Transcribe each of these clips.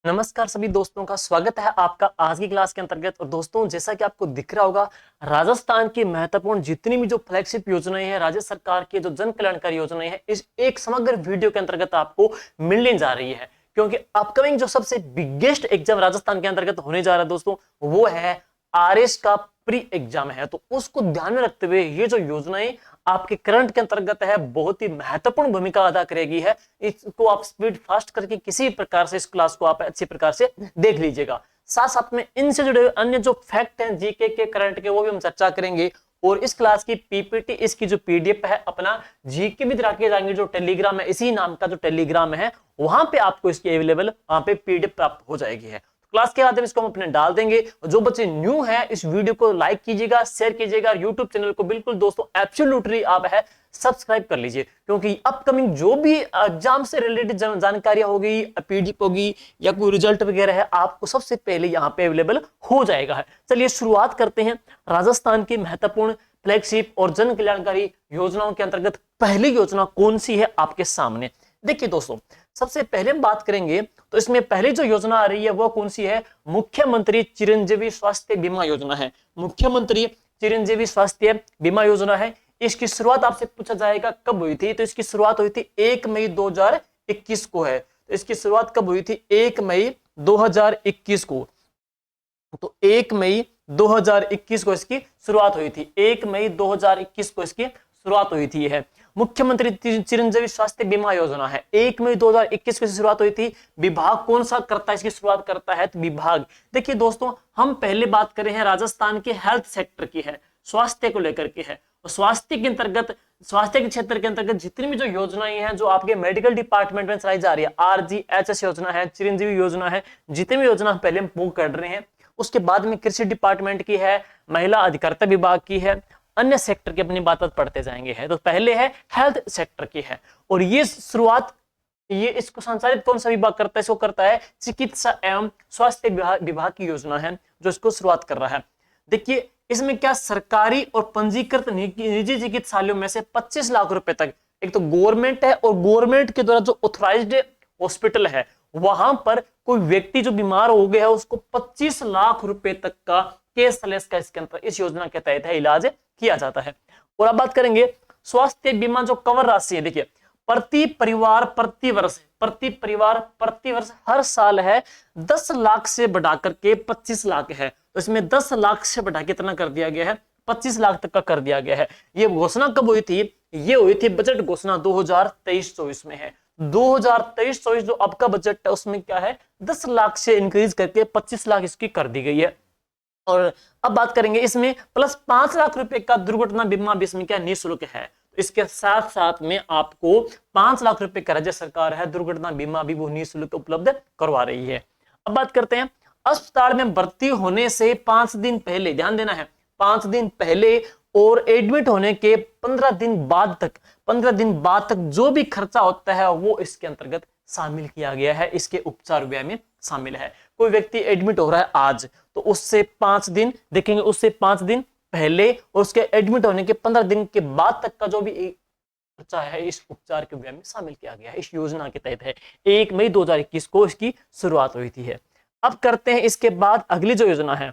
नमस्कार सभी दोस्तों का स्वागत है आपका आज की क्लास के अंतर्गत। और दोस्तों, जैसा कि आपको दिख रहा होगा, राजस्थान की महत्वपूर्ण जितनी भी जो फ्लैगशिप योजनाएं हैं, राज्य सरकार की जो जन कल्याणकारी योजनाएं हैं, इस एक समग्र वीडियो के अंतर्गत आपको मिलने जा रही है। क्योंकि अपकमिंग जो सबसे बिगेस्ट एग्जाम राजस्थान के अंतर्गत होने जा रहा है दोस्तों, वो है आरएस का प्री एग्जाम है। तो उसको ध्यान में रखते हुए ये जो योजनाएं आपके करंट के अंतर्गत है, बहुत ही महत्वपूर्ण भूमिका अदा करेगी है। इसको आप स्पीड फास्ट करके किसी प्रकार से इस क्लास को आप अच्छी प्रकार से देख लीजिएगा। साथ साथ में इनसे जुड़े अन्य जो फैक्ट हैं जीके के करंट के, वो भी हम चर्चा करेंगे। और इस क्लास की पीपीटी, इसकी जो पीडीएफ है, अपना जीके भी रखे जाएंगे। जो टेलीग्राम है, इसी नाम का जो टेलीग्राम है, वहां पे आपको इसकी अवेलेबल वहां पे पीडीएफ प्राप्त हो जाएगी है। क्लास के माध्यम इसको हम अपने डाल देंगे। जो बच्चे न्यू है, इस वीडियो को लाइक कीजिएगा, शेयर कीजिएगा। यूट्यूब चैनल को बिल्कुल दोस्तों एब्सोल्युटली आप है सब्सक्राइब कर लीजिए, क्योंकि अपकमिंग जो भी एग्जाम से रिलेटेड जानकारियां होगी, पीडीएफ होगी या कोई रिजल्ट वगैरह है, आपको सबसे पहले यहाँ पे अवेलेबल हो जाएगा है। चलिए शुरुआत करते हैं। राजस्थान की महत्वपूर्ण फ्लैगशिप और जन कल्याणकारी योजनाओं के अंतर्गत पहली योजना कौन सी है आपके सामने। देखिए दोस्तों, सबसे पहले हम बात करेंगे तो इसमें पहली जो योजना आ रही है वो कौन सी है? मुख्यमंत्री चिरंजीवी स्वास्थ्य बीमा योजना है। मुख्यमंत्री चिरंजीवी स्वास्थ्य बीमा योजना है। इसकी शुरुआत आपसे पूछा जाएगा कब हुई थी, तो इसकी शुरुआत हुई थी 1 मई 2021 को है। तो इसकी शुरुआत कब हुई थी? 1 मई 2021 को। तो 1 मई 2021 को इसकी शुरुआत हुई थी। 1 मई 2021 को इसकी शुरुआत हुई थी। है मुख्यमंत्री चिरंजीवी स्वास्थ्य बीमा योजना है। 1 मई 2021 को शुरुआत हुई थी। विभाग कौन सा करता है, इसकी शुरुआत करता है? तो विभाग, देखिए दोस्तों, हम पहले बात करें हैं राजस्थान के हेल्थ सेक्टर की है, स्वास्थ्य को लेकर के है। और स्वास्थ्य के अंतर्गत, स्वास्थ्य के क्षेत्र के अंतर्गत जितनी भी जो योजनाएं हैं जो आपके मेडिकल डिपार्टमेंट में चलाई जा रही है, आरजीएचएस योजना है, चिरंजीवी योजना है, जितनी भी योजना पहले हम वो कर रहे हैं। उसके बाद में कृषि डिपार्टमेंट की है, महिला अधिकारिता विभाग की है, अन्य सेक्टर की अपनी बात पढ़ते जाएंगे। है तो पहले है हेल्थ सेक्टर की है। और ये शुरुआत, ये इसको संचालित कौन सा विभाग करता है? इसको करता है चिकित्सा एवं स्वास्थ्य विभाग की योजना है जो इसको शुरुआत कर रहा है। देखिए इसमें क्या, सरकारी और पंजीकृत निजी चिकित्सालयों में से 25 लाख रुपए तक, एक तो गवर्नमेंट है और गवर्नमेंट के द्वारा जो ऑथराइज्ड हॉस्पिटल है, वहां पर कोई व्यक्ति जो बीमार हो गया है उसको 25 लाख रुपए तक का कैशलेस का इसके अंतर इस योजना के तहत है इलाज किया जाता है। और अब बात करेंगे स्वास्थ्य बीमा जो कवर राशि है। देखिए प्रति परिवार प्रति वर्ष हर साल है 10 लाख से बढ़ा करके 25 लाख है। तो इसमें 10 लाख से बढ़ा के इतना कर दिया गया है, 25 लाख तक का कर दिया गया है। ये घोषणा कब हुई थी? ये हुई थी बजट घोषणा 2023-24 में है। 2023-24 जो अब का बजट है उसमें क्या है, 10 लाख से इंक्रीज करके 25 लाख इसकी कर दी गई है। और अब बात करेंगे इसमें प्लस 5 लाख रुपए का दुर्घटना बीमा भी इसमें क्या निःशुल्क है। इसके साथ साथ में आपको 5 लाख रुपए का राज्य सरकार है दुर्घटना बीमा भी वो निःशुल्क उपलब्ध करवा रही है। अब बात करते हैं अस्पताल में भर्ती होने से 5 दिन पहले, ध्यान देना है, 5 दिन पहले और एडमिट होने के 15 दिन बाद तक जो भी खर्चा होता है वो इसके अंतर्गत शामिल किया गया है, इसके उपचार व्यय में शामिल है। कोई व्यक्ति एडमिट हो रहा है आज, तो उससे 5 दिन देखेंगे, उससे 5 दिन पहले और उसके एडमिट होने के 15 दिन के बाद तक का जो भी खर्चा है इस उपचार के व्यय में शामिल किया गया है, इस योजना के तहत है। 1 मई 2021 को इसकी शुरुआत हुई थी। है अब करते हैं इसके बाद अगली जो योजना है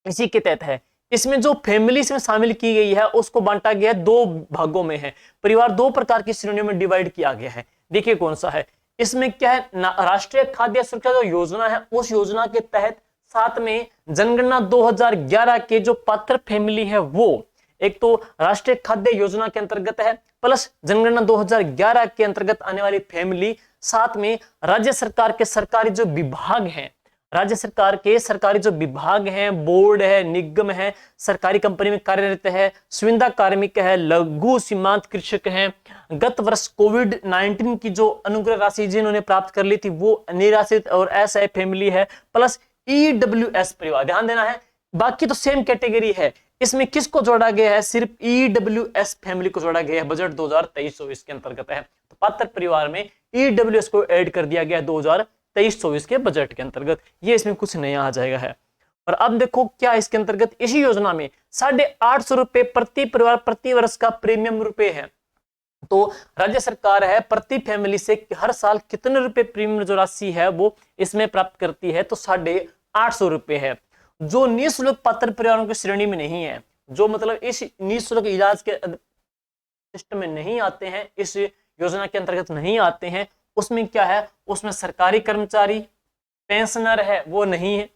इसी के तहत है। इसमें जो फैमिली में शामिल की गई है उसको बांटा गया है 2 भागों में है। परिवार 2 प्रकार की श्रेणियों में डिवाइड किया गया है। देखिए कौन सा है, इसमें क्या है, राष्ट्रीय खाद्य सुरक्षा जो योजना है उस योजना के तहत साथ में जनगणना 2011 के जो पात्र फैमिली है वो, एक तो राष्ट्रीय खाद्य योजना के अंतर्गत है प्लस जनगणना 2011 के अंतर्गत आने वाली फैमिली, साथ में राज्य सरकार के सरकारी जो विभाग हैं, राज्य सरकार के सरकारी जो विभाग हैं, बोर्ड है, निगम है, सरकारी कंपनी में कार्यरत है, संविदा कार्मिक है, लघु सीमांत कृषक हैं, गत वर्ष कोविड-19 की जो अनुग्रह राशि जिन्होंने प्राप्त कर ली थी वो निराश्रित और असहाय फैमिली है, प्लस ईडब्ल्यूएस परिवार। ध्यान देना है, बाकी तो सेम कैटेगरी है। इसमें किसको जोड़ा गया है? सिर्फ ईडब्ल्यूएस फैमिली को जोड़ा गया है, बजट 2023-24 के अंतर्गत है। तो पात्र परिवार में ईडब्ल्यूएस को ऐड कर दिया गया है 2023-24 के बजट के अंतर्गत। ये इसमें कुछ नया आ जाएगा है। और अब देखो क्या इसके अंतर्गत इसी योजना में 850 रुपए प्रति परिवार प्रति वर्ष का प्रीमियम रुपए है। तो राज्य सरकार है प्रति फैमिली से हर साल कितने रुपए प्रीमियम जो राशि है वो इसमें प्राप्त करती है, तो 850 रुपए है, जो निःशुल्क पात्र परिवारों की श्रेणी में नहीं है, जो मतलब इस निःशुल्क इलाज के सिस्टम में नहीं आते हैं, इस योजना के अंतर्गत नहीं आते हैं। उसमें क्या है, उसमें सरकारी कर्मचारी, पेंशनर है वो नहीं है,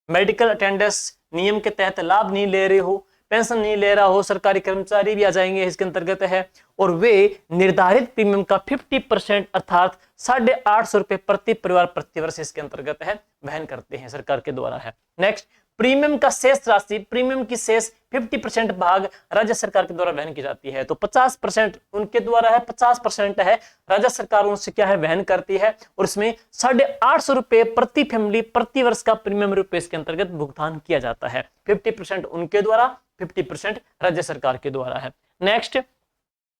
मेडिकल अटेंडेंस नियम के तहत लाभ नहीं ले रहे हो, पेंशन नहीं ले रहा हो, सरकारी कर्मचारी भी आ जाएंगे इसके अंतर्गत है, और वे निर्धारित प्रीमियम का 50% अर्थात 850 रुपए प्रति परिवार प्रति वर्ष इसके अंतर्गत है वहन करते हैं सरकार के द्वारा है। नेक्स्ट, प्रीमियम का शेष राशि, प्रीमियम की शेष 50% भाग राज्य सरकार के द्वारा वहन की जाती है, तो 50% उनके द्वारा है, 50% है राज्य सरकार उनसे क्या है वहन करती है, और इसमें 850 रुपए प्रति फैमिली प्रति वर्ष का प्रीमियम रूप इसके अंतर्गत भुगतान किया जाता है। 50% उनके द्वारा, 50% राज्य सरकार के द्वारा है। नेक्स्ट,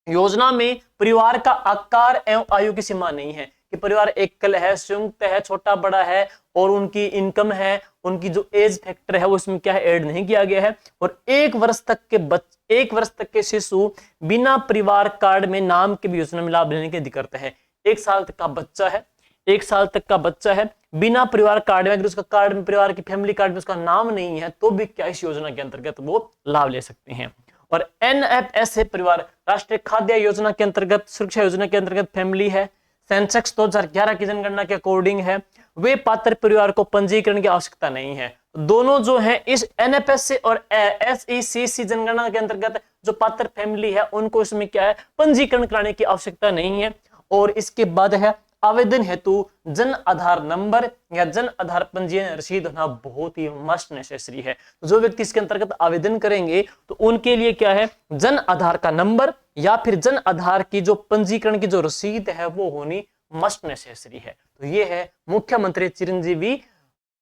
योजना में परिवार का आकार एवं आयु की सीमा नहीं है कि परिवार एकल है, संयुक्त है, छोटा बड़ा है, और उनकी इनकम है, उनकी जो एज फैक्टर है वो इसमें क्या है ऐड नहीं किया गया है। और 1 वर्ष तक के शिशु बिना परिवार कार्ड में नाम के भी योजना में लाभ लेने की अधिकृत है। 1 साल तक का बच्चा है, 1 साल तक का बच्चा है, बिना परिवार कार्ड में, अगर उसका कार्ड में, परिवार की फैमिली कार्ड में उसका नाम नहीं है, तो भी क्या इस योजना के अंतर्गत वो लाभ ले सकते हैं। और NFS परिवार, राष्ट्रीय खाद्य योजना के अंतर्गत, सुरक्षा योजना के अंतर्गत फैमिली है, सेंसेक्स 2011 की जनगणना के अकॉर्डिंग है, वे पात्र परिवार को पंजीकरण की आवश्यकता नहीं है। दोनों जो है इस NFS और SECC जनगणना के अंतर्गत जो पात्र फैमिली है उनको इसमें क्या है पंजीकरण कराने की आवश्यकता नहीं है। और इसके बाद है आवेदन हेतु जन आधार नंबर या जन आधार पंजीयन रसीद होना बहुत ही मस्ट नेसेसरी है। जो व्यक्ति इसके अंतर्गत आवेदन करेंगे तो उनके लिए क्या है जन आधार का नंबर या फिर जन आधार की जो पंजीकरण की जो रसीद है वो होनी मस्ट नेसेसरी है। तो ये है मुख्यमंत्री चिरंजीवी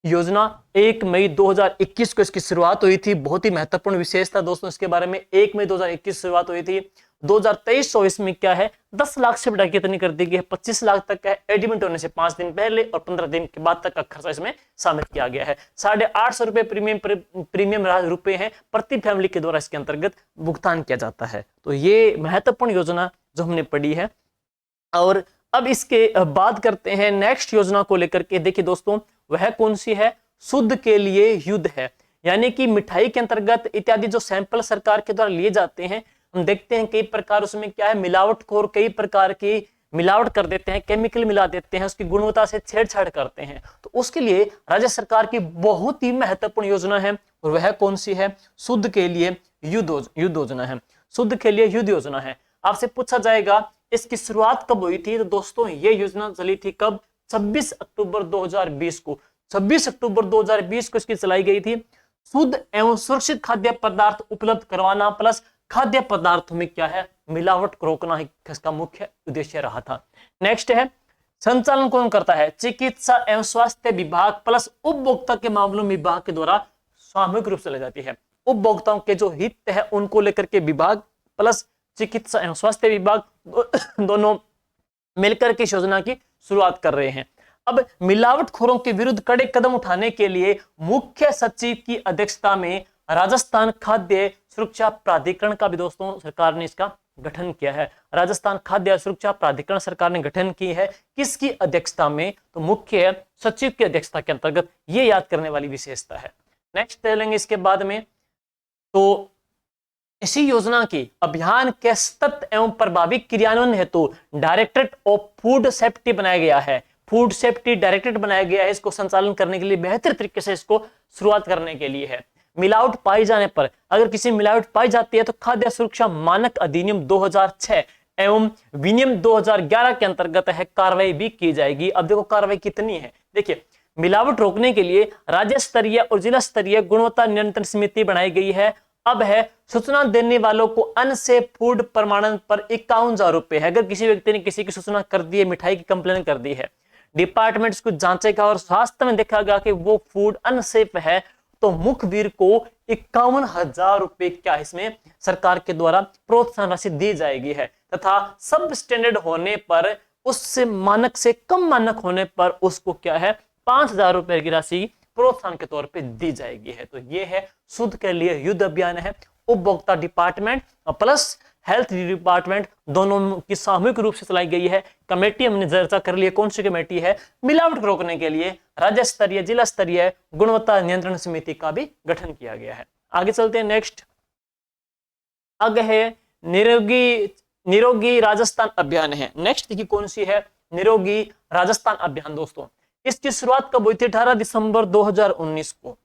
योजना। 1 मई 2021 को इसकी शुरुआत हुई थी। बहुत ही महत्वपूर्ण विशेष था दोस्तों इसके बारे में। 1 मई 2021 शुरुआत हुई थी। 2023 में क्या है 10 लाख से बढ़ा कितनी कर दी गई है 25 लाख तक का है। एडमिट होने से 5 दिन पहले और 15 दिन के बाद तक का खर्चा इसमें शामिल किया गया है। 850 रुपए प्रीमियम रुपए हैं प्रति फैमिली के द्वारा इसके अंतर्गत भुगतान किया जाता है। तो ये महत्वपूर्ण योजना जो हमने पढ़ी है। और अब इसके बात करते हैं नेक्स्ट योजना को लेकर के। देखिए दोस्तों वह कौन सी है, शुद्ध के लिए युद्ध है। यानी कि मिठाई के अंतर्गत इत्यादि जो सैंपल सरकार के द्वारा लिए जाते हैं, हम देखते हैं कई प्रकार उसमें क्या है मिलावटखोर कई प्रकार की मिलावट कर देते हैं, केमिकल मिला देते हैं, उसकी गुणवत्ता से छेड़छाड़ करते हैं। तो उसके लिए राज्य सरकार की बहुत ही महत्वपूर्ण योजना है और वह कौन सी है, शुद्ध के लिए युद्ध योजना है। शुद्ध के लिए युद्ध योजना है। आपसे पूछा जाएगा इसकी शुरुआत कब हुई थी, तो दोस्तों ये योजना चली थी कब, 26 अक्टूबर 2020 को। 26 अक्टूबर 2020 को इसकी चलाई गई थी। शुद्ध एवं सुरक्षित खाद्य पदार्थ उपलब्ध करवाना प्लस खाद्य पदार्थों में क्या है मिलावट को रोकना इसका मुख्य उद्देश्य रहा था। नेक्स्ट है संचालन कौन करता है, चिकित्सा एवं स्वास्थ्य विभाग प्लस उपभोक्ता के मामलों विभाग के द्वारा सामूहिक रूप से ले जाती है। उपभोक्ताओं के जो हित है उनको लेकर के विभाग प्लस चिकित्सा एवं स्वास्थ्य विभाग दोनों मिलकर के इस योजना की शुरुआत कर रहे हैं। अब मिलावटखोरों के विरुद्ध कड़े कदम उठाने के लिए मुख्य सचिव की अध्यक्षता में राजस्थान खाद्य सुरक्षा प्राधिकरण का भी दोस्तों सरकार ने इसका गठन किया है। राजस्थान खाद्य सुरक्षा प्राधिकरण सरकार ने गठन की है। किसकी अध्यक्षता में, तो मुख्य सचिव की अध्यक्षता के अंतर्गत। ये याद करने वाली विशेषता है। नेक्स्ट चलेंगे इसके बाद में, तो इसी योजना की अभियान के सतत एवं प्रभावी क्रियान्वयन हेतु डायरेक्टरेट ऑफ फूड सेफ्टी बनाया गया है। फूड सेफ्टी डायरेक्टरेट बनाया गया है। इसको संचालन करने के लिए बेहतर तरीके से इसको शुरुआत करने के लिए है। मिलावट पाई जाने पर, अगर किसी मिलावट पाई जाती है तो खाद्य सुरक्षा मानक अधिनियम 2006 एवं विनियम 2011 के अंतर्गत है कार्रवाई भी की जाएगी। अब देखो कार्रवाई कितनी है, देखिए मिलावट रोकने के लिए राज्य स्तरीय और जिला स्तरीय गुणवत्ता नियंत्रण समिति बनाई गई है। अब है सूचना देने वालों को अनसेफ फूड प्रमाणन पर 51,000 रुपए है। अगर किसी व्यक्ति ने किसी की सूचना कर दी है, मिठाई की कंप्लेन कर दी है, डिपार्टमेंट इसको जांचेगा और स्वास्थ्य में देखेगा कि वो फूड अनसेफ है, तो मुखबिर को 51,000 रुपए क्या इसमें सरकार के द्वारा प्रोत्साहन राशि दी जाएगी है। तथा सब स्टैंडर्ड होने पर, उससे मानक से कम मानक होने पर उसको क्या है 5,000 रुपए की राशि प्रोत्साहन के तौर पे दी जाएगी है। तो ये है शुद्ध के लिए युद्ध अभियान है। उपभोक्ता डिपार्टमेंट प्लस हेल्थ डिपार्टमेंट, दोनों की सामूहिक रूप से चलाई गई है। कमेटी हमने चर्चा कर ली है, कौन सी कमेटी है? मिलावट को रोकने के लिए राज्य स्तरीय, जिला स्तरीय गुणवत्ता नियंत्रण समिति का भी गठन किया गया है। आगे चलते हैं नेक्स्ट। आगे है निरोगी राजस्थान अभियान है। नेक्स्ट देखिए कौन सी है? निरोगी राजस्थान अभियान। दोस्तों इसकी शुरुआत कब हुई थी? 18 दिसंबर 2019 को।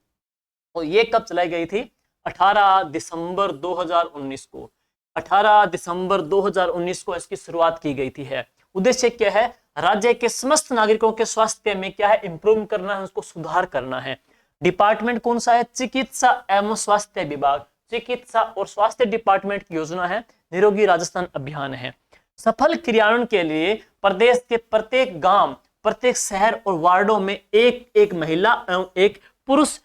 और ये कब चलाई गई थी? 18 दिसंबर 2019 को। 18 दिसंबर 2019 को इसकी शुरुआत की गई थी। है उद्देश्य क्या है? राज्य के समस्त नागरिकों के स्वास्थ्य में क्या है? इंप्रूव करना है, उसको सुधार करना है। डिपार्टमेंट कौन सा है? चिकित्सा एवं स्वास्थ्य विभाग। चिकित्सा और स्वास्थ्य डिपार्टमेंट की योजना है निरोगी राजस्थान अभियान है। सफल क्रियान्वयन के लिए प्रदेश के प्रत्येक गांव, प्रत्येक शहर और वार्डों में एक एक महिला एवं एक पुरुष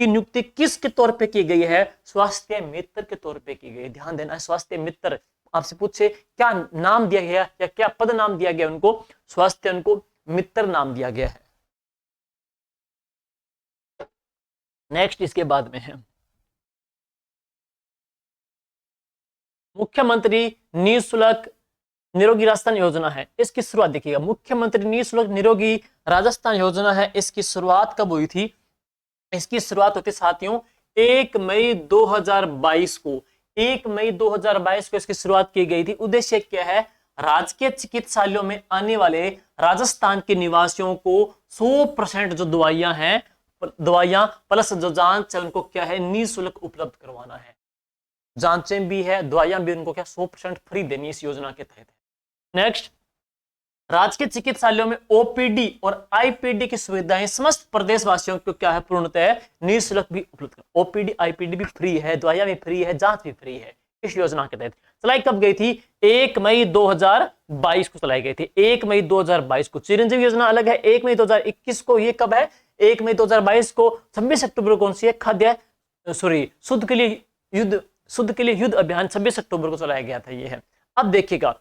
की नियुक्ति किसके तौर पे की गई है? स्वास्थ्य मित्र के तौर पे की गई। ध्यान देना, स्वास्थ्य मित्र। आपसे पूछे क्या नाम दिया गया या क्या पद नाम दिया गया उनको? स्वास्थ्य उनको मित्र नाम दिया गया है। नेक्स्ट इसके बाद में है मुख्यमंत्री निःशुल्क निरोगी राजस्थान योजना है। इसकी शुरुआत देखिएगा, मुख्यमंत्री निःशुल्क निरोगी राजस्थान योजना है। इसकी शुरुआत कब हुई थी? इसकी शुरुआत होती साथियों 1 मई 2022 को। 1 मई 2022 को इसकी शुरुआत की गई थी। उद्देश्य क्या है? राजकीय चिकित्सालयों में आने वाले राजस्थान के निवासियों को 100% जो दवाइयां हैं, दवाइयां प्लस जो जांच है उनको क्या है? निःशुल्क उपलब्ध करवाना है। जांचें भी है, दवाइयां भी उनको क्या 100% फ्री देनी इस योजना के तहत। नेक्स्ट, राजकीय चिकित्सालयों में ओपीडी और आईपीडी की सुविधाएं समस्त प्रदेशवासियों को क्या है? पूर्णतः निःशुल्क भी उपलब्ध। ओपीडी आईपीडी भी फ्री है, दवाइयां भी फ्री है, जांच भी फ्री है इस योजना के तहत। चलाई कब गई थी? 1 मई 2022 को चलाई गई थी। 1 मई 2022 को। चिरंजीवी योजना अलग है, 1 मई 2021 को। ये कब है? 1 मई 2022 को। 26 अक्टूबर को कौन सी है? खाद्य शुद्ध के लिए युद्ध अभियान 26 अक्टूबर को चलाया गया था। ये है। अब देखिएगा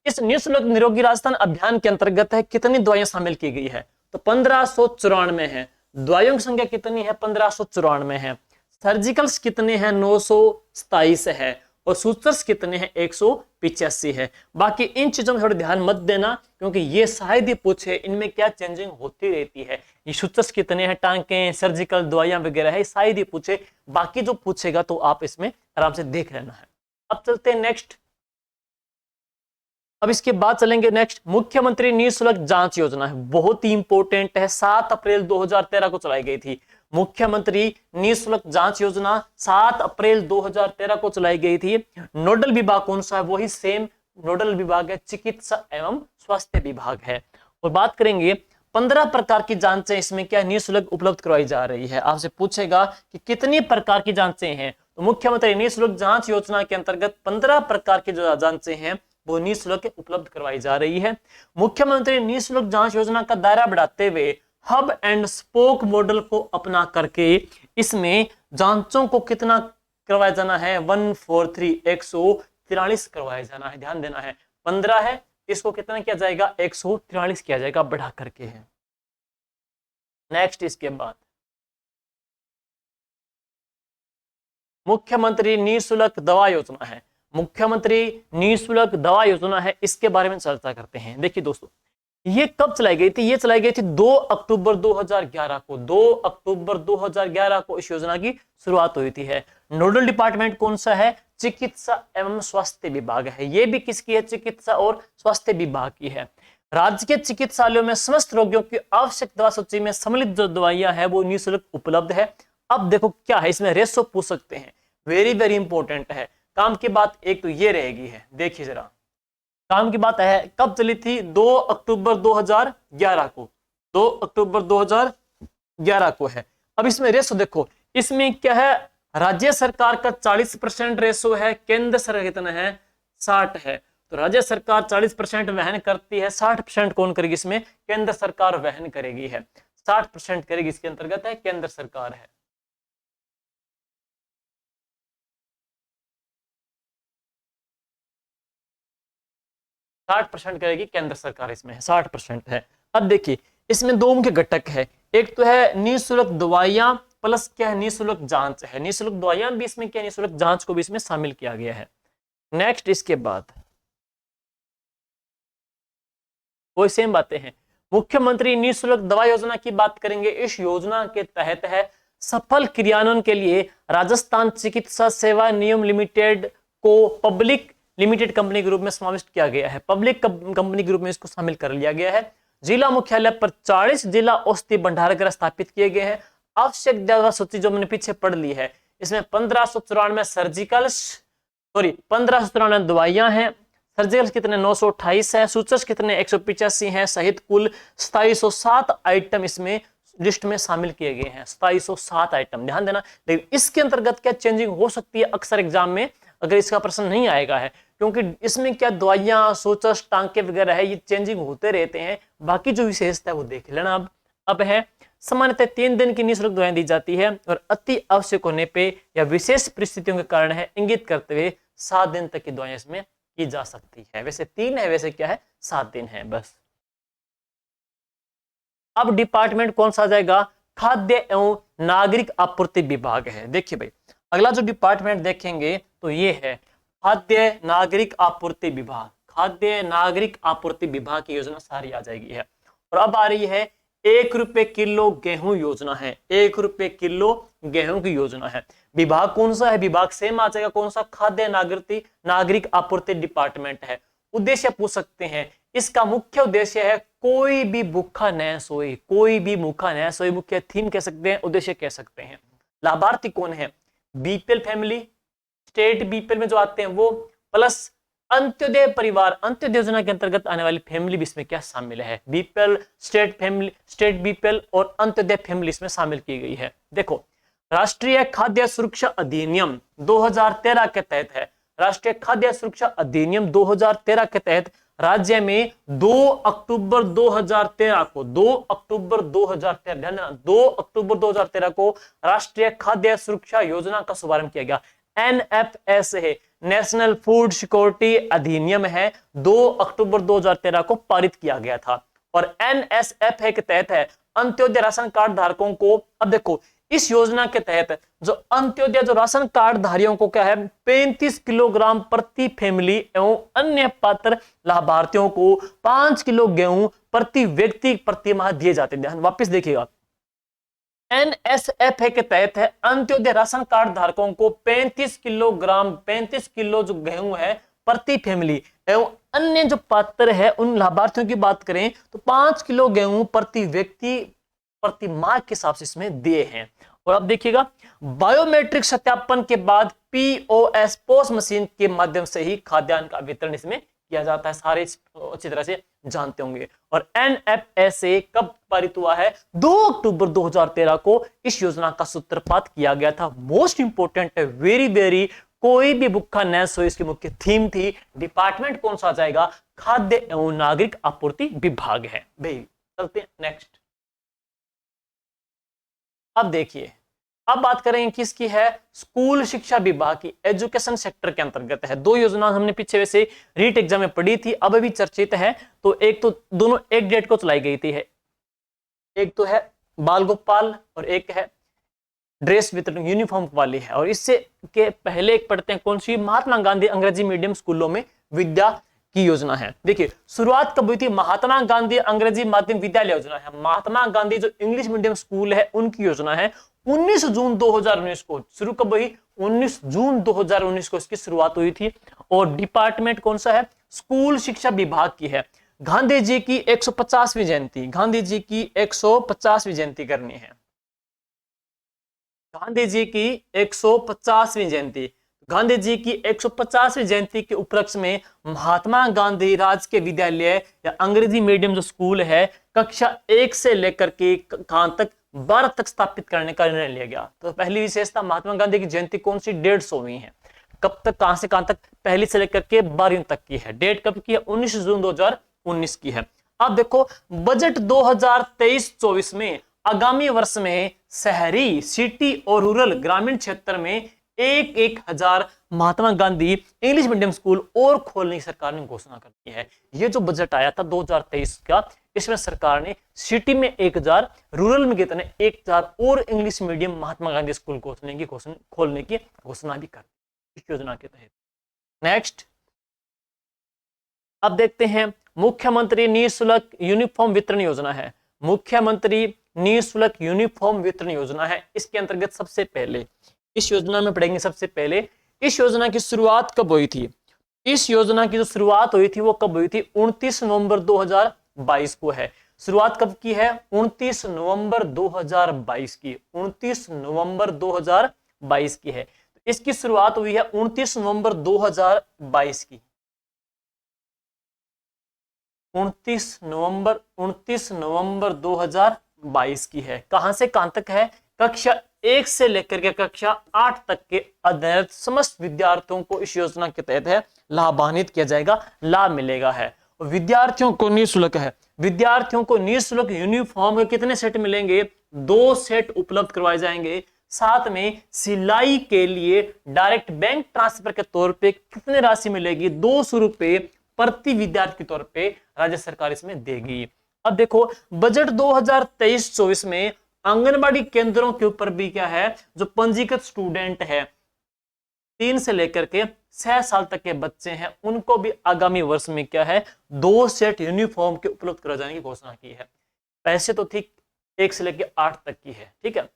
इस निःशुल्क निरोगी राजस्थान अभियान के अंतर्गत है कितनी दवाइयां शामिल की गई है? तो 1594 है। दवाइयों की संख्या कितनी है? 1594 है। सर्जिकल्स कितने हैं? 927 है। और सूचर्स कितने हैं? 185 है। बाकी इन चीजों में थोड़ा ध्यान मत देना, क्योंकि ये शायद ही पूछे इनमें क्या चेंजिंग होती रहती है। ये सूचर्स कितने हैं, टांके, सर्जिकल दवाइयां वगैरह है, शायद ही पूछे। बाकी जो पूछेगा तो आप इसमें आराम से देख लेना है। अब चलते हैं नेक्स्ट। अब इसके बाद चलेंगे नेक्स्ट, मुख्यमंत्री निःशुल्क जांच योजना है। बहुत ही इंपॉर्टेंट है। 7 अप्रैल 2013 को चलाई गई थी। मुख्यमंत्री निःशुल्क जांच योजना 7 अप्रैल 2013 को चलाई गई थी। नोडल विभाग कौन सा है? वही सेम नोडल विभाग है, चिकित्सा एवं स्वास्थ्य विभाग है। और बात करेंगे 15 प्रकार की जांचें इसमें क्या निःशुल्क उपलब्ध करवाई जा रही है। आपसे पूछेगा कि कितनी प्रकार की जांचें हैं, तो मुख्यमंत्री निःशुल्क जांच योजना के अंतर्गत 15 प्रकार की जो जांचें हैं वो निःशुल्क उपलब्ध करवाई जा रही है। मुख्यमंत्री निःशुल्क जांच योजना का दायरा बढ़ाते हुए हब एंड स्पोक मॉडल को अपना करके इसमें जांचों को कितना करवाया जाना है? 143 करवाया जाना है। ध्यान देना है, 15 है, इसको कितना किया जाएगा? 143 किया जाएगा, बढ़ा करके है। नेक्स्ट इसके बाद मुख्यमंत्री निःशुल्क दवा योजना है। मुख्यमंत्री निःशुल्क दवा योजना है, इसके बारे में चर्चा करते हैं। देखिए दोस्तों, ये कब चलाई गई थी? ये चलाई गई थी 2 अक्टूबर 2011 को। 2 अक्टूबर 2011 को इस योजना की शुरुआत हुई थी। है नोडल डिपार्टमेंट कौन सा है? चिकित्सा एवं स्वास्थ्य विभाग है। ये भी किसकी है? चिकित्सा और स्वास्थ्य विभाग की है। राज्य के चिकित्सालयों में समस्त रोगियों की आवश्यक दवा सूची में सम्मिलित जो दवाइयां हैं वो निःशुल्क उपलब्ध है। अब देखो क्या है इसमें, रेशो पूछ सकते हैं, वेरी वेरी इंपॉर्टेंट है। काम की बात एक तो ये रहेगी है, देखिए जरा काम की बात है। कब चली थी? 2 अक्टूबर 2011 को। 2 अक्टूबर 2011 को है। अब इसमें रेशो देखो, इसमें क्या है? राज्य सरकार का 40% रेशो है, केंद्र सरकार कितना है? 60 है। तो राज्य सरकार 40% वहन करती है, 60% कौन करेगी? इसमें केंद्र सरकार वहन करेगी है। 60% करेगी, इसके अंतर्गत है केंद्र सरकार है। करेगी केंद्र सरकार, इसमें 60% है। अब देखिए इसमें दो मुख्य घटक है। एक तो है निःशुल्क दवाइयां प्लस क्या है? निःशुल्क जांच है। निःशुल्क दवाइयां भी इसमें क्या, निःशुल्क जांच को भी इसमें शामिल किया गया है। नेक्स्ट इसके बाद वही सेम बातें हैं। मुख्यमंत्री निःशुल्क दवा योजना की बात करेंगे। इस योजना के तहत है सफल क्रियान्वयन के लिए राजस्थान चिकित्सा सेवा निगम लिमिटेड को पब्लिक लिमिटेड कंपनी के रूप में समाविष्ट किया गया है। पब्लिक कंपनी के रूप में इसको शामिल कर लिया गया है। जिला मुख्यालय पर 40 जिला औषधि भंडारगृह स्थापित किए गए हैं। आवश्यक दवा सूची जो मैंने पीछे पढ़ ली है, इसमें 1594 दवाइयां हैं। सर्जिकल कितने 928 है, सूचक कितने 185 हैं, सहित कुल 2707 आइटम इसमें लिस्ट में शामिल किए गए हैं। 2707 आइटम, ध्यान देना। लेकिन इसके अंतर्गत क्या चेंजिंग हो सकती है अक्सर एग्जाम में, अगर इसका प्रश्न नहीं आएगा है, क्योंकि इसमें क्या दवाइयां, सूचक, टांके वगैरह है, ये चेंजिंग होते रहते हैं। बाकी जो विशेषता है वो देख लेना। अब है सामान्यतः 3 दिन की निःशुल्क दवाएं दी जाती है और अति आवश्यक होने पे या विशेष परिस्थितियों के कारण है इंगित करते हुए 7 दिन तक की दवाएं इसमें की जा सकती है। वैसे 3 है, वैसे क्या है 7 दिन है बस। अब डिपार्टमेंट कौन सा आ जाएगा? खाद्य एवं नागरिक आपूर्ति विभाग है। देखिए भाई, अगला जो डिपार्टमेंट देखेंगे तो ये है खाद्य नागरिक आपूर्ति विभाग। खाद्य नागरिक आपूर्ति विभाग की योजना सारी आ जाएगी है। और अब आ रही है 1 रुपए किलो गेहूं योजना है। 1 रुपए किलो गेहूं की योजना है। विभाग कौन सा है? विभाग सेम आ जाएगा, कौन सा? खाद्य नागरिक आपूर्ति डिपार्टमेंट है। उद्देश्य पूछ सकते हैं, इसका मुख्य उद्देश्य है कोई भी भूखा न सोए। कोई भी भूखा न सोए मुख्य थीम कह सकते हैं, उद्देश्य कह सकते हैं। लाभार्थी कौन है? बीपीएल फैमिली, स्टेट बीपीएल में जो आते हैं वो, प्लस अंत्योदय परिवार। अंत्योदय योजना के अंतर्गत आने वाली फैमिली भी इसमें क्या शामिल है? BPL, state family, state BPL और अंत्योदय फैमिली इसमें शामिल की गई है। देखो, राष्ट्रीय खाद्य सुरक्षा अधिनियम 2013 के तहत है। राष्ट्रीय खाद्य सुरक्षा अधिनियम 2013 के तहत राज्य में 2 अक्टूबर 2013 को 2 अक्टूबर 2013 ध्यान देना, 2 अक्टूबर 2013 को राष्ट्रीय खाद्य सुरक्षा योजना का शुभारंभ किया गया। एनएफएस है, नेशनल फूड सिक्योरिटी अधिनियम है, 2 अक्टूबर 2013 को पारित किया गया था। और एनएसएफ के तहत है अंत्योदय राशन कार्ड धारकों को। अब देखो, इस योजना के तहत जो अंत्योदय जो राशन कार्ड धारियों को क्या है, 35 किलोग्राम प्रति फैमिली एवं अन्य पात्र लाभार्थियों को 5 किलो गेहूं प्रति व्यक्ति प्रति माह दिए जाते हैं। वापस देखिएगा, एनएसएफ के तहत है अंत्योदय राशन कार्ड धारकों को 35 किलो जो गेहूं है प्रति फैमिली एवं अन्य जो पात्र है उन लाभार्थियों की बात करें तो 5 किलो गेहूं प्रति व्यक्ति प्रति माह के हिसाब से इसमें दिए हैं। और अब देखिएगा, बायोमेट्रिक सत्यापन के बाद पीओएस पोस्ट मशीन के माध्यम से ही खाद्यान्न का वितरण इसमें किया जाता है। सारे अच्छी तरह से जानते होंगे। और एनएफएसए कब पारित हुआ है? 2 अक्टूबर 2013 को इस योजना का सूत्रपात किया गया था। मोस्ट इंपोर्टेंट है, वेरी वेरी, कोई भी भूखा न सोए इसकी मुख्य थीम थी। डिपार्टमेंट कौन सा आ जाएगा? खाद्य एवं नागरिक आपूर्ति विभाग है भाई। चलते हैं नेक्स्ट। अब देखिए, अब बात करेंगे किसकी है? स्कूल शिक्षा विभाग की, एजुकेशन सेक्टर के अंतर्गत है। 2 योजना हमने पीछे वैसे रीट एग्जाम में पढ़ी थी, अब भी चर्चित है। तो एक तो दोनों एक डेट को चलाई गई थी है। एक तो है बाल गोपाल और एक है ड्रेस वितरण यूनिफॉर्म वाली है। और इससे के पहले एक पढ़ते हैं कौन सी? महात्मा गांधी अंग्रेजी मीडियम स्कूलों में विद्या की योजना है। देखिए, शुरुआत कब हुई थी? महात्मा गांधी अंग्रेजी माध्यम विद्यालय योजना है। महात्मा गांधी जो इंग्लिश मीडियम स्कूल है उनकी योजना है। 19 जून 2019 को शुरू कब हुई? 19 जून 2019 को इसकी शुरुआत हुई थी। और डिपार्टमेंट कौन सा है? स्कूल शिक्षा विभाग की है। गांधी जी की 150वीं जयंती, गांधी जी की 150वीं जयंती करनी है। गांधी जी की 150वीं जयंती, गांधी जी की 150वीं जयंती के उपलक्ष्य में महात्मा गांधी राजकीय विद्यालय या अंग्रेजी मीडियम जो स्कूल है कक्षा 1 से लेकर के कहां तक 12 तक स्थापित करने का निर्णय लिया गया। तो पहली विशेषता, महात्मा गांधी की जयंती कौन सी? 150वीं है। कब तक, कहां से कहां तक? पहली से लेकर के 12वीं तक की है। डेट कब की है? 19 जून 2019 की है। अब देखो, बजट 2023-24 में आगामी वर्ष में शहरी, सिटी और रूरल ग्रामीण क्षेत्र में 1,000 Mahatma Gandhi English medium school और खोलने की सरकार ने घोषणा कर दी है। ये जो बजट आया था 2023 का, इसमें सरकार ने सिटी में 1,000, रूरल में कितने? 1,000 और English medium Mahatma Gandhi school खोलने की घोषणा भी कर दी इस योजना के तहत। नेक्स्ट अब देखते हैं मुख्यमंत्री निःशुल्क यूनिफॉर्म वितरण योजना है। मुख्यमंत्री निःशुल्क यूनिफॉर्म वितरण योजना है। इसके अंतर्गत सबसे पहले इस योजना में पढ़ेंगे, सबसे पहले इस योजना की शुरुआत कब हुई थी। इस योजना की जो शुरुआत हुई थी वो कब हुई थी, 29 नवंबर 2022 को है। शुरुआत कब की है, 29 नवंबर 2022 की, 29 नवंबर 2022 की है। इसकी शुरुआत हुई है 29 नवंबर 2022 की, 29 नवंबर 2022 की है। कहां से कहां तक है, कक्षा 1 से लेकर के कक्षा 8 तक के अध्ययनरत समस्त विद्यार्थियों को इस योजना के तहत है लाभान्वित किया जाएगा, लाभ मिलेगा है। विद्यार्थियों को निःशुल्क है, विद्यार्थियों को निःशुल्क यूनिफॉर्म के कितने सेट मिलेंगे, 2 सेट उपलब्ध करवाए जाएंगे। साथ में सिलाई के लिए डायरेक्ट बैंक ट्रांसफर के तौर पे कितनी राशि मिलेगी, 200 रुपए प्रति विद्यार्थी के तौर पे राज्य सरकार इसमें देगी। अब देखो बजट 2023-24 में आंगनबाड़ी केंद्रों के ऊपर भी क्या है, जो पंजीकृत स्टूडेंट है 3 से लेकर के 6 साल तक के बच्चे हैं, उनको भी आगामी वर्ष में क्या है 2 सेट यूनिफॉर्म के उपलब्ध कराए जाने की घोषणा की है। पैसे तो ठीक 1 से लेकर 8 तक की है, ठीक है।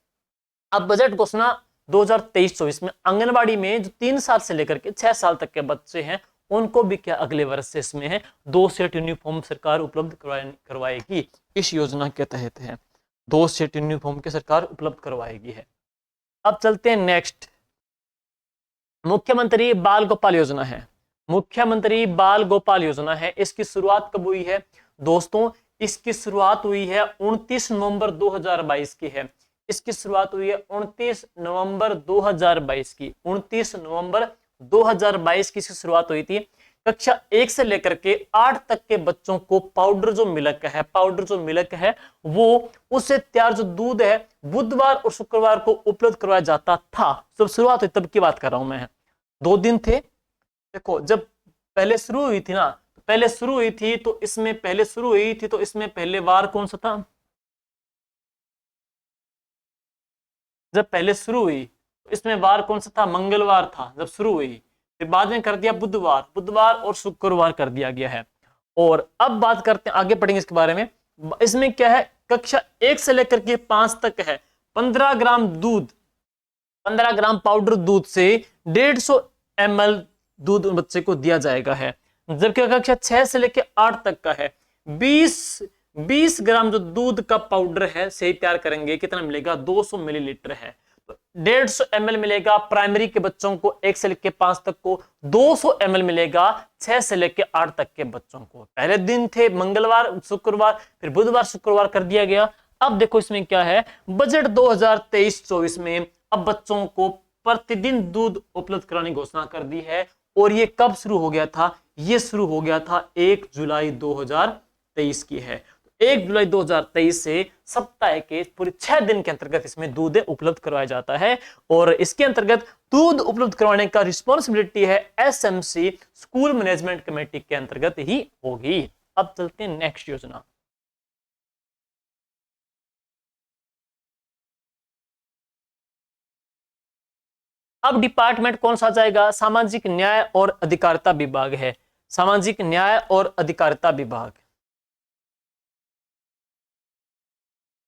अब बजट घोषणा 2023-24 में आंगनबाड़ी में जो 3 साल से लेकर के 6 साल तक के बच्चे हैं उनको भी क्या अगले वर्ष से इसमें है 2 सेट यूनिफॉर्म सरकार उपलब्ध करवाएगी, इस योजना के तहत है 2 सेट यूनिफॉर्म के सरकार उपलब्ध करवाएगी है। अब चलते हैं नेक्स्ट, मुख्यमंत्री बाल गोपाल योजना है। मुख्यमंत्री बाल गोपाल योजना है, इसकी शुरुआत कब हुई है दोस्तों, इसकी शुरुआत हुई है 29 नवंबर 2022 की है। इसकी शुरुआत हुई है 29 नवंबर 2022 की, 29 नवंबर 2022 की शुरुआत हुई थी। कक्षा 1 से लेकर के 8 तक के बच्चों को पाउडर जो मिल्क है वो उससे तैयार जो दूध है बुधवार और शुक्रवार को उपलब्ध करवाया जाता था। जब शुरुआत हुई तब की बात कर रहा हूं मैं, 2 दिन थे। देखो जब पहले शुरू हुई थी ना, तो इसमें पहले वार कौन सा था, जब पहले शुरू हुई इसमें वार कौन सा था, मंगलवार था जब शुरू हुई, फिर बाद में कर दिया बुधवार और शुक्रवार कर दिया गया है। और अब बात करते हैं, आगे पढ़ेंगे इसके बारे में। इसमें क्या है, कक्षा 1 से लेकर के 5 तक है 15 ग्राम दूध, 15 ग्राम पाउडर दूध से 150 ml दूध बच्चे को दिया जाएगा है। जबकि कक्षा 6 से लेकर 8 तक का है 20 ग्राम जो दूध का पाउडर है से तैयार करेंगे, कितना मिलेगा 200 मिलीलीटर है, 150 ml मिलेगा। प्राइमरी के बच्चों को 1 से लेकर 5 तक को 200 ml मिलेगा, 6 से लेकर 8 तक के बच्चों को। पहले दिन थे मंगलवार शुक्रवार, फिर बुधवार शुक्रवार कर दिया गया। अब देखो इसमें क्या है, बजट 2023-24 में अब बच्चों को प्रतिदिन दूध उपलब्ध कराने की घोषणा कर दी है। और ये कब शुरू हो गया था, ये शुरू हो गया था 1 जुलाई 2023 की है। 1 जुलाई 2023 से सप्ताह के पूरे 6 दिन के अंतर्गत इसमें दूध उपलब्ध करवाया जाता है। और इसके अंतर्गत दूध उपलब्ध करवाने का रिस्पॉन्सिबिलिटी है एसएमसी स्कूल मैनेजमेंट कमेटी के अंतर्गत ही होगी। अब चलते हैं नेक्स्ट योजना। अब डिपार्टमेंट कौन सा जाएगा, सामाजिक न्याय और अधिकारिता विभाग है। सामाजिक न्याय और अधिकारिता विभाग,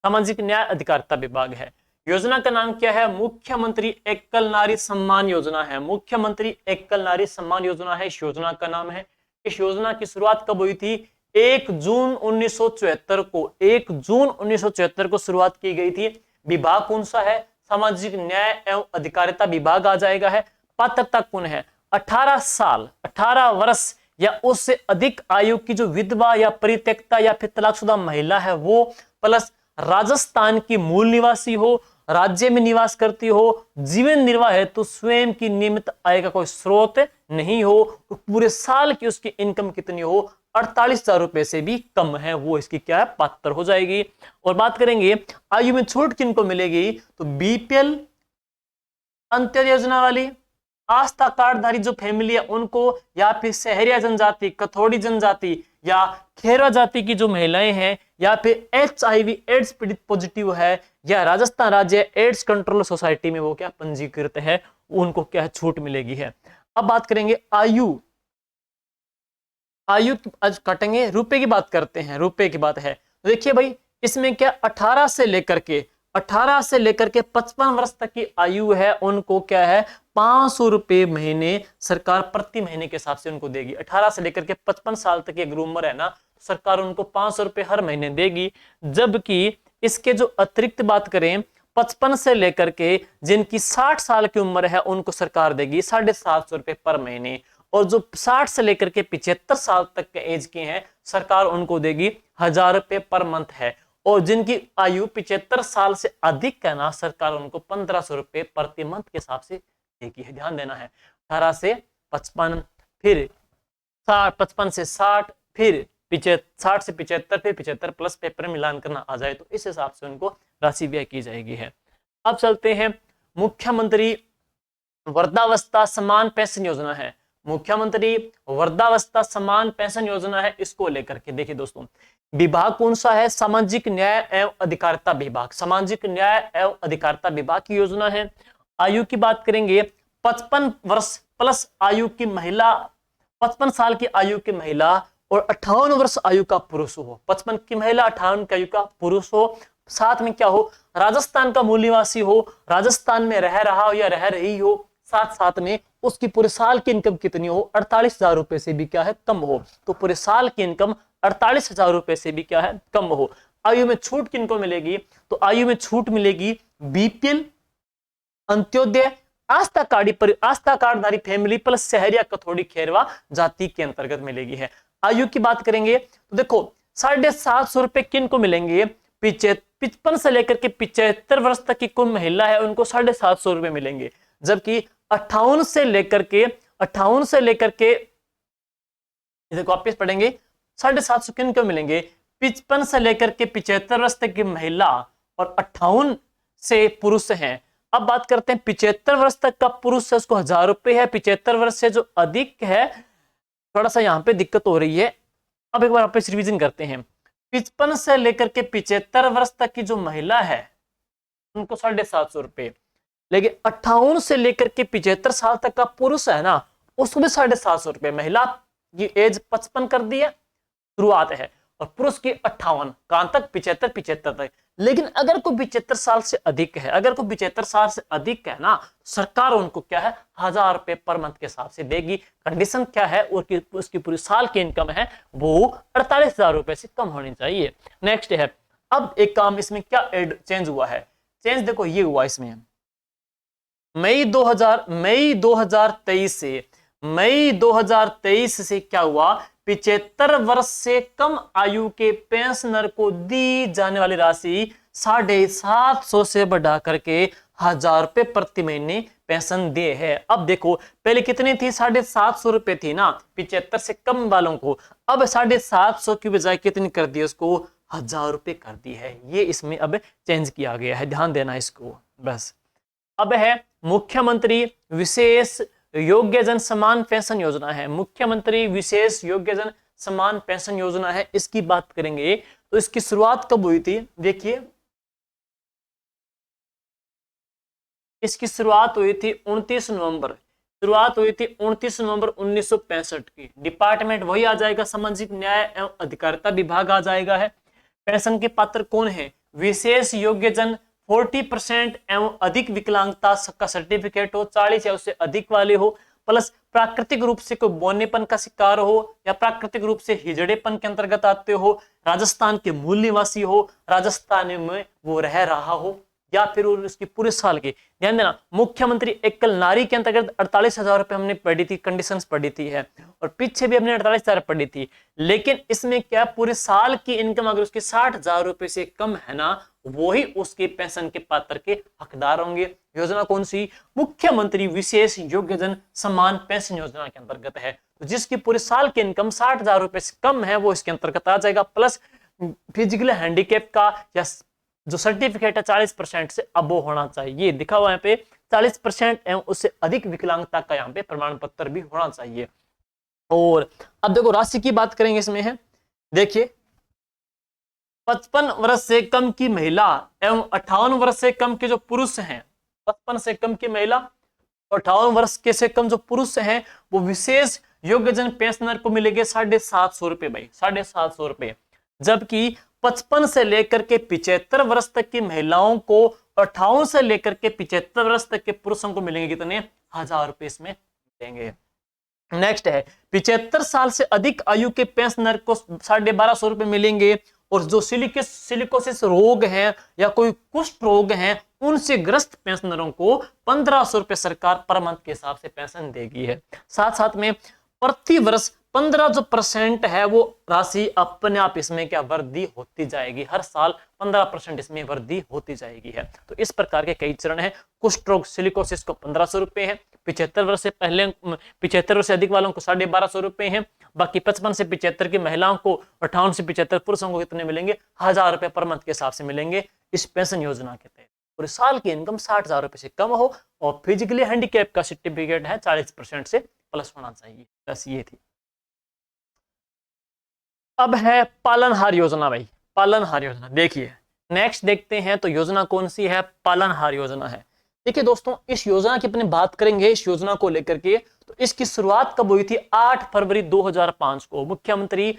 सामाजिक न्याय अधिकारिता विभाग है। योजना का नाम क्या है, मुख्यमंत्री एकल नारी सम्मान योजना है। मुख्यमंत्री एकल नारी सम्मान योजना है, इस योजना का नाम है। इस योजना की शुरुआत कब हुई थी, 1 जून 1974 को, 1 जून 1974 को शुरुआत की गई थी। विभाग कौन सा है, सामाजिक न्याय एवं अधिकारिता विभाग आ जाएगा है। पात्रता कौन है, 18 साल 18 वर्ष या उससे अधिक आयु की जो विधवा या परित्यक्ता या फिर तलाकशुदा महिला है वो, प्लस राजस्थान की मूल निवासी हो, राज्य में निवास करती हो, जीवन निर्वाह है तो स्वयं की नियमित आय का कोई स्रोत नहीं हो, पूरे साल की उसकी इनकम कितनी हो 48,000 रुपए से भी कम है, वो इसकी क्या है पात्र हो जाएगी। और बात करेंगे आयु में छूट किनको मिलेगी, तो बीपीएल अंत्योदय योजना वाली, आस्था कार्डधारी जो फैमिली है उनको, या फिर शहरिया जनजाति, कथोड़ी जनजाति या खेरवा जाति की जो महिलाएं हैं, या फिर HIV एड्स पीड़ित पॉजिटिव है, या राजस्थान राज्य एड्स कंट्रोल सोसाइटी में वो क्या पंजीकृत है, उनको क्या छूट मिलेगी है। अब बात करेंगे आयु, आयु आज काटेंगे, रुपए की बात करते हैं, रुपए की बात है। तो देखिए भाई, इसमें क्या 18 से लेकर के 55 वर्ष तक की आयु है, उनको क्या है 500 रुपए महीने सरकार प्रति महीने के हिसाब से उनको देगी। 18 से लेकर के 55 साल तक की अगर उम्र है ना, सरकार उनको 500 रुपए हर महीने देगी। जबकि इसके जो अतिरिक्त बात करें, 55 से लेकर के जिनकी 60 साल की उम्र है, उनको सरकार देगी 750 रुपए पर महीने। और जो 60 से लेकर के 75 साल तक के एज के हैं, सरकार उनको देगी 1000 रुपए पर मंथ है। और जिनकी आयु 75 साल से अधिक है ना, सरकार उनको 1500 रुपए प्रति मंथ के हिसाब से देगी है। ध्यान देना है, 18 से 55, फिर 55 से 60, फिर 60 से 75, फिर 75 प्लस पेपर मिलान करना आ जाए तो इस हिसाब से उनको राशि व्यय की जाएगी है। अब चलते हैं, मुख्यमंत्री वृद्धावस्था समान पेंशन योजना है। मुख्यमंत्री वृद्धावस्था समान पेंशन योजना है, इसको लेकर के देखिए दोस्तों, विभाग कौन सा है, सामाजिक न्याय एवं अधिकारिता विभाग, सामाजिक न्याय एवं अधिकारिता विभाग की योजना है। आयु की बात करेंगे, 55 वर्ष प्लस आयु की महिला, 55 साल की आयु की महिला और 58 वर्ष आयु का पुरुष हो, 55 की महिला 58 की आयु का पुरुष हो, साथ में क्या हो, राजस्थान का मूल निवासी हो, राजस्थान में रह रहा हो या रह रही हो, साथ साथ में उसकी पूरे साल की इनकम कितनी हो, 48,000 रुपए से भी क्या है कम हो। तो पूरे साल की इनकम 48,000 रुपए से भी क्या है कम हो। आयु में छूट किनको मिलेगी, तो आयु में छूट मिलेगी बीपीएल, अंत्योदय, आस्था कार्डधारी फैमिली प्लस शहरी या कथोड़ी खेरवा जाति के अंतर्गत मिलेगी है। आयु की बात करेंगे तो देखो 750 रुपए किन को मिलेंगे, 55 से लेकर के 75 वर्ष तक की कोई महिला है, उनको 750 रुपए मिलेंगे। जबकि 58 से लेकर के देखो वापिस पढ़ेंगे, 750 किन को मिलेंगे, 55 से लेकर के 75 वर्ष तक की महिला और 58 से पुरुष हैं। अब बात करते हैं 75 वर्ष तक का पुरुष है, उसको 1000 रुपए है। 75 वर्ष से जो अधिक है, थोड़ा सा यहाँ पे दिक्कत हो रही है, अब एक बार वापस रिवीजन करते हैं। 55 से लेकर के 75 वर्ष तक की जो महिला है, उनको 750 रुपए, लेकिन 58 से लेकर के 75 साल तक का पुरुष है ना, उसको भी 750 रुपए। महिला की एज 55 कर दी है, शुरुआत है, और पुरुष की 58, कहां तक 75 तक। लेकिन अगर कोई 75 साल से अधिक है, अगर कोई 75 साल से अधिक है ना, सरकार उनको क्या है 1000 रुपए पर मंथ के हिसाब से देगी। कंडीशन क्या है, उसकी पूरी साल की इनकम है वो 48,000 रुपए से कम होनी चाहिए। नेक्स्ट है, अब एक काम इसमें क्या चेंज हुआ है, चेंज देखो ये हुआ इसमें, मई 2023 से क्या हुआ, 75 वर्ष से कम आयु के पेंशनर को दी जाने वाली राशि 750 से बढ़ा करके 1000 रुपए प्रति महीने पेंशन दे है। अब देखो पहले कितनी थी, 750 रुपए थी ना 75 से कम वालों को, अब 750 की बजाय कितनी कर दी, उसको 1000 रुपए कर दी है। ये इसमें अब चेंज किया गया है, ध्यान देना इसको बस। अब है मुख्यमंत्री विशेष योग्यजन समान पेंशन योजना है, मुख्यमंत्री विशेष योग्यजन समान पेंशन योजना है। इसकी बात करेंगे तो इसकी शुरुआत कब हुई थी, देखिए इसकी शुरुआत हुई थी 29 नवंबर, शुरुआत हुई थी 29 नवंबर 1965 की। डिपार्टमेंट वही आ जाएगा, सामाजिक न्याय एवं अधिकारिता विभाग आ जाएगा है। पेंशन के पात्र कौन है, विशेष योग्यजन, 40% एवं अधिक विकलांगता का सर्टिफिकेट हो, 40 या उससे अधिक वाले हो, प्लस प्राकृतिक रूप से कोई बौनेपन का शिकार हो या प्राकृतिक रूप से हिजड़ेपन के अंतर्गत आते हो, राजस्थान के मूल निवासी हो, राजस्थान में वो रह रहा हो, या फिर उसकी पूरे साल की। ध्यान देना, मुख्यमंत्री एकल नारी के अंतर्गत 48,000 रुपए हमने पढ़ी थी, कंडीशंस पढ़ी थी है, और पीछे भी हमने 48,000 पढ़ी थी। लेकिन इसमें क्या, पूरे साल की इनकम अगर उसकी 60,000 रुपए से कम है ना, वही उसके पेंशन के पात्र के हकदार होंगे। योजना कौन सी, मुख्यमंत्री विशेष योग्यजन समान पेंशन योजना के अंतर्गत है। तो जिसकी पूरे साल की इनकम 60,000 रुपए से कम है, वो इसके अंतर्गत आ जाएगा। प्लस फिजिकल हैंडीकैप का या जो सर्टिफिकेट है 40% से अबो होना चाहिए, ये दिखा हुआ है यहाँ पे 40% एवं उससे अधिक विकलांगता का यहाँ पे प्रमाण पत्र भी होना चाहिए। और अब देखो राशि की बात करेंगे, इसमें है देखिए 55 वर्ष से कम की महिला एवं 58 वर्ष से कम के जो पुरुष हैं, 55 से कम की महिला 58 वर्ष के से कम जो पुरुष हैं वो विशेष योग्यजन पेंशनर को मिलेंगे 750 रुपए भाई, 750 रुपए। जबकि 55 से लेकर के 75 वर्ष तक की महिलाओं को, 58 से लेकर के 75 वर्ष तक के पुरुषों को मिलेंगे कितने, 1000 रुपए इसमें मिलेंगे। नेक्स्ट है 75 साल से अधिक आयु के पेंशनर को 1250 रुपए मिलेंगे, और जो सिलिकोसिस रोग है या कोई कुष्ठ रोग है उनसे ग्रस्त पेंशनरों को 1500 रुपए सरकार पर मंथ के हिसाब से पेंशन देगी है। साथ साथ में प्रति वर्ष 15% है वो राशि अपने आप इसमें क्या वृद्धि होती जाएगी, हर साल 15% इसमें वृद्धि होती जाएगी है। तो इस प्रकार के कई चरण है। कुष्ठ रोग सिलिकोसिस को 1500 रुपए है, 75 वर्ष से पहले 75 वर्ष से अधिक वालों को 1250 रुपए है, बाकी 55 से 75 की महिलाओं को, 58 से 75 पुरुषों को कितने मिलेंगे, 1000 रुपए पर मंथ के हिसाब से मिलेंगे इस पेंशन योजना के तहत। और साल की इनकम 60,000 रुपए से कम हो और फिजिकली हैंडीकैप का सर्टिफिकेट है 40% से प्लस होना चाहिए। बस ये थी। अब है पालनहार योजना भाई, पालनहार योजना। देखिए नेक्स्ट देखते हैं तो योजना कौन सी है, पालनहार योजना है। देखिए दोस्तों इस योजना की अपने बात करेंगे, इस योजना को लेकर के, तो इसकी शुरुआत कब हुई थी, 8 फरवरी 2005 को मुख्यमंत्री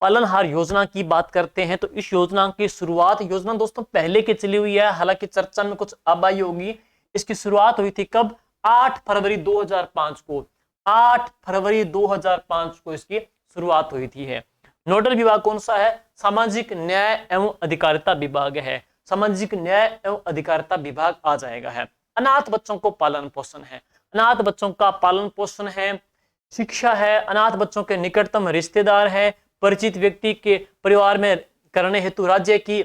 पालनहार योजना की बात करते हैं। तो इस योजना की शुरुआत, योजना दोस्तों पहले की चली हुई है, हालांकि चर्चा में कुछ अब आई होगी। इसकी शुरुआत हुई थी कब, 8 फरवरी 2005 को, 8 फरवरी 2005 को इसकी शुरुआत हुई थी है। नोडल विभाग कौन सा है, सामाजिक न्याय एवं अधिकारिता विभाग है, सामाजिक न्याय एवं अधिकारिता विभाग आ जाएगा है। अनाथ बच्चों को पालन पोषण है, अनाथ बच्चों का पालन पोषण है, शिक्षा है, अनाथ बच्चों के निकटतम रिश्तेदार है, परिचित व्यक्ति के परिवार में करने हेतु राज्य की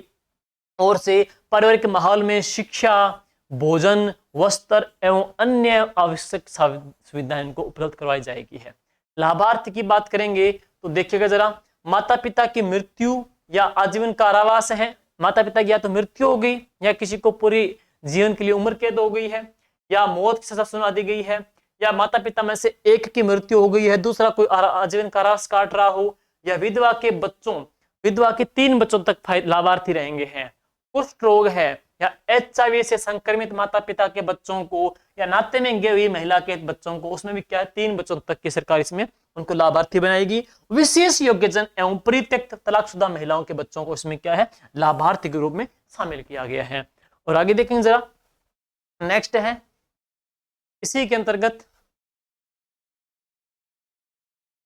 ओर से पारिवारिक माहौल में शिक्षा, भोजन, वस्त्र एवं अन्य आवश्यक सुविधाएं इनको उपलब्ध करवाई जाएगी है। लाभार्थी की बात करेंगे तो देखिएगा जरा, माता पिता की मृत्यु या आजीवन कारावास है, माता पिता की या तो मृत्यु हो गई या किसी को पूरी जीवन के लिए उम्र कैद हो गई है, या मौत की सजा सुना दी गई है, या माता पिता में से एक की मृत्यु हो गई है, दूसरा कोई आजीवन कारावास काट रहा हो, या विधवा के बच्चों, विधवा के 3 बच्चों तक लाभार्थी रहेंगे हैं। कुष्ठ रोग है या HIV से संक्रमित माता पिता के बच्चों को, या नाते में गई हुई महिला के बच्चों को, उसमें भी क्या है 3 बच्चों तक की सरकार इसमें उनको लाभार्थी बनाएगी। विशेष योग्यजन एवं परित्यक्त तलाकशुदा महिलाओं के बच्चों को इसमें क्या है, लाभार्थी के रूप में शामिल किया गया है। और आगे देखेंगे जरा, नेक्स्ट है इसी के अंतर्गत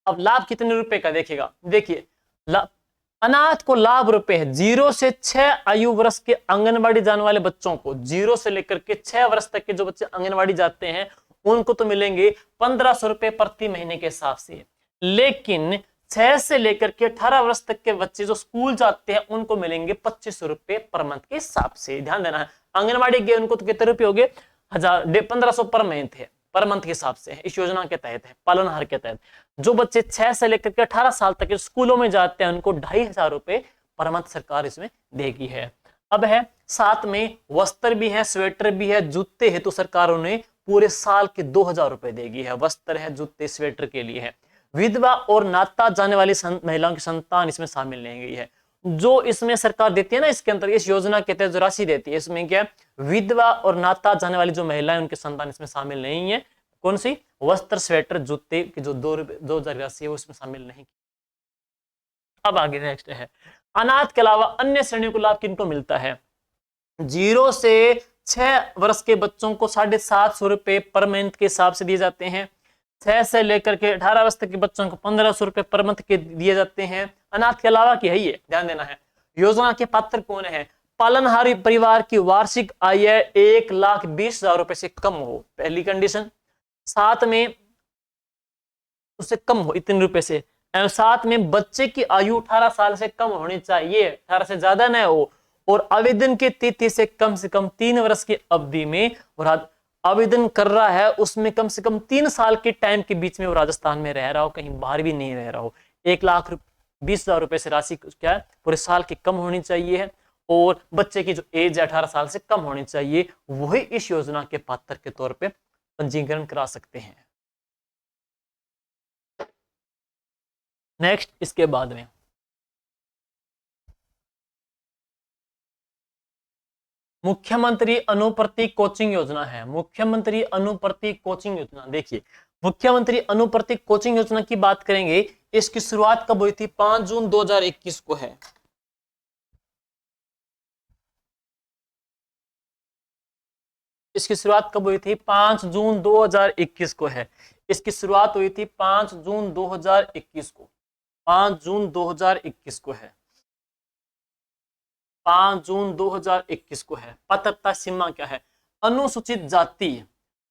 अब लाभ कितने रुपए का देखिएगा। देखिए अनाथ को लाभ रुपए है, 0 से 6 आयु वर्ष के आंगनबाड़ी जाने वाले बच्चों को, 0 से लेकर के 6 वर्ष तक के जो बच्चे आंगनबाड़ी जाते हैं उनको तो मिलेंगे 1500 रुपए प्रति महीने के हिसाब से। लेकिन 6 से लेकर के 18 वर्ष तक के बच्चे जो स्कूल जाते हैं उनको मिलेंगे 2500 रुपए पर मंथ के हिसाब से। ध्यान देना है, आंगनबाड़ी गए उनको तो कितने रुपए हो गए, 1500 पर मंथ है, पर मंथ के हिसाब से है। इस योजना के तहत है, पालनहार के तहत। जो बच्चे 6 से लेकर के 18 साल तक के स्कूलों में जाते हैं उनको 2500 रुपए पर मंथ सरकार इसमें देगी है। अब है साथ में वस्त्र भी है, स्वेटर भी है, जूते है, तो सरकार उन्हें पूरे साल के 2000 रुपए देगी है। वस्त्र है, जूते, स्वेटर के लिए है। विधवा और नाता जाने वाली महिलाओं की संतान इसमें शामिल नहीं गई है। जो इसमें सरकार देती है ना, इसके अंदर इस योजना के तहत जो राशि देती है इसमें क्या, विधवा और नाता जाने वाली जो महिलाएं उनके संतान इसमें शामिल नहीं है। कौन सी, वस्त्र, स्वेटर, जूते की जो 2000 राशि है वो इसमें शामिल नहीं। अब आगे नेक्स्ट है, अनाथ के अलावा अन्य श्रेणियों को लाभ किनको मिलता है। 0 से 6 वर्ष के बच्चों को 750 रुपए पर मंथ के हिसाब से दिए जाते हैं। 6 से लेकर के 18 वर्ष तक के बच्चों को 1500 रुपए पर मंथ के दिए जाते हैं। अनाथ के अलावा की है ये, ध्यान देना है। योजना के पात्र कौन है, पालनहारी परिवार की वार्षिक आय 1,20,000 रुपए से कम हो, पहली कंडीशन। साथ में उससे कम हो इतने रुपए से, साथ में बच्चे की आयु 18 साल से कम होनी चाहिए, 18 से ज्यादा न हो, और आवेदन की तिथि से कम 3 वर्ष की अवधि में, और आवेदन कर रहा है उसमें कम से कम 3 साल के टाइम के बीच में वो राजस्थान में रह रहा हो, कहीं बाहर भी नहीं रह रहा हो। 1,20,000 रुपए से राशि क्या है, पूरे साल की कम होनी चाहिए है, और बच्चे की जो एज है 18 साल से कम होनी चाहिए, वही इस योजना के पात्र के तौर पे पंजीकरण करा सकते हैं। नेक्स्ट इसके बाद में मुख्यमंत्री अनुप्रति कोचिंग योजना है। मुख्यमंत्री अनुप्रति कोचिंग योजना, देखिए मुख्यमंत्री अनुप्रति कोचिंग योजना की बात करेंगे, इसकी शुरुआत कब हुई थी? 5 जून 2021 को है। इसकी शुरुआत कब हुई थी? 5 जून 2021 को है। इसकी शुरुआत हुई थी 5 जून 2021 को। 5 जून 2021 को है। 5 जून 2021 को है। पात्रता सीमा क्या है? अनुसूचित जाति,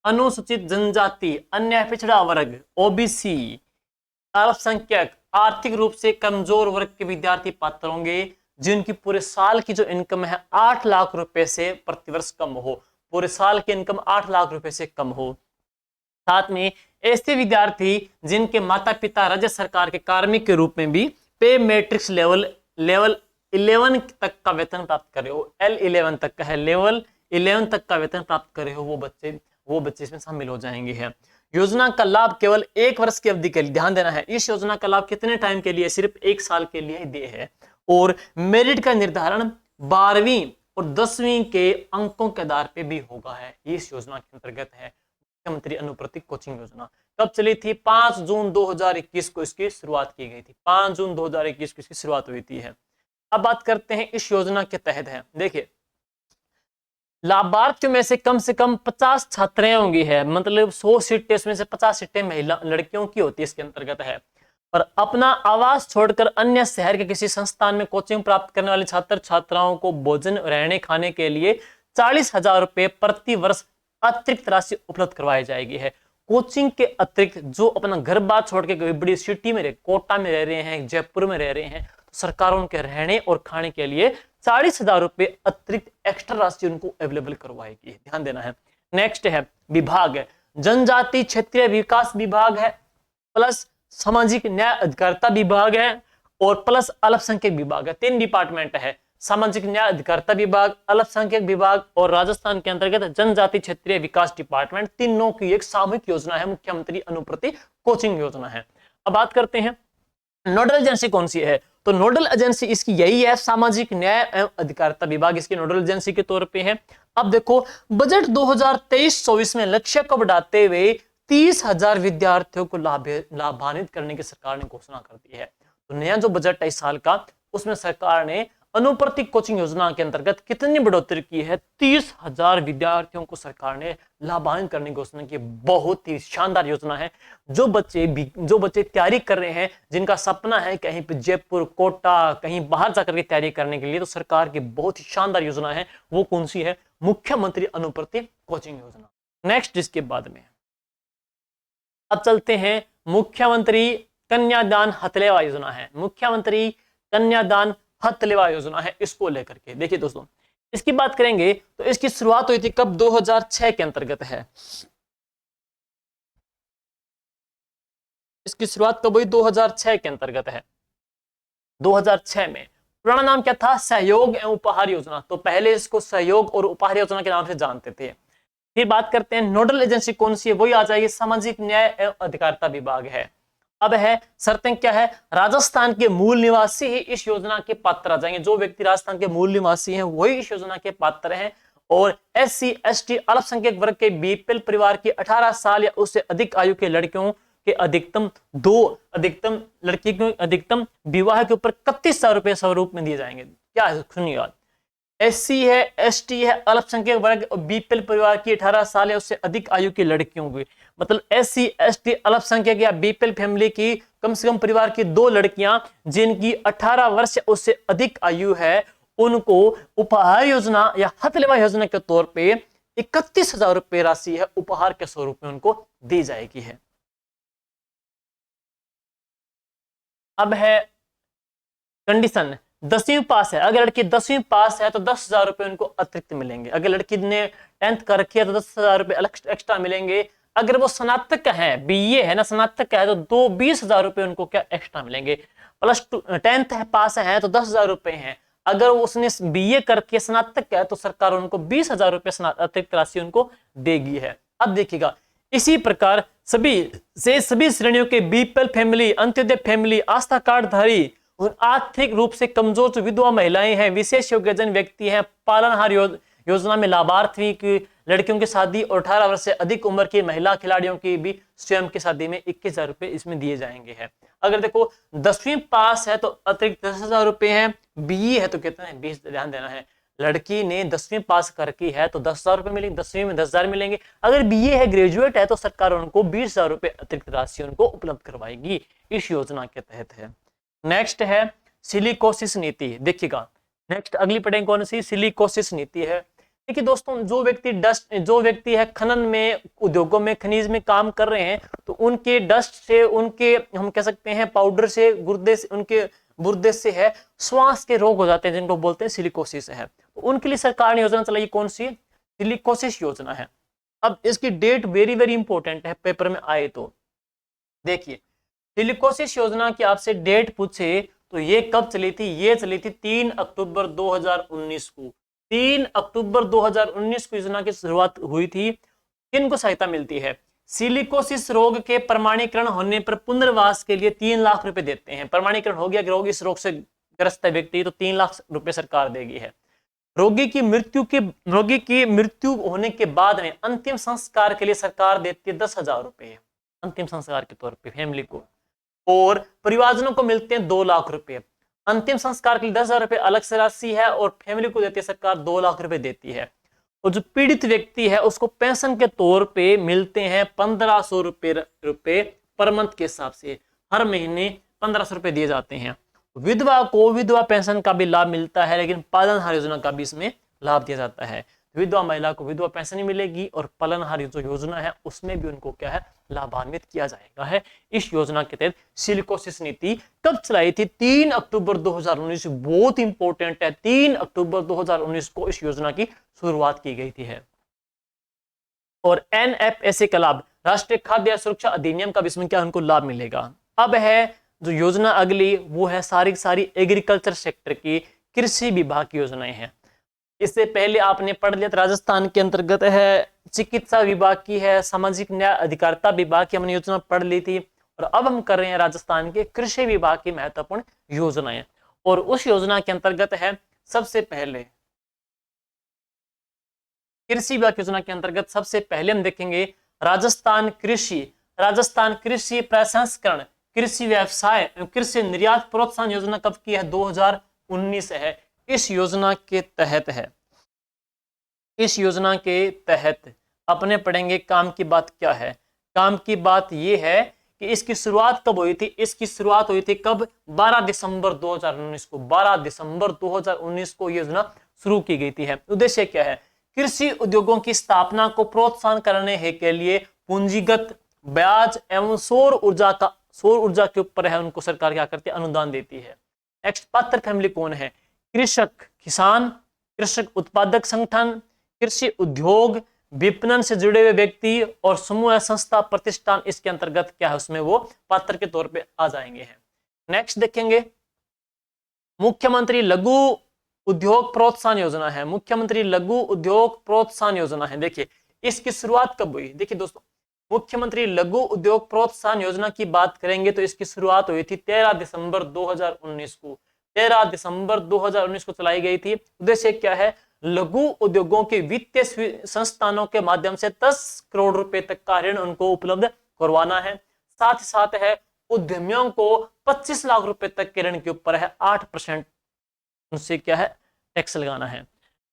अनुसूचित जनजाति, अन्य पिछड़ा वर्ग, ओबीसी, अल्पसंख्यक, आर्थिक रूप से कमजोर वर्ग के विद्यार्थी पात्र होंगे जिनकी पूरे साल की जो इनकम है 8 लाख रुपए से प्रतिवर्ष कम हो। पूरे साल की इनकम 8 लाख रुपए से कम हो। साथ में ऐसे विद्यार्थी जिनके माता पिता राज्य सरकार के कार्मिक के रूप में भी पे मैट्रिक्स लेवल 11 तक का वेतन प्राप्त करे हो, L11 तक का है, लेवल 11 तक का वेतन प्राप्त करे हो, वो बच्चे इसमें शामिल हो जाएंगे हैं। योजना का लाभ केवल 1 वर्ष की अवधि के लिए, ध्यान देना है, इस योजना का लाभ कितने टाइम के लिए? सिर्फ 1 साल के लिए दे है। और मेरिट का निर्धारण 12वीं और 10वीं के अंकों के आधार पे भी होगा है। इस योजना के अंतर्गत है मुख्यमंत्री अनुप्रति कोचिंग योजना। कब चली थी? 5 जून 2021 को इसकी शुरुआत की गई थी। 5 जून 2021 को इसकी शुरुआत हुई थी है। अब बात करते हैं इस योजना के तहत है, देखिए लाभार्थियों में से कम 50 छात्राएं होंगी है, मतलब 100 सीटें, इसमें से 50 सीटें महिला लड़कियों की होती है इसके अंतर्गत है। और अपना आवास छोड़कर अन्य शहर के किसी संस्थान में कोचिंग प्राप्त करने वाले छात्र छात्राओं को भोजन, रहने खाने के लिए 40,000 रुपए प्रति वर्ष अतिरिक्त राशि उपलब्ध करवाई जाएगी है। कोचिंग के अतिरिक्त जो अपना घर बार छोड़ के कोई बड़ी सिटी में कोटा में रह रहे हैं, जयपुर में रह रहे हैं, तो सरकार उनके रहने और खाने के लिए 40,000 रुपए अतिरिक्त एक्स्ट्रा राशि उनको अवेलेबल करवाएगी। ध्यान देना है। नेक्स्ट है विभाग है, जनजाति क्षेत्रीय विकास विभाग है, प्लस सामाजिक न्याय अधिकारिता विभाग है, और प्लस अल्पसंख्यक विभाग है। 3 डिपार्टमेंट है, सामाजिक न्याय अधिकारिता विभाग, अल्पसंख्यक विभाग और राजस्थान के अंतर्गत जनजाति क्षेत्रीय विकास डिपार्टमेंट। तीनों की एक सामूहिक योजना है, मुख्यमंत्री अनुप्रति कोचिंग योजना है। अब बात करते हैं नोडल एजेंसी कौन सी है, तो नोडल एजेंसी इसकी यही है, सामाजिक न्याय एवं अधिकारिता विभाग इसकी नोडल एजेंसी के तौर पे है। अब देखो बजट 2023-24 में लक्ष्य को बढ़ाते हुए 30,000 विद्यार्थियों को लाभान्वित करने की सरकार ने घोषणा कर दी है। तो नया जो बजट है इस साल का, उसमें सरकार ने अनुप्रति कोचिंग योजना के अंतर्गत कितनी बढ़ोतरी की है? 30,000 विद्यार्थियों को सरकार ने लाभान्वित करने की घोषणा की। बहुत ही शानदार योजना है। जो बच्चे तैयारी कर रहे हैं, जिनका सपना है कहीं पे जयपुर, कोटा, कहीं बाहर जाकर के तैयारी करने के लिए, तो सरकार की बहुत ही शानदार योजना है। वो कौन सी है? मुख्यमंत्री अनुप्रति कोचिंग योजना। नेक्स्ट इसके बाद में अब चलते हैं मुख्यमंत्री कन्यादान हथलेवा योजना है। मुख्यमंत्री कन्यादान हथलेवा योजना है, इसको लेकर के देखिए दोस्तों, इसकी बात करेंगे तो इसकी शुरुआत हुई थी कब? 2006 के अंतर्गत है। इसकी शुरुआत कब हुई? 2006 के अंतर्गत है। 2006 में पुराना नाम क्या था? सहयोग एवं उपहार योजना। तो पहले इसको सहयोग और उपहार योजना के नाम से जानते थे। फिर बात करते हैं नोडल एजेंसी कौन सी है, वही आ जाएगी सामाजिक न्याय एवं अधिकारिता विभाग है। अब है शर्तें क्या है? राजस्थान के मूल निवासी ही इस योजना के पात्र आ जाएंगे। जो व्यक्ति राजस्थान के मूल निवासी हैं वही इस योजना के पात्र हैं। और SC ST अल्पसंख्यक वर्ग के बीपीएल परिवार की 18 साल या उससे अधिक आयु के लड़कियों के अधिकतम लड़की को अधिकतम विवाह के ऊपर 31,000 रुपए स्वरूप में दिए जाएंगे। क्या है? सुनिएगा, SC है, ST है, अल्पसंख्यक वर्ग और बीपीएल परिवार की 18 साल या उससे अधिक आयु की लड़कियों की, मतलब SC ST अल्पसंख्यक या बीपीएल फैमिली की कम से कम परिवार की 2 लड़कियां जिनकी 18 वर्ष या उससे अधिक आयु है, उनको उपहार योजना या हथलेवा योजना के तौर पे 31,000 रुपए राशि है उपहार के स्वरूप में उनको दी जाएगी है। अब है कंडीशन, 10वीं पास है। अगर लड़की 10वीं पास है तो 10,000 रुपए उनको अतिरिक्त मिलेंगे। अगर लड़की ने 10th कर रखी है तो 10,000 रुपए एक्स्ट्रा मिलेंगे। अगर वो स्नातक है, BA है ना, स्नातक है, तो 20,000 रुपए उनको क्या एक्स्ट्रा मिलेंगे। +2 10th है, पास है तो 10,000 रुपए हैं। अगर उसने BA करके स्नातक है तो सरकार उनको 20,000 रुपए अतिरिक्त राशि उनको देगी है। अब देखिएगा, इसी प्रकार सभी श्रेणियों के बीपीएल फैमिली, अंत्योदय फैमिली, आस्था कार्ड धारी और आर्थिक रूप से कमजोर जो विधवा महिलाएं हैं, विशेष योग्यजन व्यक्ति हैं, पालनहार योजना में लाभार्थी की लड़कियों की शादी और 18 वर्ष से अधिक उम्र की महिला खिलाड़ियों की भी स्वयं की शादी में 21,000 रुपए इसमें दिए जाएंगे है। अगर देखो 10वीं पास है तो अतिरिक्त 10,000 रुपए है, बीई है तो कितना है 20, ध्यान देना है। लड़की ने 10वीं पास करके है तो 10,000 रुपए मिलेंगे, 10वीं में 10,000 मिलेंगे। अगर बीए है, ग्रेजुएट है, तो सरकार उनको 20,000 रुपए अतिरिक्त राशि उनको उपलब्ध करवाएगी, इस योजना के तहत है। नेक्स्ट है सिलिकोसिस नीति। देखिएगा नेक्स्ट अगली पढ़ेंगे कौन सी, सिलिकोसिस नीति है। देखिए दोस्तों, जो व्यक्ति है खनन में, उद्योगों में, खनिज में काम कर रहे हैं, तो उनके डस्ट से, उनके हम कह सकते हैं पाउडर से, गुर्दे से, उनके गुर्दे से है श्वास के रोग हो जाते हैं जिनको बोलते हैं सिलिकोसिस है। तो उनके लिए सरकार ने योजना चलाई, कौन सी, सिलिकोसिस योजना है। अब इसकी डेट वेरी वेरी इंपॉर्टेंट है, पेपर में आए तो देखिए, सिलिकोसिस योजना की आपसे डेट पूछे तो ये कब चली थी, ये चली थी 3 अक्टूबर 2019 को। 3 अक्टूबर 2019 को योजना की शुरुआत हुई थी। किनको सहायता मिलती है, सिलिकोसिस रोग के प्रमाणीकरण होने पर पुनर्वास के लिए 3 लाख रुपए देते हैं। प्रमाणीकरण हो गया कि रोगी इस रोग से ग्रस्त है व्यक्ति, तो 3 लाख रुपए सरकार देगी है। रोगी की मृत्यु होने के बाद में अंतिम संस्कार के लिए सरकार देती है 10,000 रुपए अंतिम संस्कार के तौर पे फैमिली को, और परिवारजनों को मिलते हैं 2 लाख रुपए। अंतिम संस्कार के लिए 10,000 रुपए अलग से राशि है, और फैमिली को देती है सरकार 2 लाख रुपए देती है। और जो पीड़ित व्यक्ति है उसको पेंशन के तौर पे मिलते हैं 1,500 रुपए पर मंथ के हिसाब से, हर महीने 1,500 रुपए दिए जाते हैं। विधवा को विधवा पेंशन का भी लाभ मिलता है, लेकिन पालनहार योजना का भी इसमें लाभ दिया जाता है। विधवा महिला को विधवा पेंशन ही मिलेगी, और पालनहार जो योजना है उसमें भी उनको क्या है, लाभान्वित किया जाएगा है। इस योजना के तहत सिलिकोसिस नीति कब चलाई थी, 3 अक्टूबर 2019। बहुत इंपॉर्टेंट है, 3 अक्टूबर 2019 को इस योजना की शुरुआत की गई थी है। और एनएफएसए का लाभ, राष्ट्रीय खाद्य सुरक्षा अधिनियम का भी इसमें क्या उनको लाभ मिलेगा। अब है जो योजना अगली, वो है सारी एग्रीकल्चर सेक्टर की, कृषि विभाग की योजनाएं हैं। इससे पहले आपने पढ़ लिया, राजस्थान के अंतर्गत है चिकित्सा विभाग की है, सामाजिक न्याय अधिकारिता विभाग की हमने योजना पढ़ ली थी, और अब हम कर रहे हैं राजस्थान के कृषि विभाग की महत्वपूर्ण योजनाएं। और उस योजना के अंतर्गत है सबसे पहले कृषि विभाग योजना के अंतर्गत सबसे पहले हम देखेंगे राजस्थान कृषि प्रसंस्करण, कृषि व्यवसाय, कृषि निर्यात प्रोत्साहन योजना कब की है, 2019 है। इस योजना के तहत अपने पढ़ेंगे काम की बात क्या है। काम की बात यह है कि इसकी शुरुआत कब हुई थी, इसकी शुरुआत हुई थी कब, 12 दिसंबर 2019 को। 12 दिसंबर 2019 को योजना शुरू की गई थी है। उद्देश्य क्या है, कृषि उद्योगों की स्थापना को प्रोत्साहन करने के लिए पूंजीगत ब्याज एवं सौर ऊर्जा के ऊपर है उनको सरकार क्या करती है, अनुदान देती है। नेक्स्ट, पात्र फैमिली कौन है, कृषक, किसान, कृषक उत्पादक संगठन, कृषि उद्योग, विपणन से जुड़े हुए व्यक्ति और समूह, संस्था, प्रतिष्ठान इसके अंतर्गत क्या है, उसमें वो पात्र के तौर पे आ जाएंगे हैं। नेक्स्ट देखेंगे मुख्यमंत्री लघु उद्योग प्रोत्साहन योजना है। मुख्यमंत्री लघु उद्योग प्रोत्साहन योजना है। देखिए इसकी शुरुआत कब हुई, देखिए दोस्तों, मुख्यमंत्री लघु उद्योग प्रोत्साहन योजना की बात करेंगे तो इसकी शुरुआत हुई थी 13 दिसंबर 2019 को। 13 दिसंबर 2019 को चलाई गई थी। उद्देश्य क्या है, लघु उद्योगों के वित्तीय संस्थानों के माध्यम से 10 करोड़ रुपए तक का ऋण उनको उपलब्ध करवाना है। साथ ही साथ है उद्यमियों को 25 लाख रुपए तक के ऋण के ऊपर है 8% उनसे क्या है, टैक्स लगाना है।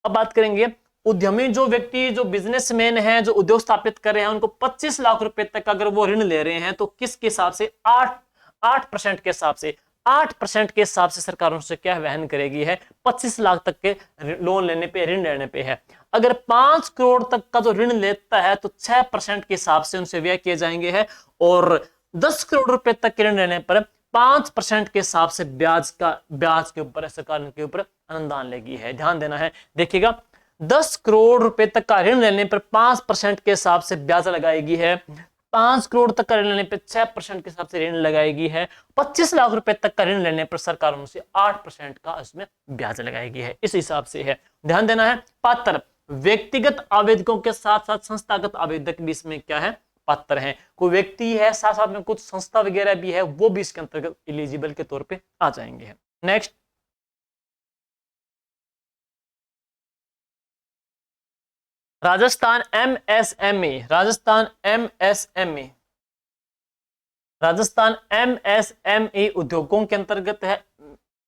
अब बात करेंगे उद्यमी, जो व्यक्ति, जो बिजनेसमैन है, जो उद्योग स्थापित कर रहे हैं, उनको 25 लाख रुपए तक अगर वो ऋण ले रहे हैं तो किसके हिसाब से, 8% के हिसाब से, 8% के हिसाब से सरकार उनसे क्या वहन करेगी है, 25 लाख तक के लोन लेने पे, ऋण लेने पे है। अगर 5 करोड़ तक का जो ऋण लेता है तो 6% के हिसाब से उनसे व्यय किए जाएंगे है, और 10 करोड़ रुपए तक के ऋण लेने पर 5% के हिसाब से ब्याज के ऊपर सरकार के ऊपर अनुदान लेगी है। ध्यान देना है, देखिएगा 10 करोड़ रुपए तक का ऋण लेने पर 5% के हिसाब से ब्याज लगाएगी है, 5 करोड़ तक का ऋण लेने पर 6% के हिसाब से ऋण लगाएगी है, 25 लाख रुपए तक का ऋण लेने पर सरकार उनसे 8% का इसमें ब्याज लगाएगी है। इस हिसाब से है, ध्यान देना है। पात्र व्यक्तिगत आवेदकों के साथ साथ संस्थागत आवेदक भी इसमें क्या है, पात्र हैं। कोई व्यक्ति है, साथ साथ में कुछ संस्था वगैरह भी है, वो भी इसके अंतर्गत एलिजिबल के तौर पे आ जाएंगे। Next, Rajasthan MSME, Rajasthan MSME, Rajasthan MSME उद्योगों के अंतर्गत है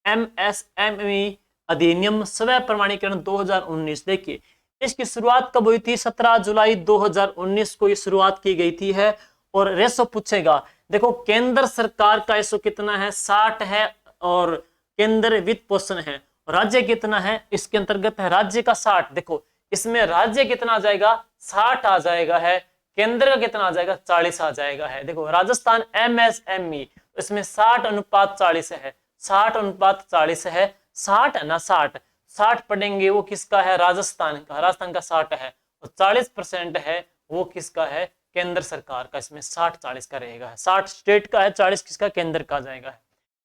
एमएसएमई अधिनियम स्वयं प्रमाणीकरण 2019। देखिए इसकी शुरुआत कब हुई थी? 17 जुलाई 2019 को ये शुरुआत की गई थी है। और रेशो पूछेगा, देखो केंद्र सरकार का रेशो कितना है? 60 है और केंद्र वित्त पोषण है। राज्य कितना है? इसके अंतर्गत है राज्य का 60। देखो इसमें राज्य कितना आ जाएगा? 60 आ जाएगा है। केंद्र का कितना आ जाएगा? 40 आ जाएगा है। देखो राजस्थान एमएसएमई, इसमें 60:40 है, 60:40 है। 60 है ना, 60 पढ़ेंगे वो किसका है? राजस्थान का, राजस्थान का 60 है। और 40% है वो किसका है? केंद्र सरकार का। इसमें 60-40 का रहेगा, 60 स्टेट का है, 40 किसका? केंद्र का जाएगा।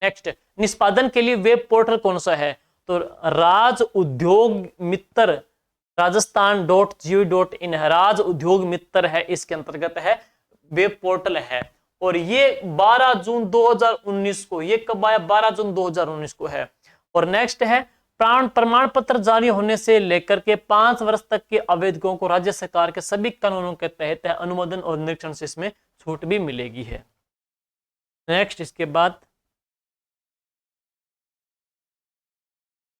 नेक्स्ट, निष्पादन के लिए वेब पोर्टल कौन सा है? तो राज उद्योग मित्र राजस्थान.gov.in है, राज उद्योग मित्र है, इसके अंतर्गत है, वेब पोर्टल है। और ये 12 जून 2019 को, ये कब आया? 12 जून 2019 को है। और नेक्स्ट है, प्रमाण पत्र जारी होने से लेकर के 5 वर्ष तक के आवेदकों को राज्य सरकार के सभी कानूनों के तहत अनुमोदन और निरीक्षण से इसमें छूट भी मिलेगी है। नेक्स्ट, इसके बाद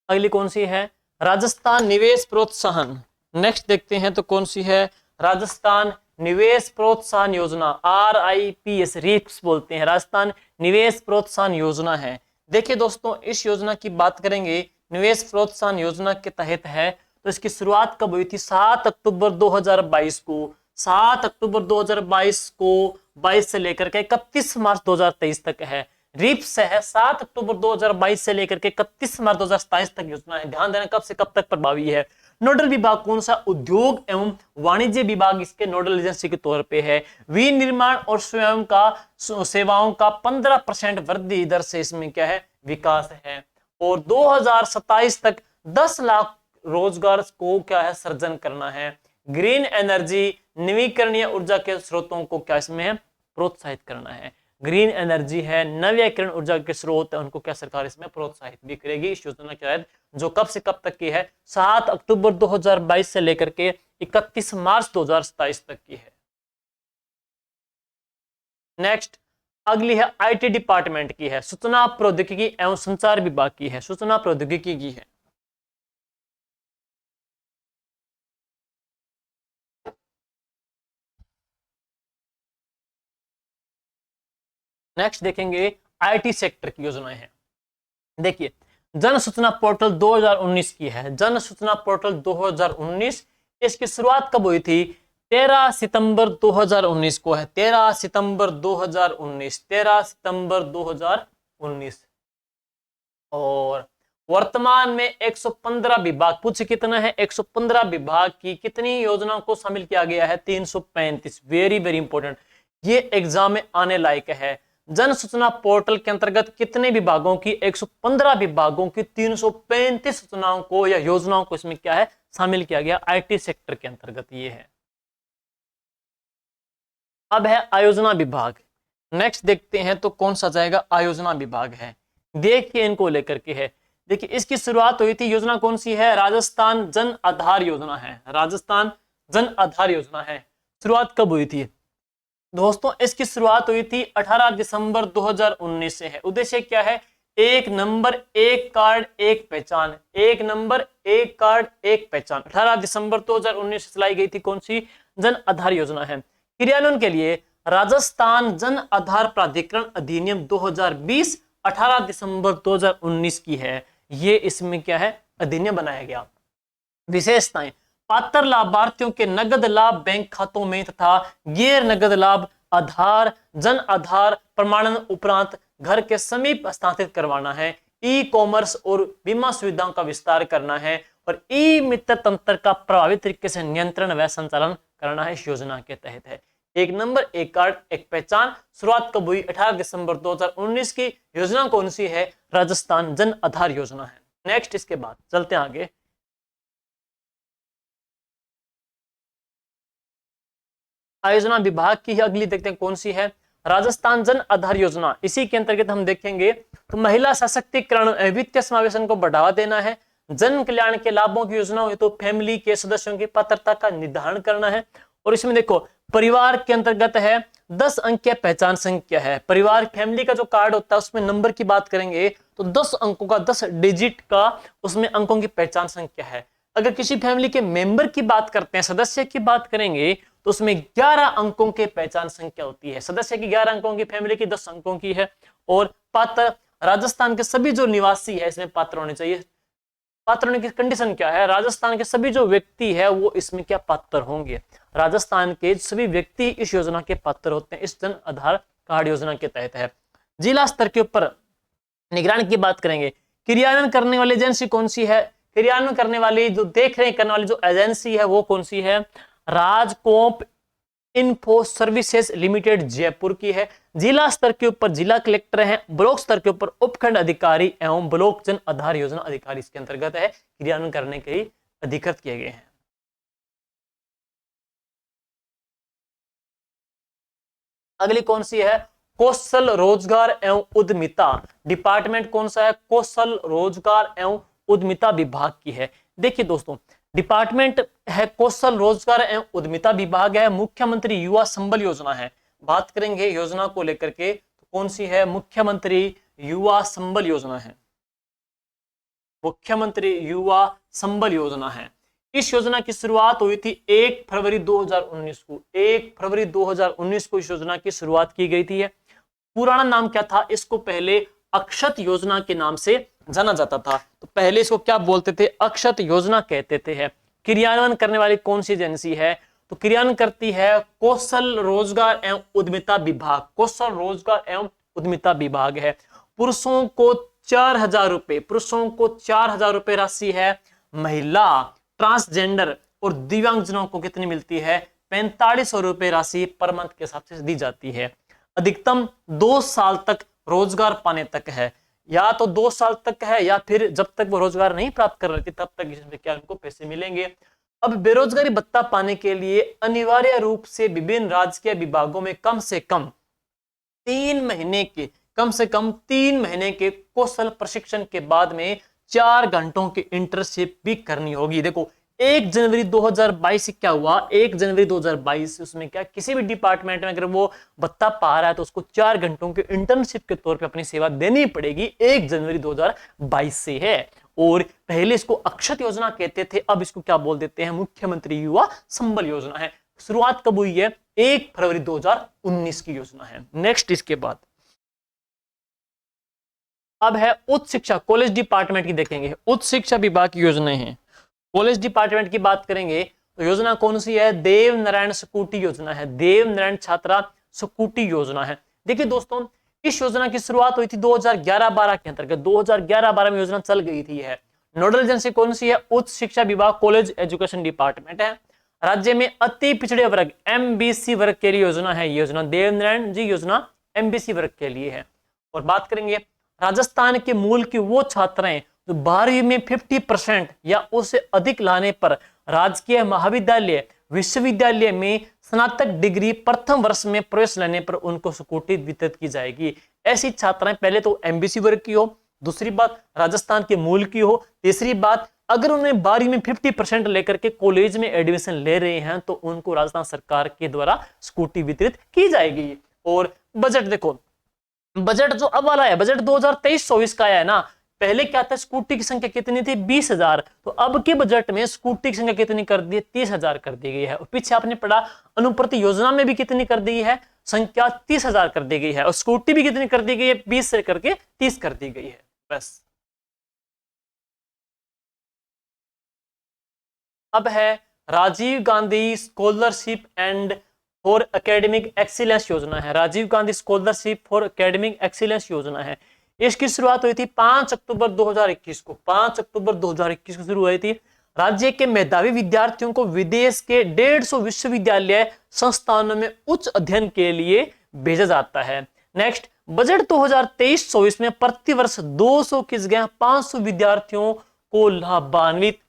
अगली कौन सी है? राजस्थान निवेश प्रोत्साहन। नेक्स्ट देखते हैं तो कौन सी है? राजस्थान निवेश प्रोत्साहन योजना, RIPS, रिप्स बोलते हैं, राजस्थान निवेश प्रोत्साहन योजना है। देखिए दोस्तों इस योजना की बात करेंगे, निवेश प्रोत्साहन योजना के तहत है। तो इसकी शुरुआत कब हुई थी? 7 अक्टूबर 2022 को, 7 अक्टूबर 2022 को 22 से लेकर के 31 मार्च 2023 तक है। रिप्स है 7 अक्टूबर 2022 से लेकर के 31 मार्च 2027 तक योजना है। ध्यान देना कब से कब तक प्रभावी है। नोडल विभाग कौन सा? उद्योग एवं वाणिज्य विभाग इसके नोडल एजेंसी के तौर पे है। विनिर्माण और स्वयं का सेवाओं का 15% वृद्धि दर से इसमें क्या है? विकास है। और 2027 तक 10 लाख रोजगार को क्या है? सृजन करना है। ग्रीन एनर्जी, नवीकरणीय ऊर्जा के स्रोतों को क्या इसमें है? प्रोत्साहित करना है। ग्रीन एनर्जी है, नवीकरण ऊर्जा के स्रोत है, उनको क्या सरकार इसमें प्रोत्साहित भी करेगी इस योजना के तहत, जो कब से कब तक की है? 7 अक्टूबर 2022 से लेकर के 31 मार्च 2027 तक की है। नेक्स्ट, अगली है IT डिपार्टमेंट की है, सूचना प्रौद्योगिकी एवं संचार विभाग की है, सूचना प्रौद्योगिकी की है। नेक्स्ट देखेंगे IT सेक्टर की योजनाएं हैं। देखिए जन सूचना पोर्टल 2019 की है, जन सूचना पोर्टल 2019। इसकी शुरुआत कब हुई थी? 13 सितंबर 2019 को है, 13 सितंबर 2019, 13 सितंबर 2019। और वर्तमान में 115 विभाग, पूछ कितना है? 115 विभाग की कितनी योजनाओं को शामिल किया गया है? 335। वेरी वेरी इंपॉर्टेंट, ये एग्जाम में आने लायक है। जन सूचना पोर्टल के अंतर्गत कितने विभागों की? 115 विभागों की 335 सूचनाओं को या योजनाओं को इसमें क्या है? शामिल किया गया IT सेक्टर के अंतर्गत। ये है। अब है आयोजना विभाग। नेक्स्ट देखते हैं तो कौन सा जाएगा? आयोजना विभाग है। देखिए इनको लेकर के है। देखिए इसकी शुरुआत हुई थी, योजना कौन सी है? राजस्थान जन आधार योजना है, राजस्थान जन आधार योजना है। शुरुआत कब हुई थी दोस्तों? इसकी शुरुआत हुई थी 18 दिसंबर 2019 से है। उद्देश्य क्या है? एक नंबर एक कार्ड एक पहचान, एक नंबर एक कार्ड एक पहचान। 18 दिसंबर 2019 से चलाई गई थी कौन सी? जन आधार योजना है। क्रियान्वयन के लिए राजस्थान जन आधार प्राधिकरण अधिनियम 2020 18 दिसंबर 2019 की है। ये इसमें क्या है? अधिनियम बनाया गया। विशेषताएं, पात्र लाभार्थियों के नगद लाभ बैंक खातों में तथा गैर नगद लाभ आधार जन आधार प्रमाणन उपरांत घर के समीप हस्तांतरित करवाना है। ई-कॉमर्स और बीमा सुविधाओं का विस्तार करना है और ई मित्र तंत्र का प्रभावी तरीके से नियंत्रण व संचालन करना है। इस योजना के तहत है। एक नंबर एक कार्ड एक पहचान। शुरुआत कब हुई? 18 दिसंबर 2019 की। योजना कौन सी है? राजस्थान जन आधार योजना है। नेक्स्ट, इसके बाद चलते हैं आगे। आयोजना विभाग की अगली देखते हैं कौन सी है? राजस्थान जन आधार योजना। इसी के अंतर्गत हम देखेंगे तो महिला सशक्तिकरण वित्तीय समावेशन को बढ़ावा देना है। जन कल्याण के लाभों की योजना हुई तो फैमिली के सदस्यों की पात्रता का निर्धारण करना है। और इसमें देखो परिवार के अंतर्गत है 10 अंक की पहचान संख्या है। परिवार फैमिली का जो कार्ड होता है उसमें नंबर की बात करेंगे तो 10 अंकों का 10 डिजिट का उसमें अंकों की पहचान संख्या है। अगर किसी फैमिली के मेंबर की बात करते हैं, सदस्य की बात करेंगे तो उसमें 11 अंकों की पहचान संख्या होती है। सदस्य की 11 अंकों की, फैमिली की 10 अंकों की है। और पात्र राजस्थान के सभी जो निवासी है इसमें पात्र होने चाहिए। पात्र होने की कंडीशन क्या है? राजस्थान के सभी जो व्यक्ति है वो इसमें क्या पात्र होंगे? राजस्थान के सभी व्यक्ति इस योजना के पात्र होते हैं, इस जन आधार कार्ड योजना के तहत है। जिला स्तर के ऊपर निगरानी की बात करेंगे, क्रियान्वयन करने वाली एजेंसी कौन सी है? क्रियान्वयन करने वाली जो देख रेख करने वाली जो एजेंसी है वो कौन सी है? RajCop info services limited Jaipur की है। जिला स्तर के ऊपर जिला कलेक्टर हैं, ब्लॉक स्तर के ऊपर उपखंड अधिकारी एवं ब्लॉक जन आधार योजना अधिकारी इसके अंतर्गत है, क्रियान्वयन करने के लिए अधिकृत किए गए हैं। अगली कौन सी है? कौशल रोजगार एवं उद्यमिता डिपार्टमेंट कौन सा है? कौशल रोजगार एवं उद्यमिता विभाग की है। देखिए दोस्तों, डिपार्टमेंट है कौशल रोजगार एवं उद्यमिता विभाग है। मुख्यमंत्री युवा संबल योजना है। बात करेंगे योजना को लेकर के तो कौन सी है? मुख्यमंत्री युवा संबल योजना है। मुख्यमंत्री युवा संबल योजना है। इस योजना की शुरुआत हुई थी 1 फरवरी 2019 को। 1 फरवरी 2019 को इस योजना की शुरुआत की गई थी। पुराना नाम क्या था? इसको पहले अक्षत योजना के नाम से जाना जाता था। तो पहले इसको क्या बोलते थे? अक्षत योजना कहते थे। क्रियान्वयन करने वाली कौन सी एजेंसी है? तो क्रियान्वयन करती है कौशल रोजगार एवं उद्यमिता विभाग। कौशल रोजगार एवं उद्यमिता विभाग है। पुरुषों को 4,000 रुपए, पुरुषों को 4,000 रुपए राशि है। महिला, ट्रांसजेंडर और दिव्यांगजनों को कितनी मिलती है? 4500 रुपए राशि पर मंथ के हिसाब से दी जाती है। अधिकतम 2 साल तक रोजगार पाने तक है, या तो 2 साल तक है या फिर जब तक वो रोजगार नहीं प्राप्त कर रही थी तब तक इसमें क्या उनको पैसे मिलेंगे। अब बेरोजगारी भत्ता पाने के लिए अनिवार्य रूप से विभिन्न राजकीय विभागों में कम से कम 3 महीने के कौशल प्रशिक्षण के बाद में 4 घंटों की इंटर्नशिप भी करनी होगी। देखो 1 जनवरी 2022 क्या हुआ? 1 जनवरी 2022 उसमें क्या किसी भी डिपार्टमेंट में अगर वो भत्ता पा रहा है तो उसको 4 घंटों के इंटर्नशिप के तौर पे अपनी सेवा देनी पड़ेगी। 1 जनवरी 2022 से है। और पहले इसको अक्षत योजना कहते थे, अब इसको क्या बोल देते हैं? मुख्यमंत्री युवा संबल योजना है। शुरुआत कब हुई है? 1 फरवरी 2019 की योजना है। नेक्स्ट इसके बाद अब है उच्च शिक्षा, कॉलेज डिपार्टमेंट की देखेंगे। उच्च शिक्षा विभाग की योजनाएं हैं। कॉलेज डिपार्टमेंट की बात करेंगे तो योजना कौन सी है? देव नारायण स्कूटी योजना है। देव नारायण छात्रा स्कूटी योजना है। देखिए दोस्तों, इस योजना की शुरुआत हुई थी 2011-12 के अंतर्गत। 2011-12 में योजना चल गई थी। है नोडल एजेंसी कौन सी है? उच्च शिक्षा विभाग, कॉलेज एजुकेशन डिपार्टमेंट है। राज्य में अति पिछड़े वर्ग MBC वर्ग के लिए योजना है। योजना देव नारायण जी योजना MBC वर्ग के लिए है। और बात करेंगे राजस्थान के मूल की वो छात्राएं जो 12वीं में 50% या उससे अधिक लाने पर राजकीय महाविद्यालय विश्वविद्यालय में स्नातक डिग्री प्रथम वर्ष में प्रवेश लेने पर उनको स्कूटी वितरित की जाएगी। ऐसी छात्राएं पहले तो MBC वर्ग की हो, दूसरी बात राजस्थान के मूल की हो, तीसरी बात अगर उन्हें 12वीं में 50% लेकर के कॉलेज में एडमिशन ले रहे हैं तो उनको राजस्थान सरकार के द्वारा स्कूटी वितरित की जाएगी। और बजट देखो, बजट जो अब वाला है, बजट 2023-24 का आया है ना। पहले क्या था? स्कूटी की संख्या कितनी थी? 20,000। तो अब के बजट में स्कूटी की संख्या कितनी कर दी है? 30,000 कर दी गई है। और पीछे आपने पढ़ा अनुप्रति योजना में भी कितनी कर दी है? संख्या 30,000 कर दी गई है। और स्कूटी भी कितनी कर दी गई है? 20 से करके 30 कर दी गई है। बस अब है Rajiv Gandhi scholarship and for academic excellence योजना है। Rajiv Gandhi scholarship for academic excellence योजना है। इसकी शुरुआत हुई थी 5 अक्टूबर 2021 को। 5 अक्टूबर 2021 को शुरू हुई थी। राज्य के मेधावी विद्यार्थियों को विदेश के 150 विश्वविद्यालय संस्थानों में उच्च अध्ययन के लिए भेजा जाता है। नेक्स्ट, बजट 2023-24 में प्रतिवर्ष 200 की जगह 500 विद्यार्थियों को लाभान्वित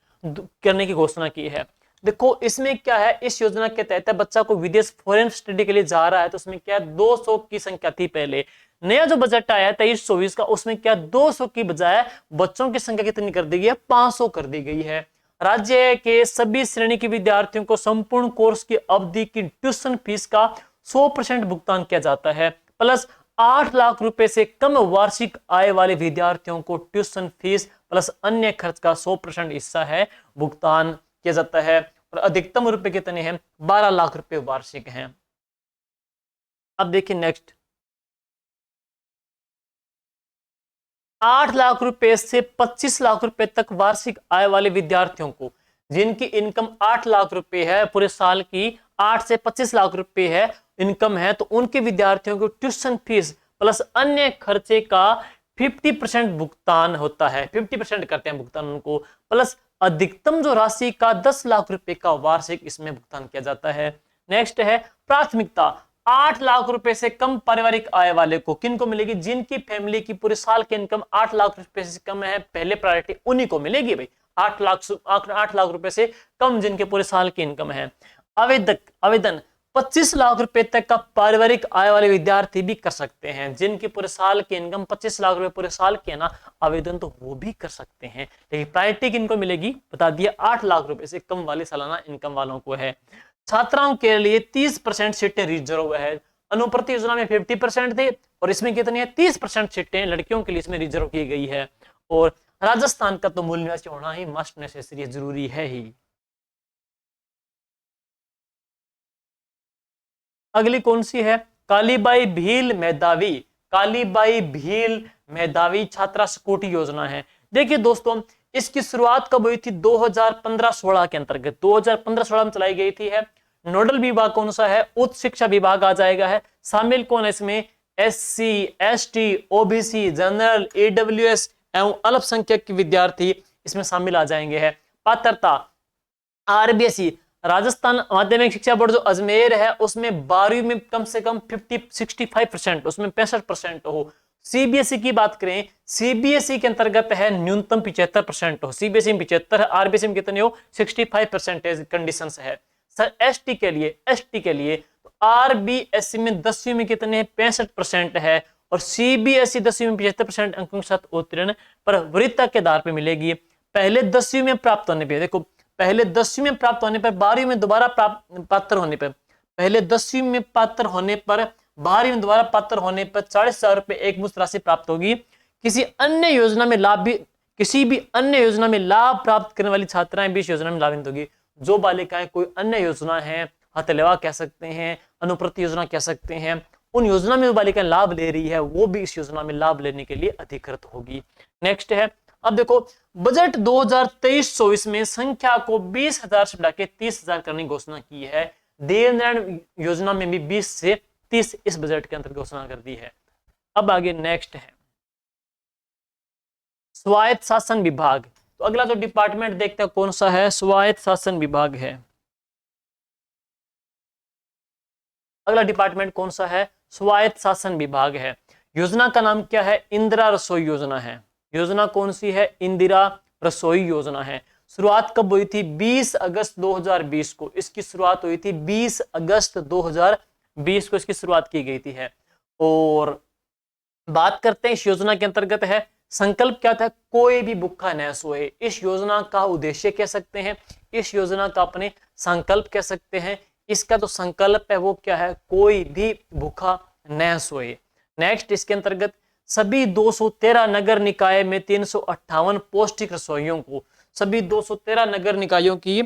करने की घोषणा की है। देखो इसमें क्या है? इस योजना के तहत बच्चा को विदेश फॉरेन स्टडी के लिए जा रहा है तो उसमें क्या है? 200 की संख्या थी पहले। नया जो बजट आया है 23-24 का, उसमें क्या 200 की बजाय बच्चों की संख्या कितनी कर दी गई है, 500 कर दी गई है। राज्य के सभी श्रेणी के विद्यार्थियों को संपूर्ण कोर्स की अवधि की ट्यूशन फीस का 100% भुगतान किया जाता है, प्लस 8 लाख रुपए से कम वार्षिक आय वाले विद्यार्थियों को ट्यूशन फीस प्लस अन्य खर्च का 100% हिस्सा है भुगतान किया जाता है। और अधिकतम रुपए कितने हैं, 12 लाख रुपए वार्षिक हैं। अब देखिए नेक्स्ट, 8 लाख रुपए से 25 लाख रुपए तक वार्षिक आय वाले विद्यार्थियों को, जिनकी इनकम 8 लाख रुपए है पूरे साल की, 8 से 25 लाख रुपए है इनकम है, तो उनके विद्यार्थियों को ट्यूशन फीस प्लस अन्य खर्चे का 50% भुगतान होता है, 50% करते हैं भुगतान उनको, प्लस अधिकतम जो राशि का 10 लाख रुपए का वार्षिक इसमें भुगतान किया जाता है। नेक्स्ट है प्राथमिकता, 8 लाख रुपए से कम पारिवारिक आय वाले को किन को मिलेगी, जिनकी फैमिली की पूरे साल की इनकम 8 लाख रुपए से कम है, पहले प्रायोरिटी उन्हीं को मिलेगी भाई। 8 लाख रुपए से कम जिनके पूरे साल की इनकम है। आवेदन 25 लाख रुपए तक का पारिवारिक आय वाले विद्यार्थी भी कर सकते हैं, जिनकी पूरे साल की इनकम 25 लाख रुपए पूरे साल की है ना, आवेदन तो वो भी कर सकते हैं। लेकिन प्रायोरिटी किनको मिलेगी बता दिया, 8 लाख रुपए से कम वाले सालाना इनकम वालों को है। छात्राओं के लिए 30% सीटें रिजर्व है, अनुप्रति योजना में 50% थे और इसमें कितनी है, 30% सीटें लड़कियों के लिए इसमें रिजर्व की गई है। और राजस्थान का तो मूल निवासी होना ही मस्ट नेसेसरी जरूरी है ही। अगली कौन सी है, कालीबाई भील मेधावी, कालीबाई भील मेधावी छात्रा स्कूटी योजना है। देखिए दोस्तों, इसकी शुरुआत कब हुई थी, 2015-16 के अंतर्गत 2015-16 में चलाई गई थी है। नोडल विभाग कौन सा है, उच्च शिक्षा विभाग आ जाएगा है। शामिल कौन है इसमें, SC, ST, OBC, general, AWS एवं अल्पसंख्यक के विद्यार्थी इसमें शामिल आ जाएंगे है। पात्रता RBSE राजस्थान माध्यमिक शिक्षा बोर्ड जो अजमेर है उसमें 12वीं में कम से कम 65% उसमें 65% हो। CBSE की बात करें, CBSE के अंतर्गत है न्यूनतम 75% हो, CBSE में 75 है, RBSE में कितने हो 65% कंडीशन है। सर ST के लिए तो RBSE में 10वीं में कितने 65% है और CBSE 10वीं में 75% अंकों के साथ उत्तीर्ण पर वरीयता के आधार पर मिलेगी। पहले 10वीं में प्राप्त होने पर, देखो पहले 10वीं में प्राप्त होने पर 12वीं में दोबारा पात्र होने पर, पहले 10वीं में पात्र होने पर 12वीं में दोबारा पात्र होने पर 40,000 रुपए एक मुश्त राशि प्राप्त होगी। किसी अन्य योजना में लाभ भी, किसी भी अन्य योजना में लाभ प्राप्त करने वाली छात्राएं भी इस योजना में लाभान्वित होगी। जो बालिकाएं कोई अन्य योजना है, हथलेवा कह सकते हैं, अनुप्रति योजना कह सकते हैं, उन योजना में जो बालिकाएं लाभ ले रही है वो भी इस योजना में लाभ लेने के लिए अधिकृत होगी। नेक्स्ट है, अब देखो बजट 2023-24 में संख्या को 20,000 से बढ़ाकर 30,000 करने की घोषणा की है। दीनदयाल योजना में भी 20 से 30 इस बजट के अंतर्गत घोषणा कर दी है। अब आगे नेक्स्ट है स्वायत्त शासन विभाग। तो अगला जो डिपार्टमेंट देखते हैं कौन सा है, स्वायत्त शासन विभाग है। अगला डिपार्टमेंट कौन सा है, स्वायत्त शासन विभाग है। योजना का नाम क्या है, इंदिरा रसोई योजना है। योजना कौन सी है, इंदिरा रसोई योजना है। शुरुआत कब हुई थी, 20 अगस्त 2020 को इसकी शुरुआत हुई थी, 20 अगस्त 2020 को इसकी शुरुआत की गई थी है। और बात करते हैं इस योजना के अंतर्गत है, संकल्प क्या था, कोई भी भूखा न सोए। इस योजना का उद्देश्य कह सकते हैं, इस योजना का अपने संकल्प कह सकते हैं। इसका जो संकल्प है वो क्या है, कोई भी भूखा न सोए। नेक्स्ट, इसके अंतर्गत सभी 213 नगर निकाय में 358 पौष्टिक रसोइयों को, सभी 213 नगर निकायों की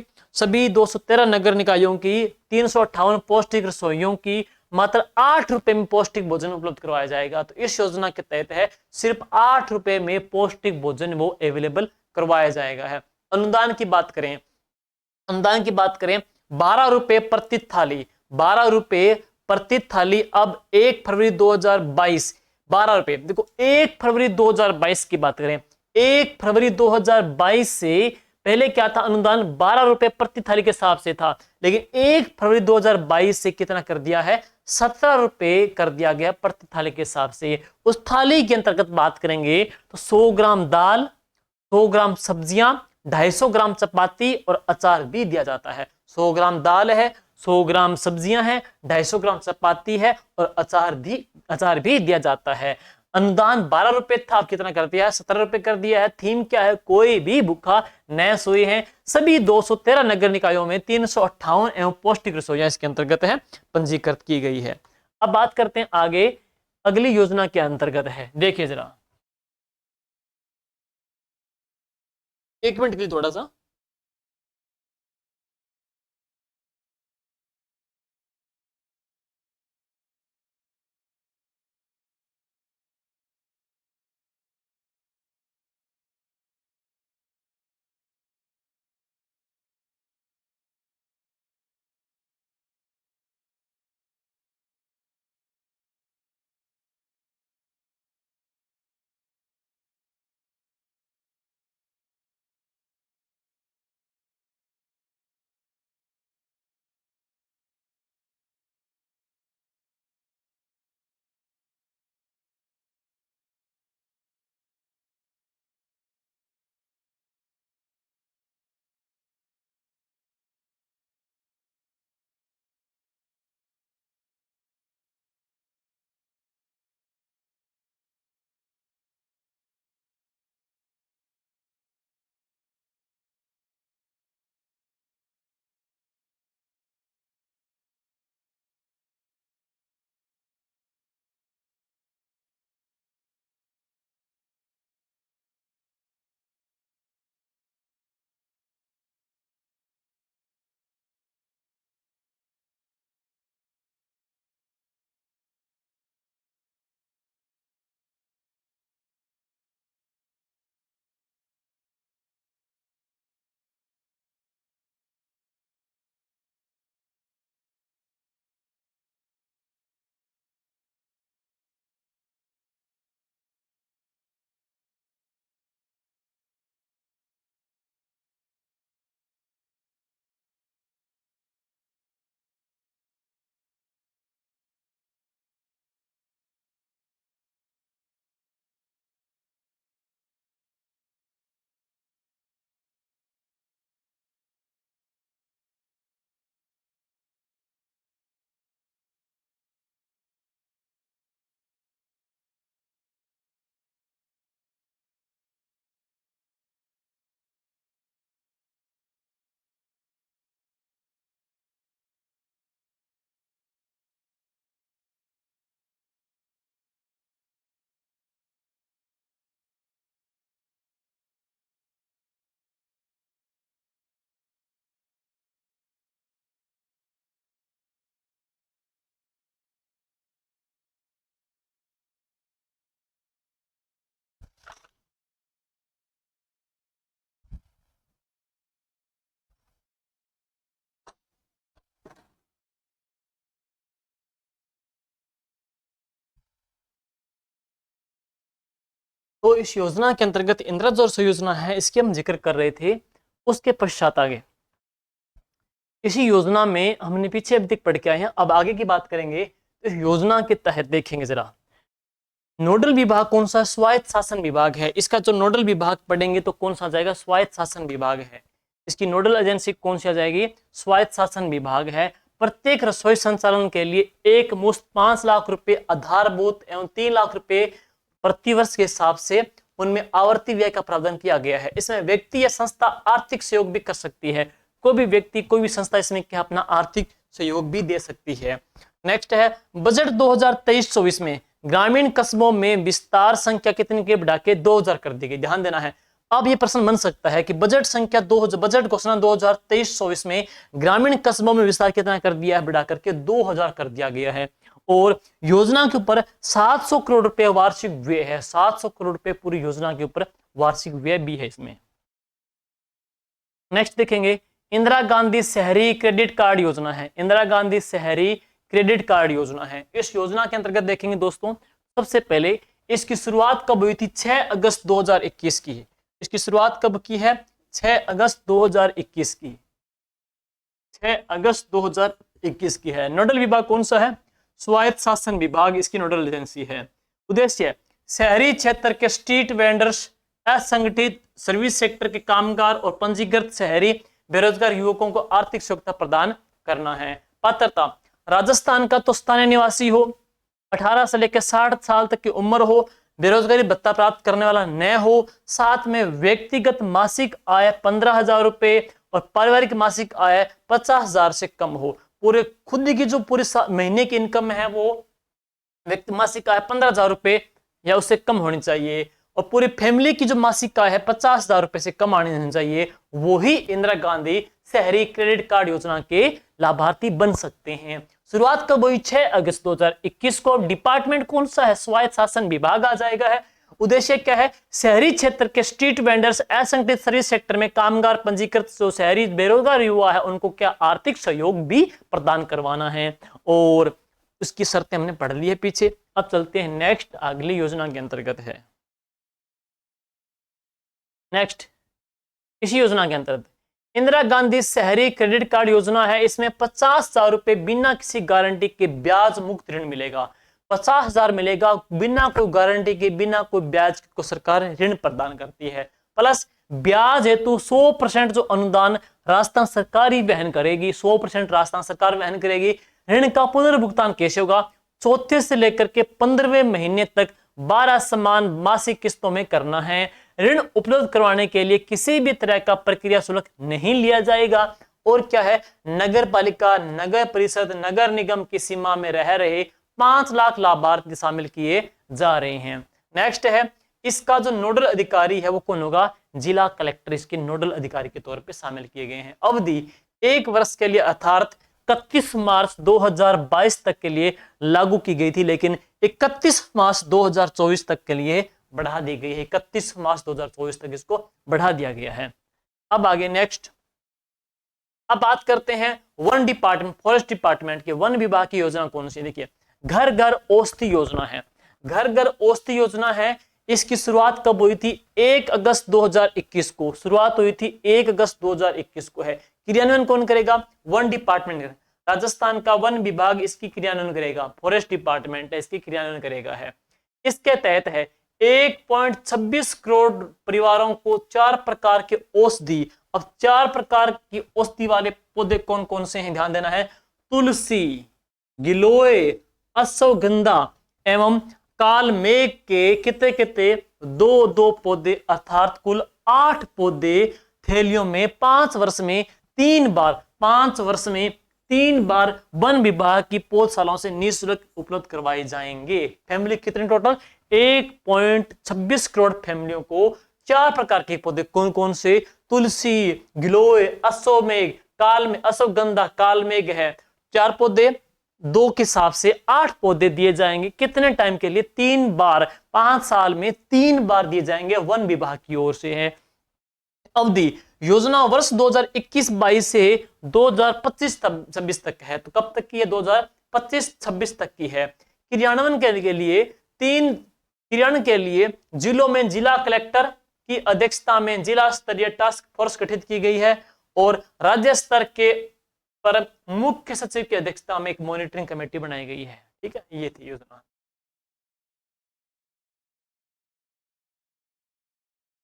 358 पौष्टिक रसोइयों की मात्र 8 रुपए में पौष्टिक भोजन उपलब्ध करवाया जाएगा। तो इस योजना के तहत है सिर्फ 8 रुपए में पौष्टिक भोजन वो अवेलेबल करवाया जाएगा है। अनुदान की बात करें, 12 रुपए प्रति थाली, 12 रुपए प्रति थाली। अब 1 फरवरी 2022 12 रुपए, देखो 1 फरवरी 2022 की बात करें, 1 फरवरी 2022 से पहले क्या था, अनुदान 12 रुपए प्रति थाली के हिसाब से था, लेकिन 1 फरवरी 2022 से कितना कर दिया है, 17 रुपए कर दिया गया प्रति थाली के हिसाब से। उस थाली के अंतर्गत बात करेंगे तो 100 ग्राम दाल, 100 ग्राम सब्जियां, 250 ग्राम चपाती और अचार भी दिया जाता है। 100 ग्राम दाल है, 100 ग्राम सब्जियां हैं, 250 ग्राम चपाती है और अचार भी दिया जाता है। अनुदान 12 रुपए था, अब कितना कर दिया है? 17 रुपए कर दिया है। थीम क्या है? कोई भी भूखा न सोए है। सभी 213 नगर निकायों में 358 एवं पौष्टिक रसोइयां इसके अंतर्गत है पंजीकृत की गई है। अब बात करते हैं आगे, अगली योजना के अंतर्गत है, देखिए जरा, 1 मिनट के लिए थोड़ा सा। तो इस योजना के अंतर्गत इंदिरा आवास योजना है, इसकी हम जिक्र कर रहे थे। उसके पश्चात आगे इसी योजना में हमने पीछे अभी तक पढ़ के आए हैं, अब आगे की बात करेंगे। इस योजना के तहत देखेंगे जरा, नोडल विभाग कौन सा? स्वायत्त शासन विभाग है। इसका जो नोडल विभाग पढ़ेंगे तो कौन सा आ जाएगा? स्वायत्त शासन विभाग है। इसकी नोडल एजेंसी कौन सी आ जाएगी? स्वायत्त शासन विभाग है। प्रत्येक रसोई संचालन के लिए एक मुश्त 5 लाख रुपए आधारभूत एवं 3 लाख रुपए प्रतिवर्ष के हिसाब से उनमें आवर्ती व्यय का प्रावधान किया गया है। इसमें व्यक्ति या संस्था आर्थिक सहयोग भी कर सकती है। कोई भी व्यक्ति, कोई भी संस्था इसमें क्या अपना आर्थिक सहयोग भी दे सकती है। नेक्स्ट है बजट 2023-24 में ग्रामीण कस्बों में विस्तार संख्या कितनी के बढ़ा के 2000 कर दी गई। ध्यान देना है, अब ये प्रश्न बन सकता है कि बजट घोषणा 2023-24 में ग्रामीण कस्बों में विस्तार कितना कर दिया है? बढ़ा करके 2000 कर दिया गया है। और योजना के ऊपर 700 करोड़ रुपए वार्षिक व्यय है। 700 करोड़ रुपए पूरी योजना के ऊपर वार्षिक व्यय भी है इसमें। नेक्स्ट देखेंगे, इंदिरा गांधी शहरी क्रेडिट कार्ड योजना है। इंदिरा गांधी शहरी क्रेडिट कार्ड योजना है। इस योजना के अंतर्गत देखेंगे दोस्तों, सबसे पहले इसकी शुरुआत कब हुई थी? 6 अगस्त 2021 की है। इसकी शुरुआत कब की है? 6 अगस्त 2021 की। 6 अगस्त 2021 की है। नोडल विभाग कौन सा है? स्वायत्त शासन विभाग इसकी नोडल एजेंसी है। उद्देश्य शहरी क्षेत्र के स्ट्रीट वेंडर्स, असंगठित सर्विस सेक्टर के कामगार और पंजीकृत शहरी बेरोजगार युवकों को आर्थिक सुरक्षा प्रदान करना है। पात्रता, राजस्थान का तो स्थानीय निवासी हो, 18 से लेकर 60 साल तक की उम्र हो, बेरोजगारी भत्ता प्राप्त करने वाला न हो, साथ में व्यक्तिगत मासिक आय 15,000 रुपए और पारिवारिक मासिक आय 50,000 से कम हो। पूरे खुद की जो पूरे महीने की इनकम है वो व्यक्ति मासिक आय 15,000 रुपए या उससे कम होनी चाहिए, और पूरी फैमिली की जो मासिक आय है 50,000 रुपए से कम आनी चाहिए। वो ही इंदिरा गांधी शहरी क्रेडिट कार्ड योजना के लाभार्थी बन सकते हैं। शुरुआत कब हुई? 6 अगस्त 2021 को। डिपार्टमेंट कौन सा है? स्वायत्त शासन विभाग आ जाएगा है। उद्देश्य क्या है? शहरी क्षेत्र के स्ट्रीट वेंडर्स, असंगठित सर्विस सेक्टर में कामगार, पंजीकृत जो शहरी बेरोजगार युवा है उनको क्या आर्थिक सहयोग भी प्रदान करवाना है, और उसकी शर्तें हमने पढ़ ली है पीछे। अब चलते हैं नेक्स्ट, अगली योजना के अंतर्गत है। नेक्स्ट, इसी योजना के अंतर्गत इंदिरा गांधी शहरी क्रेडिट कार्ड योजना है। इसमें 50,000 रुपए बिना किसी गारंटी के ब्याज मुक्त ऋण मिलेगा। 50,000 मिलेगा बिना कोई गारंटी के, बिना कोई ब्याज को सरकार ऋण प्रदान करती है। प्लस ब्याज हेतु 100% जो अनुदान राजस्थान सरकार ही वहन करेगी। 100% राजस्थान सरकार वहन करेगी। ऋण का पुनर्भुगतान कैसे होगा? चौथे से लेकर के 15वें महीने तक 12 समान मासिक किस्तों में करना है। ऋण उपलब्ध करवाने के लिए किसी भी तरह का प्रक्रिया शुल्क नहीं लिया जाएगा। और क्या है? नगर पालिका, नगर परिषद, नगर निगम की सीमा में रह रहे 5 लाख लाभार्थी शामिल किए जा रहे हैं। नेक्स्ट है, इसका जो नोडल अधिकारी है वो कौन होगा? जिला कलेक्टर इसके नोडल अधिकारी के तौर पे शामिल किए गए हैं। अवधि 1 वर्ष के लिए अर्थात 31 मार्च 2022 तक के लिए लागू की गई थी, लेकिन 31 मार्च 2024 तक के लिए बढ़ा दी गई है। 31 मार्च 2024 तक इसको बढ़ा दिया गया है। अब आगे नेक्स्ट, अब बात करते हैं वन डिपार्टमेंट, फॉरेस्ट डिपार्टमेंट के वन विभाग की योजना कौन सी? देखिए, घर घर औषधि योजना है। घर घर औषधि योजना है। इसकी शुरुआत कब हुई थी? 1 अगस्त 2021 को शुरुआत हुई थी। 1 अगस्त 2021 को है। क्रियान्वयन कौन करेगा? One department. राजस्थान का वन विभाग इसकी क्रियान्वयन करेगा। फॉरेस्ट डिपार्टमेंट है इसकी क्रियान्वयन करेगा है। इसके तहत है 1.26 करोड़ परिवारों को 4 प्रकार के औषधि। अब 4 प्रकार की औषधि वाले पौधे कौन कौन से हैं? ध्यान देना है। तुलसी, गिलोय, अश्वगंधा एवं कालमेघ के कितने कितने 2-2 पौधे, अर्थात कुल 8 पौधे थैलियों में 5 वर्ष में 3 बार, 5 वर्ष में 3 बार वन विभाग की पौधशालाओं से निःशुल्क उपलब्ध करवाए जाएंगे। फैमिली कितने टोटल? 1.26 करोड़ फैमिलियों को 4 प्रकार के पौधे कौन कौन से? तुलसी, गिलोय, अश्वमेघ, कालमेघ, अश्वगंधा, कालमेघ है। 4 पौधे, 2 के हिसाब से 8 पौधे दिए जाएंगे। कितने टाइम के लिए? 3 बार, 5 साल में 3 बार दिए जाएंगे वन विभाग की ओर से है। अवधि योजना वर्ष 2021-22 से 2025-26 तक है। तो कब तक की है? 2025-26 तक की है। क्रियान्वयन के लिए जिलों में जिला कलेक्टर की अध्यक्षता में जिला स्तरीय टास्क फोर्स गठित की गई है, और राज्य स्तर के पर मुख्य सचिव की अध्यक्षता में एक मॉनिटरिंग कमेटी बनाई गई है। ठीक है, ये थी योजना।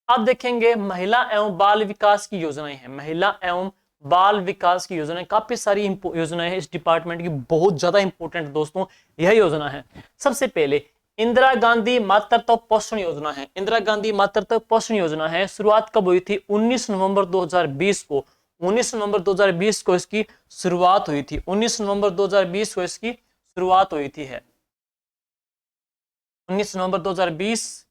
अब देखेंगे महिला एवं बाल विकास की योजनाएं हैं। महिला एवं बाल विकास की योजनाएं, काफी सारी योजनाएं हैं इस डिपार्टमेंट की, बहुत ज्यादा इंपॉर्टेंट दोस्तों यह योजना है। सबसे पहले इंदिरा गांधी मातृत्व पोषण योजना है। इंदिरा गांधी मातृत्व पोषण योजना है। शुरुआत कब हुई थी? 19 नवंबर 2020 को। 19 नवंबर 2020 को इसकी शुरुआत हुई थी। 19 नवंबर 2020 को इसकी शुरुआत हुई थी है। 19 नवंबर 2020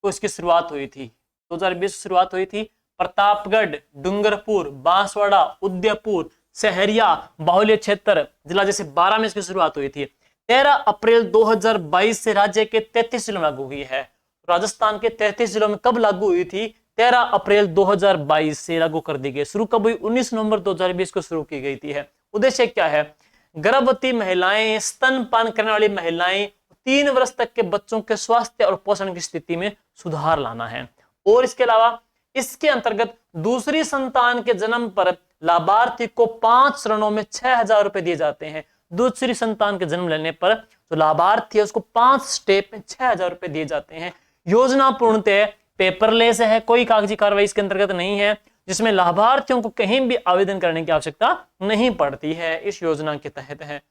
को इसकी शुरुआत हुई थी। 2020 शुरुआत हुई थी। प्रतापगढ़, डूंगरपुर, बांसवाड़ा, उदयपुर, सहरिया, बाहुल्य क्षेत्र जिला जैसे 12 में इसकी शुरुआत हुई थी। 13 अप्रैल 2022 से राज्य के 33 जिलों में लागू हुई है। राजस्थान के 33 जिलों में कब लागू हुई थी? 13 अप्रैल 2022 से लागू कर दी गई। शुरू कब हुई? 19 नवंबर 2020 को शुरू की गई थी है। उद्देश्य क्या है? गर्भवती महिलाएं, स्तनपान करने वाली महिलाएं, 3 वर्ष तक के बच्चों के स्वास्थ्य और पोषण की स्थिति में सुधार लाना है। और इसके अलावा इसके अंतर्गत दूसरी संतान के जन्म पर लाभार्थी को 5 चरणों में 6,000 रुपए दिए जाते हैं। दूसरी संतान के जन्म लेने पर जो लाभार्थी है उसको 5 स्टेप में 6,000 रुपए दिए जाते हैं। योजना पूर्णतः पेपरलेस है, कोई कागजी कार्रवाई इसके अंतर्गत नहीं है। जिसमें लाभार्थियों को कहीं भी आवेदन करने की आवश्यकता नहीं पड़ती है, इस योजना के तहत है।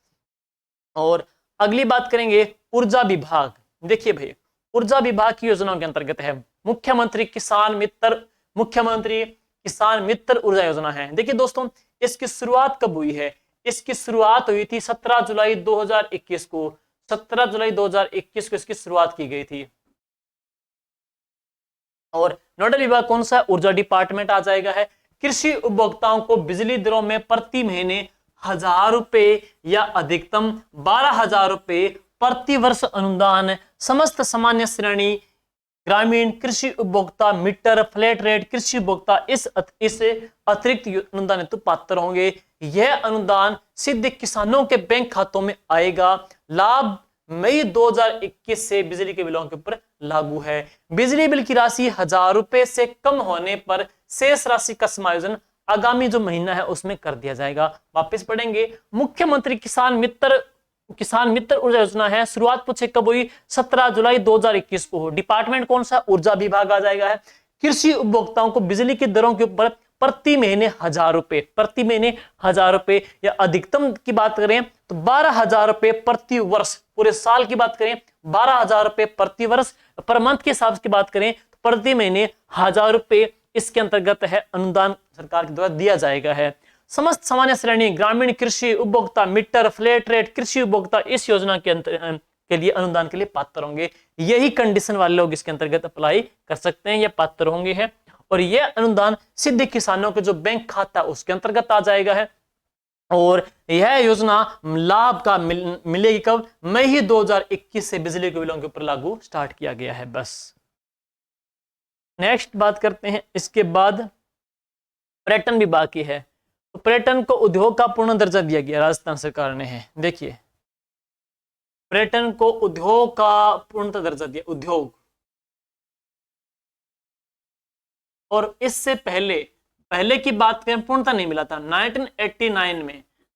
और अगली बात करेंगे ऊर्जा विभाग। देखिए भाई, ऊर्जा विभाग की योजनाओं के अंतर्गत है मुख्यमंत्री किसान मित्र ऊर्जा योजना है। देखिए दोस्तों, इसकी शुरुआत कब हुई है? इसकी शुरुआत हुई थी 17 जुलाई 2021 को। 17 जुलाई 2021 को इसकी शुरुआत की गई थी। और नोडल विभाग कौन सा? ऊर्जा डिपार्टमेंट आ जाएगा है। कृषि उपभोक्ताओं को बिजली दरों में प्रति महीने 1000 रुपए या अधिकतम 12,000 रुपए प्रति वर्ष अनुदान, समस्त सामान्य श्रेणी ग्रामीण कृषि उपभोक्ता मीटर फ्लैट रेट कृषि उपभोक्ता इस अतिरिक्त अनुदान हेतु पात्र होंगे। यह अनुदान सीधे किसानों के बैंक खातों में आएगा। लाभ मई 2021 से बिजली के बिलों के ऊपर लागू है। बिजली बिल की राशि 1000 रुपए से कम होने पर शेष राशि का समायोजन आगामी जो महीना है उसमें कर दिया जाएगा। वापस पढ़ेंगे, मुख्यमंत्री किसान मित्र ऊर्जा योजना है। शुरुआत पूछे कब हुई? 17 जुलाई 2021 को हो। डिपार्टमेंट कौन सा? ऊर्जा विभाग आ जाएगा है। कृषि उपभोक्ताओं को बिजली की दरों के ऊपर प्रति महीने 1000 रुपए या अधिकतम की बात करें तो 12,000 रुपए प्रति वर्ष। पूरे साल की बात करें 12,000 रुपए प्रति वर्ष। पर मंथ के हिसाब की बात करें तो प्रति महीने 1000 रुपए इसके अंतर्गत है अनुदान सरकार के द्वारा दिया जाएगा है। समस्त सामान्य श्रेणी ग्रामीण कृषि उपभोक्ता मीटर फ्लैट रेट कृषि उपभोक्ता इस योजना के लिए अनुदान के लिए पात्र होंगे। यही कंडीशन वाले लोग इसके अंतर्गत अप्लाई कर सकते हैं या पात्र होंगे है। और यह अनुदान सीधे किसानों के जो बैंक खाता उसके अंतर्गत आ जाएगा है। और यह योजना लाभ का मिलेगी कब? मई 2021 से बिजली के बिलों के ऊपर लागू स्टार्ट किया गया है। बस नेक्स्ट बात करते हैं। इसके बाद पर्यटन विभाग की है। तो पर्यटन को उद्योग का पूर्ण दर्जा दिया गया राजस्थान सरकार ने है। देखिए, पर्यटन को उद्योग का पूर्ण दर्जा दिया, उद्योग। और इससे पहले की बात करें पूर्णता नहीं मिला था।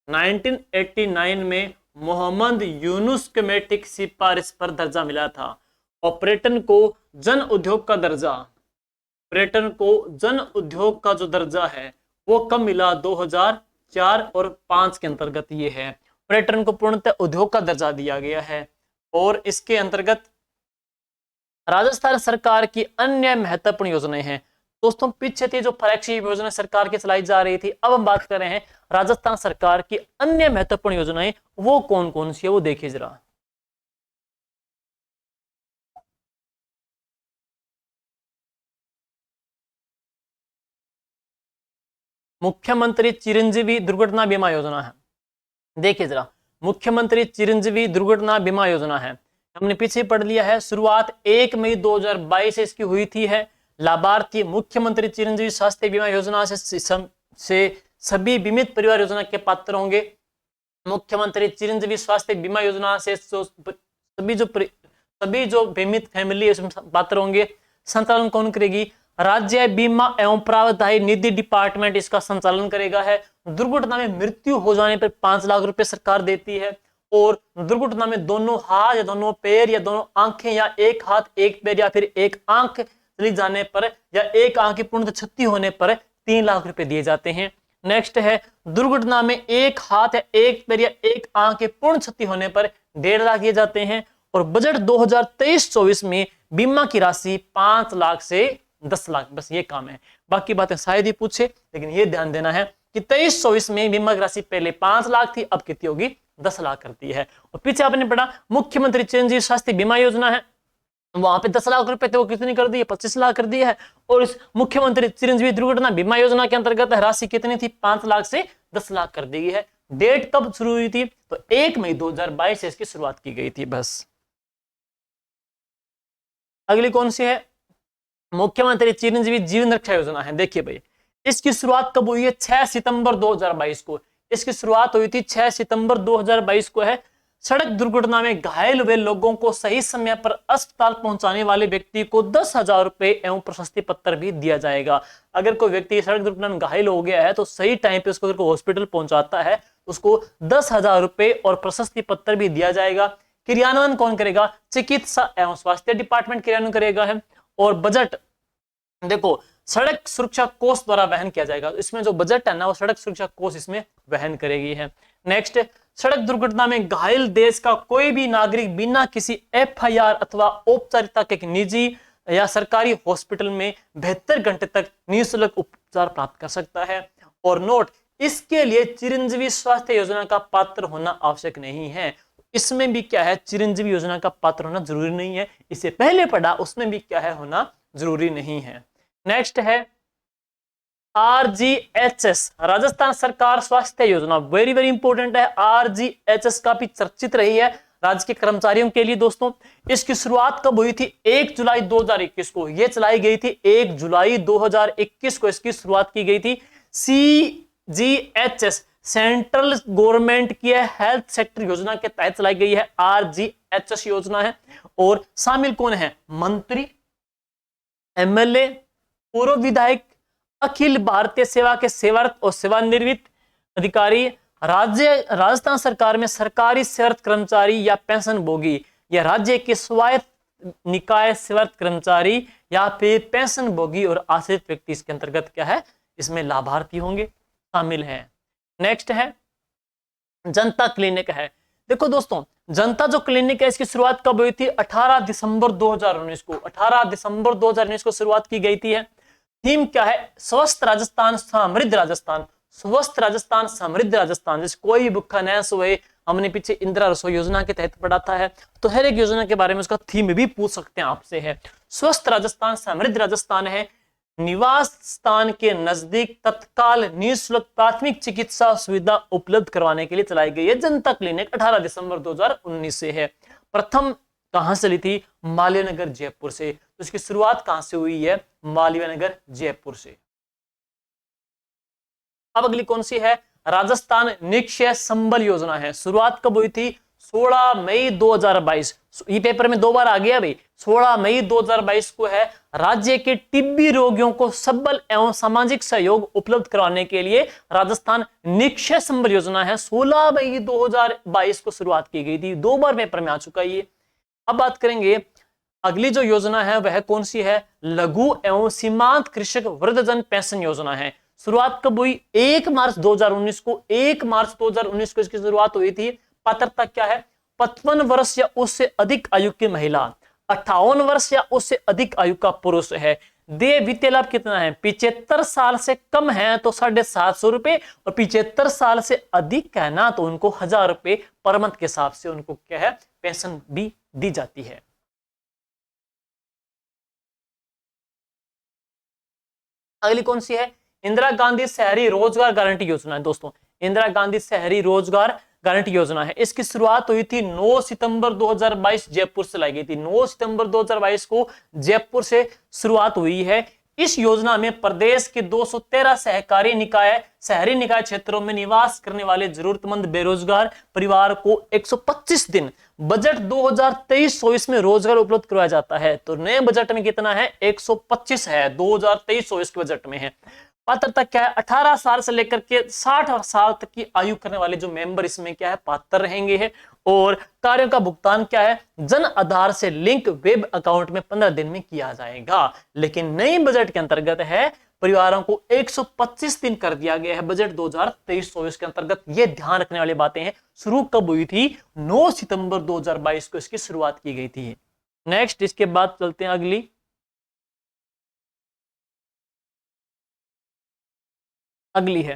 1989 में मोहम्मद यूनुस कमेटी की सिफारिश पर दर्जा मिला था। और पर्यटन को जन उद्योग का जो दर्जा है वो कब मिला? 2004 और 5 के अंतर्गत ये है। पर्यटन को पूर्णतः उद्योग का दर्जा दिया गया है। और इसके अंतर्गत राजस्थान सरकार की अन्य महत्वपूर्ण योजनाएं हैं। दोस्तों, पीछे थी जो फ्लैगशिप योजना सरकार की चलाई जा रही थी, अब हम बात कर रहे हैं राजस्थान सरकार की अन्य महत्वपूर्ण योजनाएं, वो कौन कौन सी है वो देखिए जरा। मुख्यमंत्री चिरंजीवी दुर्घटना बीमा योजना है। देखिए जरा, मुख्यमंत्री चिरंजीवी दुर्घटना बीमा योजना है, हमने पीछे पढ़ लिया है। शुरुआत 1 मई 2022 से इसकी हुई थी है। लाभार्थी मुख्यमंत्री चिरंजीवी स्वास्थ्य बीमा योजना से सभी बीमित परिवार योजना के पात्र होंगे। मुख्यमंत्री चिरंजीवी स्वास्थ्य बीमा योजना से सभी जो बीमित फैमिली है उसमें पात्र होंगे। संचालन कौन करेगी? राज्य बीमा एवं प्रावधायी निधि डिपार्टमेंट इसका संचालन करेगा है। दुर्घटना में मृत्यु हो जाने पर 5 लाख रुपए सरकार देती है। और दुर्घटना में दोनों हाथ या दोनों पैर या दोनों आंखें या एक हाथ एक पैर या फिर एक आंख चली जाने पर या एक आंख की पूर्ण क्षति होने पर 3 लाख रुपए दिए जाते हैं। नेक्स्ट है, दुर्घटना में एक हाथ या एक पैर या एक आंख की पूर्ण क्षति होने पर 1.5 लाख दिए जाते हैं। और बजट 2023-24 में बीमा की राशि 5 लाख से 10 लाख, बस ये काम है। बाकी बातें शायद ही पूछे, लेकिन ये ध्यान देना है कि 23-24 में बीमा की राशि पहले 5 लाख थी, अब कितनी होगी? 10 लाख करती है। और पीछे आपने पढ़ा मुख्यमंत्री चिरंजीवी स्वास्थ्य बीमा योजना है, वहां पे 10 लाख रुपए थे, वो कितनी कर दी है? 25 लाख कर दी है। और इस मुख्यमंत्री चिरंजीवी दुर्घटना बीमा योजना के अंतर्गत राशि कितनी थी? 5 लाख से 10 लाख कर दी गई है। डेट कब शुरू हुई थी? तो 1 मई 2022 से इसकी शुरुआत की गई थी। बस अगली कौन सी है? मुख्यमंत्री चिरंजीवी जीवन रक्षा योजना है। देखिए भाई, इसकी शुरुआत कब हुई है? 6 सितंबर 2022 को इसकी शुरुआत हुई थी। 6 सितंबर 2022 को है। सड़क दुर्घटना में घायल हुए लोगों को सही समय पर अस्पताल पहुंचाने वाले व्यक्ति को 10,000 रुपए एवं प्रशस्ति पत्र भी दिया जाएगा। अगर कोई व्यक्ति सड़क दुर्घटना में घायल हो गया है तो सही टाइम पे उसको अगर हॉस्पिटल पहुंचाता है उसको 10,000 रुपए और प्रशस्ति पत्र भी दिया जाएगा। क्रियान्वयन कौन करेगा? चिकित्सा एवं स्वास्थ्य डिपार्टमेंट क्रियान्वयन करेगा है। और बजट देखो, सड़क सुरक्षा कोष द्वारा वहन किया जाएगा। इसमें जो बजट है ना, वो सड़क सुरक्षा कोष इसमें वहन करेगी है। नेक्स्ट, सड़क दुर्घटना में घायल देश का कोई भी नागरिक बिना किसी एफआईआर अथवा औपचारिकता के एक निजी या सरकारी हॉस्पिटल में 72 घंटे तक निःशुल्क उपचार प्राप्त कर सकता है। और नोट, इसके लिए चिरंजीवी स्वास्थ्य योजना का पात्र होना आवश्यक नहीं है। इसमें भी क्या है, चिरंजीवी योजना का पात्र होना जरूरी नहीं है। इससे पहले पढ़ा, उसमें भी क्या है, होना जरूरी नहीं है। नेक्स्ट है आरजीएचएस, राजस्थान सरकार स्वास्थ्य योजना, वेरी वेरी इंपॉर्टेंट है। आरजीएचएस काफी चर्चित रही है राज्य के कर्मचारियों के लिए दोस्तों। इसकी शुरुआत कब हुई थी? 1 जुलाई 2021 को ये चलाई गई थी। 1 जुलाई 2021 को इसकी शुरुआत की गई थी। सीजीएचएस सेंट्रल गवर्नमेंट की हेल्थ सेक्टर योजना के तहत चलाई गई है। आरजीएचएस योजना है। और शामिल कौन है? मंत्री, एमएलए, पूर्व विधायक, अखिल भारतीय सेवा के सेवारत और सेवानिवृत्त अधिकारी, राज्य राजस्थान सरकार में सरकारी सेवारत कर्मचारी या पेंशन भोगी, या राज्य के स्वायत्त निकाय सेवारत कर्मचारी या फिर पेंशन भोगी और आश्रित व्यक्ति इसके अंतर्गत क्या है, इसमें लाभार्थी होंगे, शामिल है। नेक्स्ट है जनता क्लिनिक है। देखो दोस्तों, जनता जो क्लिनिक है इसकी शुरुआत कब हुई थी? 18 दिसंबर 2019 को। 18 दिसंबर 2019 को शुरुआत की गई थी। थीम क्या है? स्वस्थ राजस्थान समृद्ध राजस्थान। स्वस्थ राजस्थान समृद्ध राजस्थान। जैसे कोई भूखा न सोए, हमने पीछे इंदिरा रसोई योजना के तहत पढ़ा था है, तो हर एक योजना के बारे में उसका थीम भी पूछ सकते हैं आपसे है। स्वस्थ राजस्थान समृद्ध राजस्थान है। निवास स्थान के नजदीक तत्काल निःशुल्क प्राथमिक चिकित्सा सुविधा उपलब्ध करवाने के लिए चलाई गई है जनता क्लिनिक। 18 दिसंबर 2019 से है। प्रथम कहां से ली थी? मालवीय नगर जयपुर से। तो इसकी शुरुआत कहां से हुई है? मालवीय नगर जयपुर से। अब अगली कौन सी है? राजस्थान निक्षय संबल योजना है। शुरुआत कब हुई थी? 16 मई 2022। ये पेपर में 2 बार आ गया भाई। 16 मई 2022 को है। राज्य के टिब्बी रोगियों को सबल एवं सामाजिक सहयोग उपलब्ध कराने के लिए राजस्थान निक्षय संबल योजना है। 16 मई 2022 को शुरुआत की गई थी। 2 बार पेपर में आ चुका है ये। अब बात करेंगे अगली जो योजना है वह कौन सी है? लघु एवं सीमांत कृषक वृद्धजन पेंशन योजना है। शुरुआत कब हुई? 1 मार्च 2019 को। 1 मार्च 2019 को इसकी शुरुआत हुई थी। पात्रता क्या है? 55 वर्ष या उससे अधिक आयु की महिला, 58 वर्ष या उससे अधिक आयु का पुरुष है। देय वित्तीय लाभ कितना है? 75 साल से कम है तो 750 रुपए, और 75 साल से अधिक है ना तो उनको 1000 रुपए पर मंथ के हिसाब से उनको क्या है, पेंशन भी दी जाती है। अगली कौन सी है? इंदिरा गांधी शहरी रोजगार गारंटी योजना है दोस्तों। इंदिरा गांधी शहरी रोजगार गारंटी योजना है। इसकी शुरुआत हुई थी 9 सितंबर 2022 जयपुर से लाई गई थी। 9 सितंबर 2022 को जयपुर से शुरुआत हुई है। इस योजना में प्रदेश के 213 सहकारी निकाय शहरी निकाय क्षेत्रों में निवास करने वाले जरूरतमंद बेरोजगार परिवार को 125 दिन बजट 2023-24 में रोजगार उपलब्ध करवाया जाता है। तो नए बजट में कितना है? 125 है। 2023-24 के बजट में है। पात्रता क्या है? 18 साल से लेकर के 60 साल तक की आयु करने वाले जो मेंबर इसमें क्या है, पात्र रहेंगे है। और कार्यों का भुगतान क्या है? जन आधार से लिंक वेब अकाउंट में 15 दिन में किया जाएगा। लेकिन नई बजट के अंतर्गत है परिवारों को 125 दिन कर दिया गया है बजट 2023-24 के अंतर्गत। ये ध्यान रखने वाली बातें हैं। शुरू कब हुई थी? 9 सितंबर 2022 को इसकी शुरुआत की गई थी। नेक्स्ट, इसके बाद चलते हैं अगली। अगली है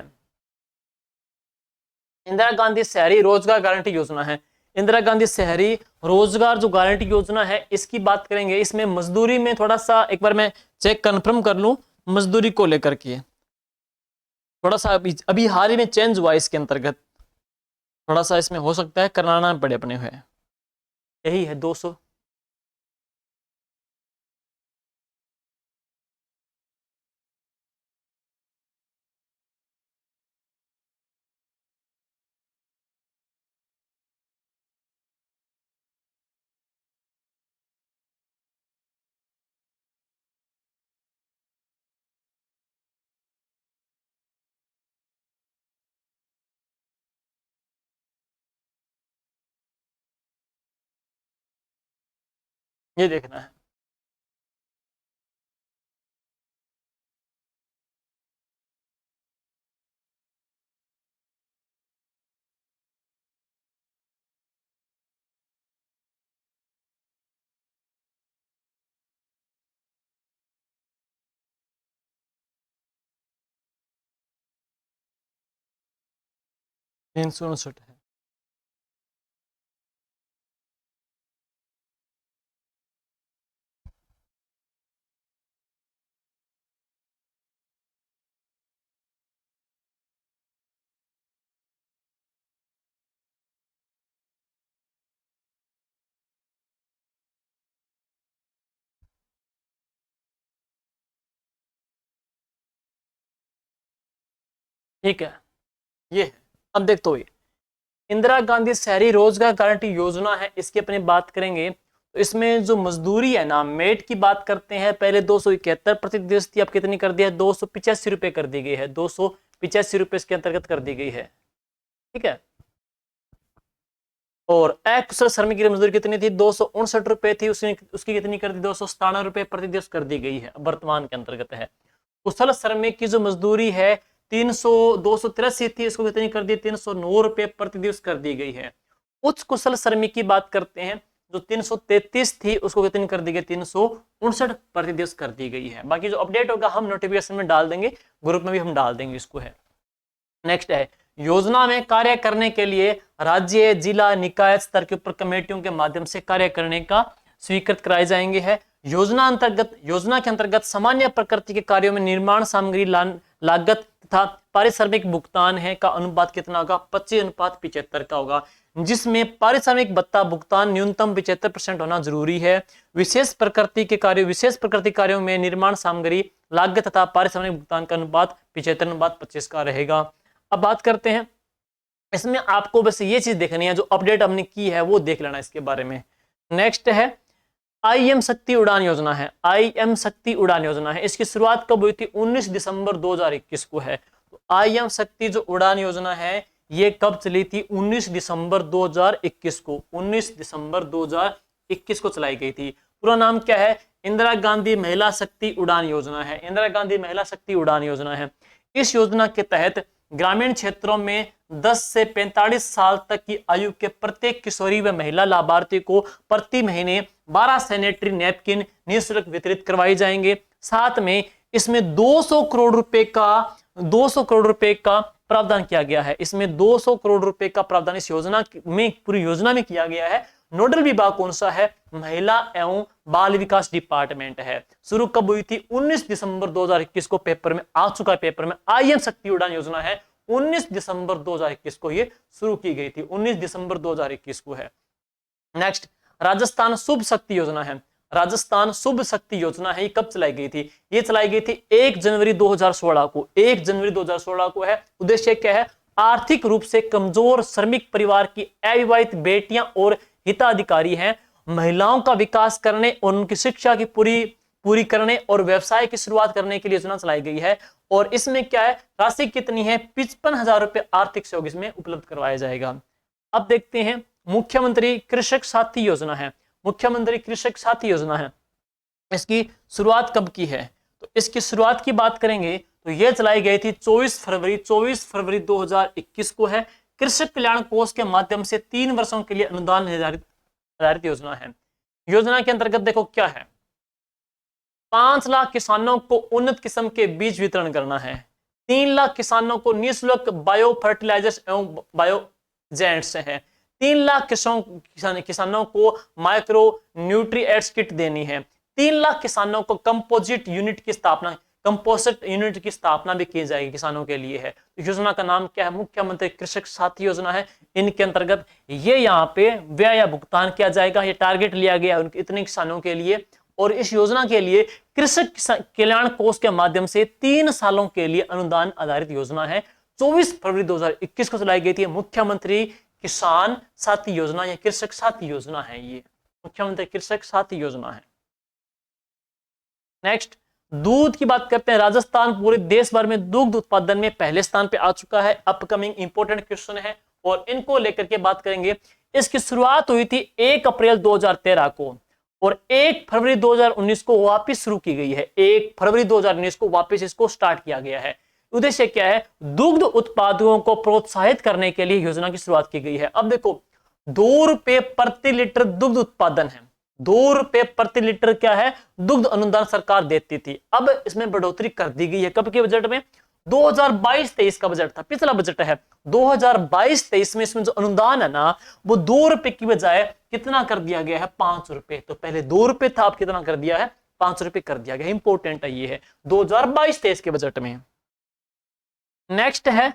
इंदिरा गांधी शहरी रोजगार गारंटी योजना है। इंदिरा गांधी शहरी रोजगार जो गारंटी योजना है इसकी बात करेंगे। इसमें मजदूरी में थोड़ा सा एक बार मैं चेक कंफर्म कर लूं, मजदूरी को लेकर के थोड़ा सा अभी हाल ही में चेंज हुआ इसके अंतर्गत। थोड़ा सा इसमें हो सकता है कराना पड़े अपने हुए। यही है 200। ये देखना है। 359 है। ठीक है, ये है। अब देखते हो, इंदिरा गांधी शहरी रोजगार गारंटी योजना है, इसकी अपनी बात करेंगे तो इसमें जो मजदूरी है ना, मेट की बात करते हैं, पहले 271 प्रति दिवस थी, अब कितनी कर दी है, 285 रुपए कर दी गई है, 285 रुपए इसके अंतर्गत कर दी गई है। ठीक है, और अकुशल श्रमिक की मजदूरी कितनी थी, 259 रुपए थी, उसकी कितनी कर दी, 297 रुपए प्रति दिवस कर दी गई है, वर्तमान के अंतर्गत है। कुशल श्रमिक की जो मजदूरी है 283 थी, इसको कितनी कर दी, 309 रुपए प्रति दिवस कर दी गई है। उच्च कुशल श्रमिक की बात करते हैं, जो 333 थी, उसको कितनी कर दी गई, 359 प्रति दिवस कर दी गई है। बाकी जो अपडेट होगा हम नोटिफिकेशन में डाल देंगे, ग्रुप में भी हम डाल देंगे इसको है। नेक्स्ट है, योजना में कार्य करने के लिए राज्य, जिला, निकाय स्तर के ऊपर कमेटियों के माध्यम से कार्य करने का स्वीकृत कराए जाएंगे है। योजना के अंतर्गत सामान्य प्रकृति के कार्यों में निर्माण सामग्री लागत तथा पारिश्रमिक भुगतान है का अनुपात कितना होगा, 25:75 का होगा, जिसमें पारिश्रमिक भत्ता भुगतान न्यूनतम 75% होना जरूरी है। विशेष प्रकृति कार्यों में निर्माण सामग्री लागत तथा पारिश्रमिक भुगतान का अनुपात 75:25 का रहेगा। अब बात करते हैं, इसमें आपको बस ये चीज देखनी है, जो अपडेट हमने की है वो देख लेना इसके बारे में। नेक्स्ट है आईएम शक्ति उड़ान योजना है। आईएम शक्ति उड़ान योजना है, इसकी शुरुआत कब हुई थी, 19 दिसंबर 2021 को है। तो आईएम शक्ति जो उड़ान योजना है ये कब चली थी, 19 दिसंबर 2021 को, 19 दिसंबर 2021 को चलाई गई थी। पूरा नाम क्या है, इंदिरा गांधी महिला शक्ति उड़ान योजना है। इंदिरा गांधी महिला शक्ति उड़ान योजना है। इस योजना के तहत ग्रामीण क्षेत्रों में 10 से 45 साल तक की आयु के प्रत्येक किशोरी व महिला लाभार्थी को प्रति महीने 12 सैनिटरी नैपकिन निःशुल्क वितरित करवाए जाएंगे। साथ में इसमें 200 करोड़ रुपए का प्रावधान किया गया है। इसमें 200 करोड़ रुपए का प्रावधान इस योजना में, पूरी योजना में किया गया है। नोडल विभाग कौन सा है, महिला एवं बाल विकास डिपार्टमेंट है। शुरू कब हुई थी, 19 दिसंबर 2021 को पेपर में आ चुका है, पेपर में आईएम शक्ति उड़ान योजना है, 19 दिसंबर 2021 को ये शुरू की गई थी, 19 दिसंबर 2021 को है। नेक्स्ट, राजस्थान शुभ शक्ति योजना है। राजस्थान शुभ शक्ति योजना है, ये कब चलाई गई थी, ये चलाई गई थी 1 जनवरी 2016 को, 1 जनवरी 2016 को है। उद्देश्य क्या है, आर्थिक रूप से कमजोर श्रमिक परिवार की अविवाहित बेटियां और हिताधिकारी हैं, महिलाओं का विकास करने और उनकी शिक्षा की पूरी करने और व्यवसाय की शुरुआत करने के लिए योजना चलाई गई है। और इसमें क्या है, राशि कितनी है, 55,000 रुपए आर्थिक सहयोग इसमें उपलब्ध करवाया जाएगा। अब देखते हैं, मुख्यमंत्री कृषक साथी योजना है। मुख्यमंत्री कृषक साथी योजना है, इसकी शुरुआत कब की है, तो इसकी शुरुआत की बात करेंगे तो यह चलाई गई थी 24 फरवरी 2021 को है। कृषक कल्याण कोष के माध्यम से 3 वर्षों के लिए अनुदान निर्धारित योजना है। योजना के अंतर्गत देखो क्या है, 5 लाख किसानों को उन्नत किस्म के बीज वितरण करना है, 3 लाख किसानों को निःशुल्क बायो फर्टिलाइजर्स एवं बायोजेंट्स है, 3 लाख किसानों को माइक्रो न्यूट्रिएंट्स किट देनी है, 3 लाख किसानों को कंपोजिट यूनिट की स्थापना भी की जाएगी, किसानों के लिए है। योजना का नाम क्या है, मुख्यमंत्री कृषक साथी योजना है। इनके अंतर्गत ये यहाँ पे व्यय या भुगतान किया जाएगा, ये टारगेट लिया गया है इतने किसानों के लिए। और इस योजना के लिए कृषक कल्याण कोष के माध्यम से 3 सालों के लिए अनुदान आधारित योजना है। 24 फरवरी 2021 को चलाई गई थी मुख्यमंत्री किसान साथी योजना या कृषक साथी योजना है, ये मुख्यमंत्री कृषक साथी योजना है। नेक्स्ट, दूध की बात करते हैं। राजस्थान पूरे देश भर में दुग्ध उत्पादन में पहले स्थान पे आ चुका है। अपकमिंग इंपोर्टेंट क्वेश्चन है और इनको लेकर के बात करेंगे। इसकी शुरुआत हुई थी 1 अप्रैल 2013 को और 1 फरवरी 2019 को वापस शुरू की गई है। 1 फरवरी 2019 को वापस इसको स्टार्ट किया गया है। उद्देश्य क्या है, दुग्ध उत्पादकों को प्रोत्साहित करने के लिए योजना की शुरुआत की गई है। अब देखो, 2 रुपए प्रति लीटर दुग्ध उत्पादन है, 2 रुपए प्रति लीटर क्या है, दुग्ध अनुदान सरकार देती थी। अब इसमें बढ़ोतरी कर दी गई है, कब के बजट में, 2022-23 का बजट था, पिछला बजट है 2022-23 में, इसमें जो अनुदान है ना वो 2 रुपए की बजाय कितना कर दिया गया है, 5 रुपए। तो पहले 2 रुपए था, अब कितना कर दिया है, 5 रुपए कर दिया गया। इंपॉर्टेंट है, ये है 2022-23 के बजट में। नेक्स्ट है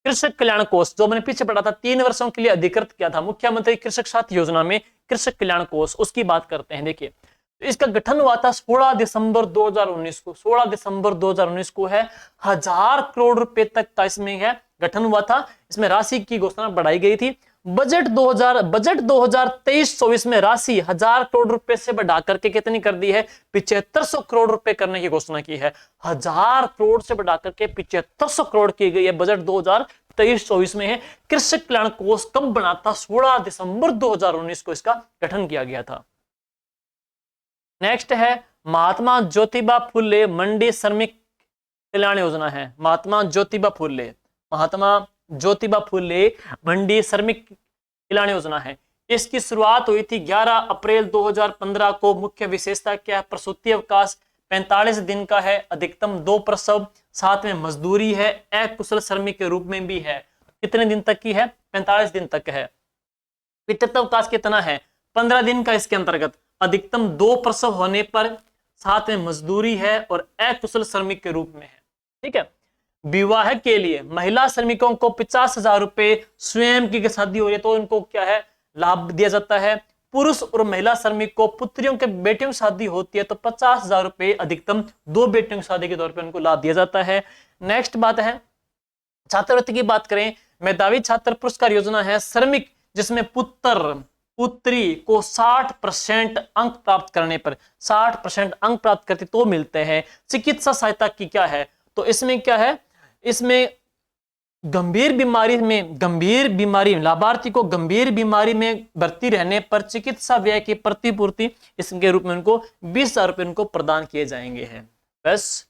कृषक कल्याण कोष, जो मैंने पीछे पढ़ा था, 3 वर्षों के लिए अधिकृत किया था मुख्यमंत्री कृषक साथी योजना में, कृषक कल्याण कोष, उसकी बात करते हैं। देखिए तो इसका गठन हुआ था 16 दिसंबर 2019 को, 16 दिसंबर 2019 को है। 1000 करोड़ रुपए तक का इसमें है गठन हुआ था। इसमें राशि की घोषणा बढ़ाई गई थी। बजट 2023-24 में राशि 1000 करोड़ रुपए से बढ़ा करके कितनी कर दी है, 7500 करोड़ रुपए करने की घोषणा की है। 1000 करोड़ से बढ़ा करके 7500 करोड़ की गई है, बजट 2023-24 में है। कृषक कल्याण कोष कब बना था, 16 दिसंबर 2019 को इसका गठन किया गया था। नेक्स्ट है महात्मा ज्योतिबा फुले मंडी श्रमिक कल्याण योजना है। महात्मा ज्योतिबा फुले मंडी श्रमिक कल्याण योजना है। इसकी शुरुआत हुई थी 11 अप्रैल 2015 को। मुख्य विशेषता क्या है, प्रसूति अवकाश 45 दिन का है, अधिकतम 2 प्रसव, साथ में मजदूरी है, अकुशल श्रमिक के रूप में भी है। कितने दिन तक की है, 45 दिन तक है। पितृत्व अवकाश कितना है, 15 दिन का इसके अंतर्गत, अधिकतम 2 प्रसव होने पर, साथ में मजदूरी है और अकुशल श्रमिक के रूप में है। ठीक है। विवाह के लिए महिला श्रमिकों को 50,000 रुपए, स्वयं की शादी हो रही है तो इनको क्या है, लाभ दिया जाता है। पुरुष और महिला श्रमिक को पुत्रियों के बेटियों की शादी होती है तो 50,000 रुपए, अधिकतम 2 बेटियों की शादी के तौर पर उनको लाभ दिया जाता है। नेक्स्ट बात है छात्रवृत्ति की बात करें, मेधावी छात्र पुरस्कार योजना है। श्रमिक जिसमें पुत्री को 60% अंक प्राप्त करने पर, 60% अंक प्राप्त करते तो मिलते हैं। चिकित्सा सहायता की क्या है, तो इसमें क्या है, इसमें गंभीर बीमारी लाभार्थी को गंभीर बीमारी में भर्ती रहने पर चिकित्सा व्यय की प्रतिपूर्ति इसके रूप में उनको 20,000 रुपए उनको प्रदान किए जाएंगे हैं। बस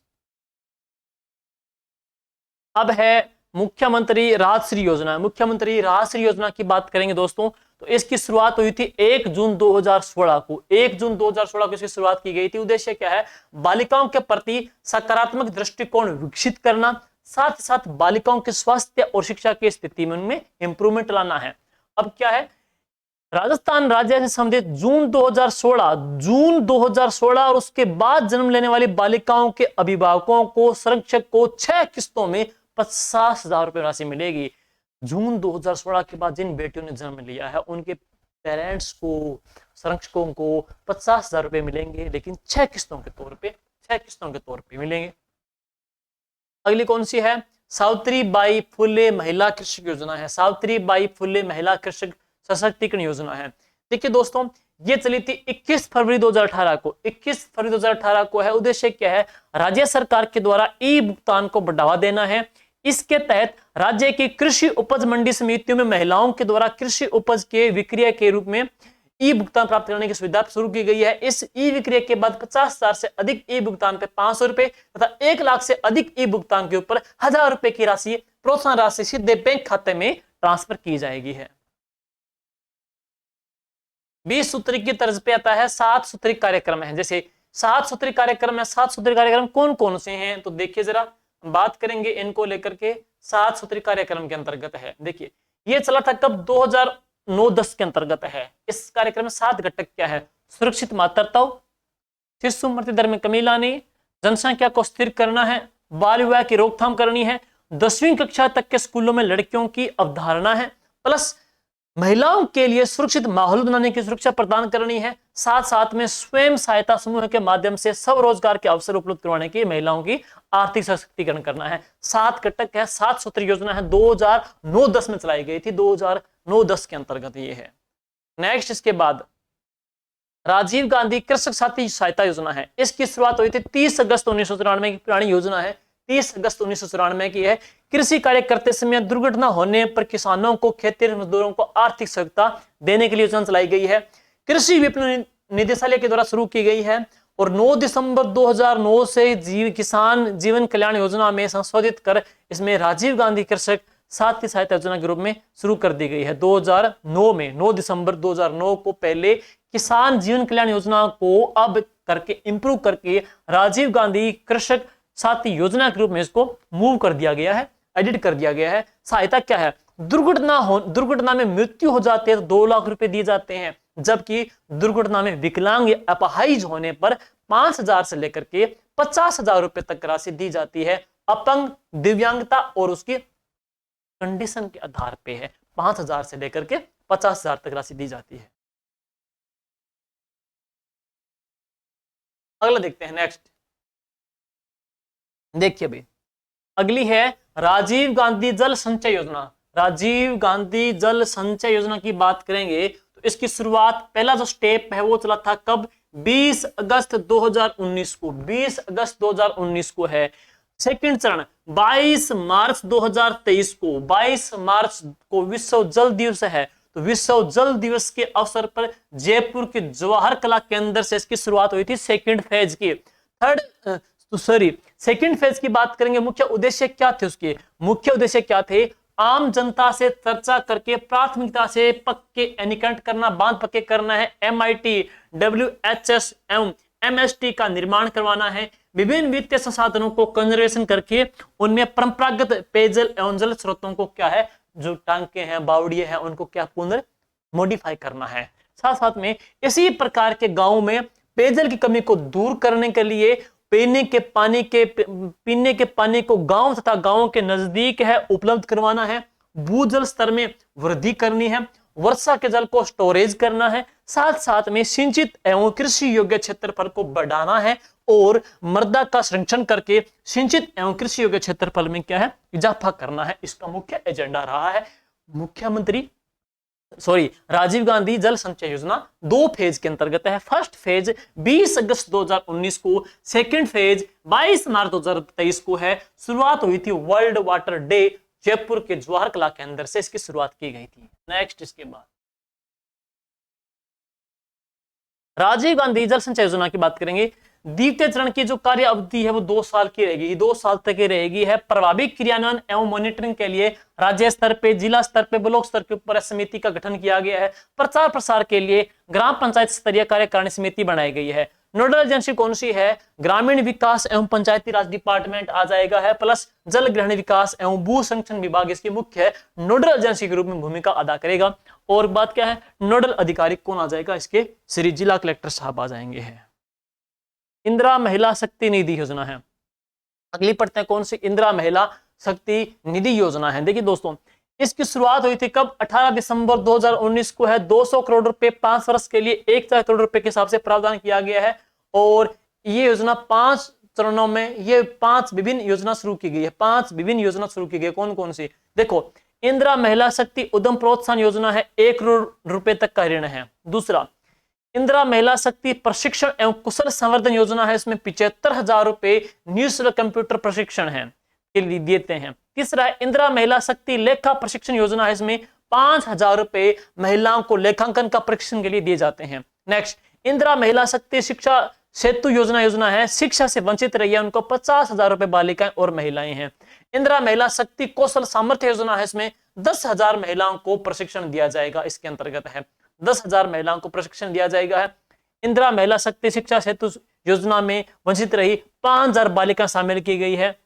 अब है मुख्यमंत्री राजश्री योजना। मुख्यमंत्री राजश्री योजना की बात करेंगे दोस्तों, तो इसकी शुरुआत हुई थी 1 जून 2016 को। 1 जून 2016 को इसकी शुरुआत की गई थी। उद्देश्य क्या है, बालिकाओं के प्रति सकारात्मक दृष्टिकोण विकसित करना, साथ ही साथ बालिकाओं के स्वास्थ्य और शिक्षा की स्थिति में उनमें इंप्रूवमेंट लाना है। अब क्या है, राजस्थान राज्य से संबंधित जून 2016 और उसके बाद जन्म लेने वाली बालिकाओं के अभिभावकों को, संरक्षक को 6 किस्तों में 50,000 रुपए राशि मिलेगी। जून 2016 के बाद जिन बेटियों ने जन्म लिया है उनके पेरेंट्स को, संरक्षकों को 50,000 रुपए मिलेंगे, लेकिन 6 किस्तों के तौर पे मिलेंगे। अगली कौन सी है, सावित्रीबाई फुले महिला कृषक योजना है। सावित्रीबाई फुले महिला कृषक सशक्तिकरण योजना है। देखिए दोस्तों, ये चली थी 21 फरवरी 2018 को। 21 फरवरी 2018 को है। उद्देश्य क्या है, राज्य सरकार के द्वारा ई भुगतान को बढ़ावा देना है। इसके तहत राज्य की कृषि उपज मंडी समितियों में महिलाओं के द्वारा कृषि उपज के विक्रय के रूप में ई भुगतान प्राप्त करने की सुविधा शुरू की गई है। इस ई विक्रय के बाद 50,000 से अधिक ई भुगतान पे 500 रुपए तथा 1 लाख से अधिक ई भुगतान के ऊपर 1,000 रुपए की राशि, प्रोत्साहन राशि सीधे बैंक खाते में ट्रांसफर की जाएगी है। 20 सूत्री की तर्ज पे आता है 7 सूत्री कार्यक्रम है। जैसे 7 सूत्री कार्यक्रम है, 7 सूत्री कार्यक्रम कौन कौन से हैं, तो देखिए जरा बात करेंगे इनको लेकर के। 7 सूत्री कार्यक्रम के अंतर्गत है, देखिए ये चला था कब, 2009-10 के अंतर्गत है। इस कार्यक्रम में 7 घटक क्या है, सुरक्षित मातृत्व, शिशु मृत्यु दर में कमी लानी, जनसंख्या को स्थिर करना है, बाल विवाह की रोकथाम करनी है, 10वीं कक्षा तक के स्कूलों में लड़कियों की अवधारणा है, प्लस महिलाओं के लिए सुरक्षित माहौल बनाने की सुरक्षा प्रदान करनी है, साथ साथ में स्वयं सहायता समूह के माध्यम से स्वरोजगार के अवसर उपलब्ध करवाने की महिलाओं की आर्थिक सशक्तिकरण करना है। 7 घटक है, 7 सूत्री योजना है, 2009-10 में चलाई गई थी, 2009-10 के अंतर्गत ये है। नेक्स्ट इसके बाद राजीव गांधी कृषक साथी सहायता योजना है। इसकी शुरुआत हुई थी 30 अगस्त 1994 की, पुरानी योजना है, 30 अगस्त 1994 की है। कृषि कार्य करते समय दुर्घटना होने पर किसानों को, खेती मजदूरों को आर्थिक सहायता देने के लिए योजना चलाई गई है। कृषि विपणन निदेशालय के द्वारा शुरू की गई है और 9 दिसंबर 2009 से किसान जीवन कल्याण योजना में संशोधित कर इसमें राजीव गांधी कृषक साथी सहायता योजना के रूप में शुरू कर दी गई है। 2009 में, 9 दिसंबर 2009 को पहले किसान जीवन कल्याण योजना को अब करके इंप्रूव करके राजीव गांधी कृषक साथ ही योजना के रूप में इसको मूव कर दिया गया है, एडिट कर दिया गया है। सहायता क्या है, दुर्घटना में मृत्यु हो जाती है तो 2 लाख रुपए दिए जाते हैं, जबकि दुर्घटना में विकलांग या अपाहिज होने पर 5,000 से लेकर के 50,000 रुपए तक राशि दी जाती है। अपंग, दिव्यांगता और उसकी कंडीशन के आधार पे है, 5,000 से लेकर के 50,000 तक राशि दी जाती है। अगला देखते हैं, नेक्स्ट देखिए भाई, अगली है राजीव गांधी जल संचय योजना। राजीव गांधी जल संचय योजना की बात करेंगे तो इसकी शुरुआत, पहला जो स्टेप है वो चला था कब, 20 अगस्त 2019 को, 20 अगस्त 2019 को है। सेकंड चरण 22 मार्च 2023 को, 22 मार्च को विश्व जल दिवस है, तो विश्व जल दिवस के अवसर पर जयपुर के जवाहर कला केंद्र से इसकी शुरुआत हुई थी सेकंड फेज की। सेकंड फेज की बात करेंगे, मुख्य उद्देश्य क्या थे उसके, मुख्य उद्देश्य क्या थे, आम जनता से चर्चा करके प्राथमिकता से पक्के एनीकट करना, बांध पक्के करना है, MIT, WHS एवं MST का निर्माण करवाना है, विभिन्न वित्तीय संसाधनों को कंजर्वेशन करके उनमें परंपरागत पेयजल एवं जल स्रोतों को क्या है, जो टांके हैं, बावड़िए हैं, उनको क्या पुनर्मॉडिफाई करना है। साथ साथ में इसी प्रकार के गांवों में पेयजल की कमी को दूर करने के लिए पीने के पानी को गांव तथा गांवों के नजदीक है उपलब्ध करवाना है, भूजल स्तर में वृद्धि करनी है, वर्षा के जल को स्टोरेज करना है, साथ साथ में सिंचित एवं कृषि योग्य क्षेत्रफल को बढ़ाना है और मृदा का संरक्षण करके सिंचित एवं कृषि योग्य क्षेत्रफल में क्या है, इजाफा करना है। इसका मुख्य एजेंडा रहा है राजीव गांधी जल संचय योजना। 2 फेज के अंतर्गत है। फर्स्ट फेज 20 अगस्त 2019 को, सेकंड फेज 22 मार्च 2023 को है। शुरुआत हुई थी वर्ल्ड वाटर डे, जयपुर के जवाहर कला केंद्र से इसकी शुरुआत की गई थी। नेक्स्ट, इसके बाद राजीव गांधी जल संचय योजना की बात करेंगे। द्वितीय चरण की जो कार्य अवधि है वो 2 साल की रहेगी, 2 साल तक की रहेगी है। प्रभावी क्रियान्वयन एवं मॉनिटरिंग के लिए राज्य स्तर पे, जिला स्तर पे, ब्लॉक स्तर के ऊपर समिति का गठन किया गया है। प्रचार प्रसार के लिए ग्राम पंचायत स्तरीय कार्यकारिणी समिति बनाई गई है। नोडल एजेंसी कौन सी है, ग्रामीण विकास एवं पंचायती राज डिपार्टमेंट आ जाएगा है, प्लस जल ग्रहण विकास एवं भू संरक्षण विभाग इसकी मुख्य नोडल एजेंसी के रूप में भूमिका अदा करेगा। और बात क्या है, नोडल अधिकारी कौन आ जाएगा, इसके श्री जिला कलेक्टर साहब आ जाएंगे है। इंदिरा महिला शक्ति निधि योजना है। अगली पढ़ते हैं कौन सी, इंदिरा महिला शक्ति निधि योजना है। देखिए दोस्तों, इसकी शुरुआत हुई थी कब, 18 दिसंबर 2019 को है। 200 करोड़ रुपए 5 वर्ष के लिए 1,000 करोड़ रुपए के हिसाब से प्रावधान किया गया है। और ये योजना 5 चरणों में, ये 5 विभिन्न योजना शुरू की गई है। 5 विभिन्न योजना शुरू की गई, कौन कौन सी, देखो, इंदिरा महिला शक्ति उद्यम प्रोत्साहन योजना है, 1 करोड़ रुपए तक का ऋण है। दूसरा, इंदिरा महिला शक्ति प्रशिक्षण एवं कुशल संवर्धन योजना है, इसमें 75,000 रुपए निःशुल्क कंप्यूटर प्रशिक्षण है के लिए देते हैं। तीसरा है इंदिरा महिला शक्ति लेखा प्रशिक्षण योजना है, इसमें 5,000 रुपए महिलाओं को लेखांकन का प्रशिक्षण के लिए दिए जाते हैं। नेक्स्ट, इंदिरा महिला शक्ति शिक्षा सेतु योजना है, शिक्षा से वंचित रही है उनको 50,000 रुपए बालिकाएं और महिलाएं हैं। इंदिरा महिला शक्ति कौशल सामर्थ्य योजना है, इसमें 10,000 महिलाओं को प्रशिक्षण दिया जाएगा, इसके अंतर्गत है 10,000 महिलाओं को प्रशिक्षण दिया जाएगा है। इंदिरा महिला शक्ति शिक्षा सेतु योजना में वंचित रही 5,000 बालिका शामिल की गई है।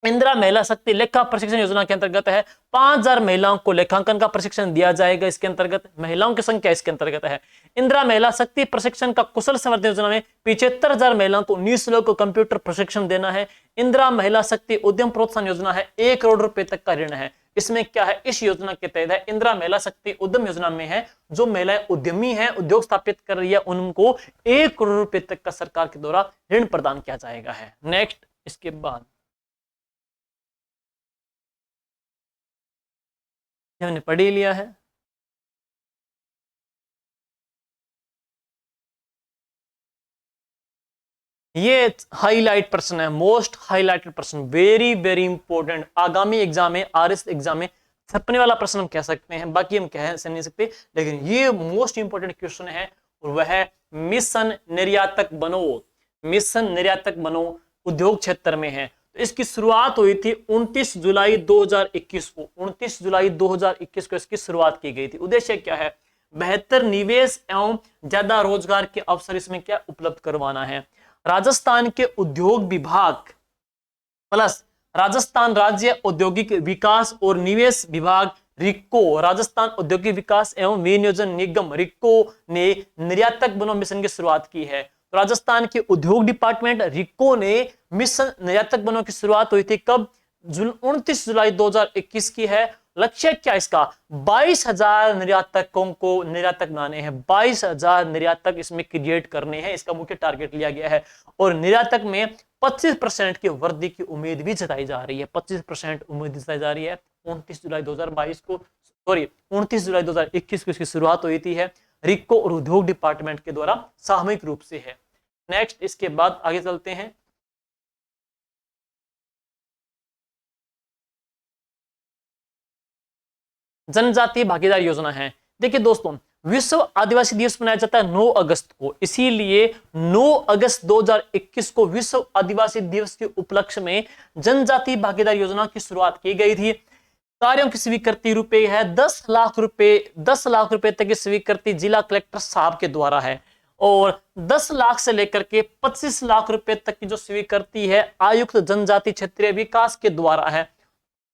इंदिरा महिला शक्ति लेखा प्रशिक्षण योजना के अंतर्गत है 5,000 महिलाओं को लेखांकन का प्रशिक्षण दिया जाएगा, इसके अंतर्गत महिलाओं की संख्या इसके अंतर्गत है। इंदिरा महिला शक्ति प्रशिक्षण का कुशल संवर्धन योजना में 75,000 महिलाओं को निःशुल्क कंप्यूटर प्रशिक्षण देना है। इंदिरा महिला शक्ति उद्यम प्रोत्साहन योजना है, 1 करोड़ रुपए तक का ऋण है। इसमें क्या है, इस योजना के तहत है इंदिरा महिला शक्ति उद्यम योजना में है, जो महिलाएं उद्यमी हैं, उद्योग स्थापित कर रही है, उनको 1 करोड़ रुपए तक का सरकार के द्वारा ऋण प्रदान किया जाएगा है। नेक्स्ट, इसके बाद हमने पढ़ ही लिया है। ये हाईलाइट प्रश्न है, मोस्ट हाईलाइटेड प्रश्न, वेरी वेरी इंपॉर्टेंट। आगामी एग्जाम में, RS एग्जाम में छपने वाला प्रश्न हम कह सकते हैं, बाकी हम कह नहीं सकते, लेकिन ये मोस्ट इंपॉर्टेंट क्वेश्चन है। और वह है मिशन निर्यातक बनो, मिशन निर्यातक बनो उद्योग क्षेत्र में है। तो इसकी शुरुआत हुई थी 29 जुलाई 2021 को, 29 जुलाई 2021 को इसकी शुरुआत की गई थी। उद्देश्य क्या है, बेहतर निवेश एवं ज्यादा रोजगार के अवसर इसमें क्या उपलब्ध करवाना है। राजस्थान के उद्योग विभाग प्लस राजस्थान राज्य औद्योगिक विकास और निवेश विभाग रिक्को, राजस्थान औद्योगिक विकास एवं विनियोजन निगम रिक्को ने निर्यातक बनो मिशन की शुरुआत की है। तो राजस्थान के उद्योग डिपार्टमेंट रिक्को ने मिशन निर्यातक बनो की शुरुआत हुई थी कब? 29 जुलाई 2021 की है। लक्ष्य क्या इसका? 22,000 निर्यातकों को निर्यातक बनाने हैं, 22,000 निर्यातक इसमें क्रिएट करने हैं, इसका मुख्य टारगेट लिया गया है। और निर्यातक में 25% की वृद्धि की उम्मीद भी जताई जा रही है, 25% उम्मीद जताई जा रही है। 29 जुलाई 2022 को, सॉरी 29 जुलाई 2021 को इसकी शुरुआत हुई थी है, रिक्को और उद्योग डिपार्टमेंट के द्वारा सामूहिक रूप से है। नेक्स्ट, इसके बाद आगे चलते हैं। जनजातीय भागीदारी योजना है। देखिए दोस्तों, विश्व आदिवासी दिवस मनाया जाता है 9 अगस्त को, इसीलिए 9 अगस्त 2021 को विश्व आदिवासी दिवस के उपलक्ष्य में जनजातीय भागीदारी योजना की शुरुआत की गई थी। कार्यों की स्वीकृति रुपए है 10 लाख रुपए, 10 लाख रुपए तक की स्वीकृति जिला कलेक्टर साहब के द्वारा है। और 10 लाख से लेकर के 25 लाख रुपए तक की जो स्वीकृति है आयुक्त जनजाति क्षेत्रीय विकास के द्वारा है,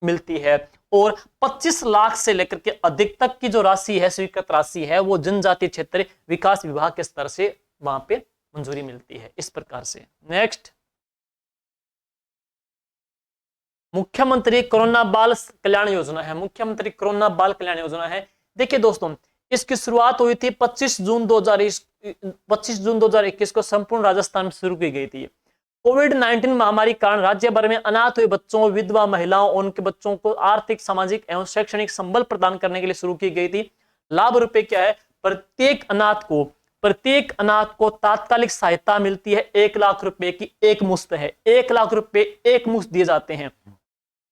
मिलती है। और 25 लाख से लेकर के अधिक तक की जो राशि है, स्वीकृत राशि है, वो जनजातीय क्षेत्र विकास विभाग के स्तर से वहां पे मंजूरी मिलती है, इस प्रकार से। नेक्स्ट, मुख्यमंत्री कोरोना बाल कल्याण योजना है। मुख्यमंत्री कोरोना बाल कल्याण योजना है। देखिए दोस्तों, इसकी शुरुआत हुई थी 25 जून 2021 को संपूर्ण राजस्थान में शुरू की गई थी। कोविड-19 महामारी के कारण राज्य भर में अनाथ हुए बच्चों, विधवा महिलाओं और उनके बच्चों को आर्थिक, सामाजिक एवं शैक्षणिक संबल प्रदान करने के लिए शुरू की गई थी। लाभ रुपए क्या है? प्रत्येक अनाथ को तात्कालिक सहायता मिलती है, 1 लाख रुपए की एक मुश्त है, 1 लाख रुपए एक मुश्त दिए जाते हैं।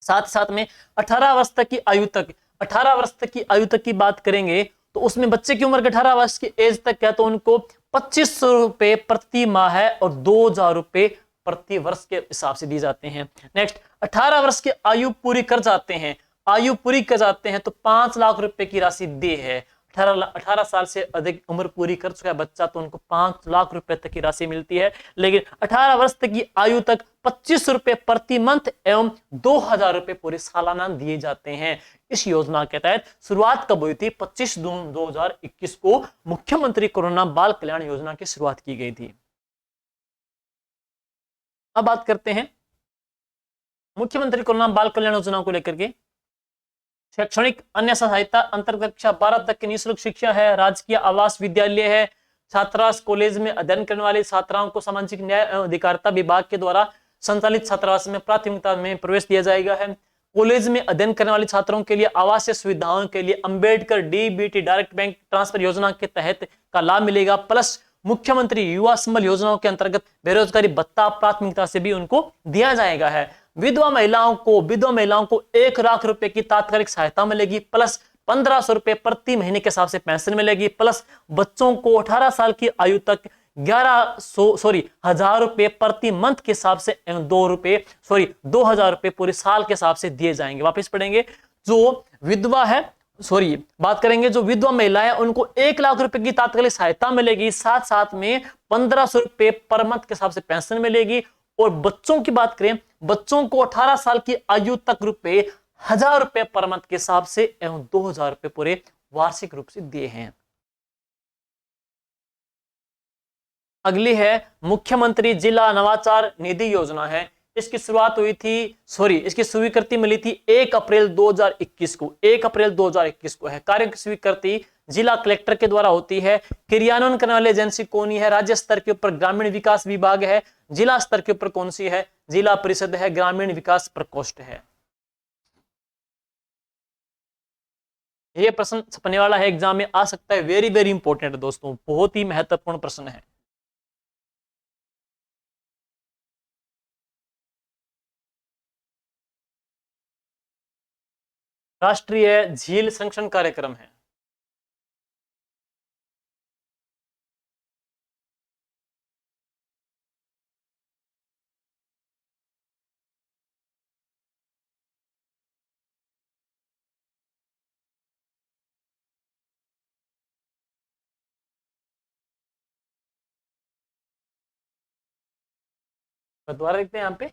साथ साथ में 18 वर्ष तक की आयु तक, 18 वर्ष तक की आयु तक की बात करेंगे तो उसमें बच्चे की उम्र 18 वर्ष की एज तक है तो उनको 2500 रुपए प्रति माह है और 2,000 रुपए प्रति वर्ष के हिसाब से दिए जाते हैं। नेक्स्ट, 18 वर्ष की आयु पूरी कर जाते हैं, आयु पूरी कर जाते हैं तो 5 लाख रुपए की राशि दे है। 18 साल से अधिक उम्र पूरी कर चुका है बच्चा तो उनको 5 लाख रुपए तक की राशि मिलती है। लेकिन 18 वर्ष तक की आयु तक 25 रुपए प्रति मंथ एवं 2,000 रुपए पूरे सालाना दिए जाते हैं। इस योजना के तहत शुरुआत कब हुई थी? 25 जून 2021 को मुख्यमंत्री कोरोना बाल कल्याण योजना की शुरुआत की गई थी। अब बात करते हैं मुख्यमंत्री कोरोना बाल कल्याण योजना को लेकर के। शैक्षणिक अन्य सहायता अंतर्गत कक्षा 12 तक की निःशुल्क शिक्षा है, राजकीय आवास विद्यालय है, छात्रावास कॉलेज में अध्ययन करने वाले छात्राओं को सामाजिक न्याय एवं अधिकारिता विभाग के द्वारा संचालित छात्रावास में प्राथमिकता में प्रवेश दिया जाएगा है। कॉलेज में अध्ययन करने वाले छात्रों के लिए आवासीय सुविधाओं के लिए Ambedkar DBT direct bank transfer योजना के तहत का लाभ मिलेगा। प्लस मुख्यमंत्री युवा संबल योजनाओं के अंतर्गत बेरोजगारी भत्ता प्राथमिकता से भी उनको दिया जाएगा है। विधवा महिलाओं को 1 लाख रुपए की तात्कालिक सहायता मिलेगी, प्लस 1,500 रुपए प्रति महीने के हिसाब से पेंशन मिलेगी, प्लस बच्चों को 18 साल की आयु तक 1,000 रुपए प्रति मंथ के हिसाब से एवं 2,000 रुपए पूरे साल के हिसाब से दिए जाएंगे। वापस पढ़ेंगे, जो विधवा है, बात करेंगे जो विधवा महिला है उनको 1 लाख रुपए की तात्कालिक सहायता मिलेगी, साथ साथ में 1,500 रुपए पर मंथ के हिसाब से पेंशन मिलेगी। और बच्चों की बात करें, बच्चों को 18 साल की आयु तक 1,000 रुपए पर मंथ के हिसाब से एवं 2,000 रुपए पूरे वार्षिक रूप से दिए हैं। अगली है मुख्यमंत्री जिला नवाचार निधि योजना है। इसकी शुरुआत हुई थी, इसकी स्वीकृति मिली थी 1 अप्रैल 2021 को, 1 अप्रैल 2021 को है। कार्यों की स्वीकृति जिला कलेक्टर के द्वारा होती है। क्रियान्वयन करने वाली एजेंसी कौन है? राज्य स्तर के ऊपर ग्रामीण विकास विभाग है। जिला स्तर के ऊपर कौन सी है? जिला परिषद है, ग्रामीण विकास प्रकोष्ठ है। ये प्रश्न छपने वाला है, एग्जाम में आ सकता है, वेरी वेरी इंपॉर्टेंट दोस्तों, बहुत ही महत्वपूर्ण प्रश्न है। राष्ट्रीय झील संरक्षण कार्यक्रम है। दोबारा देखते हैं यहाँ पे,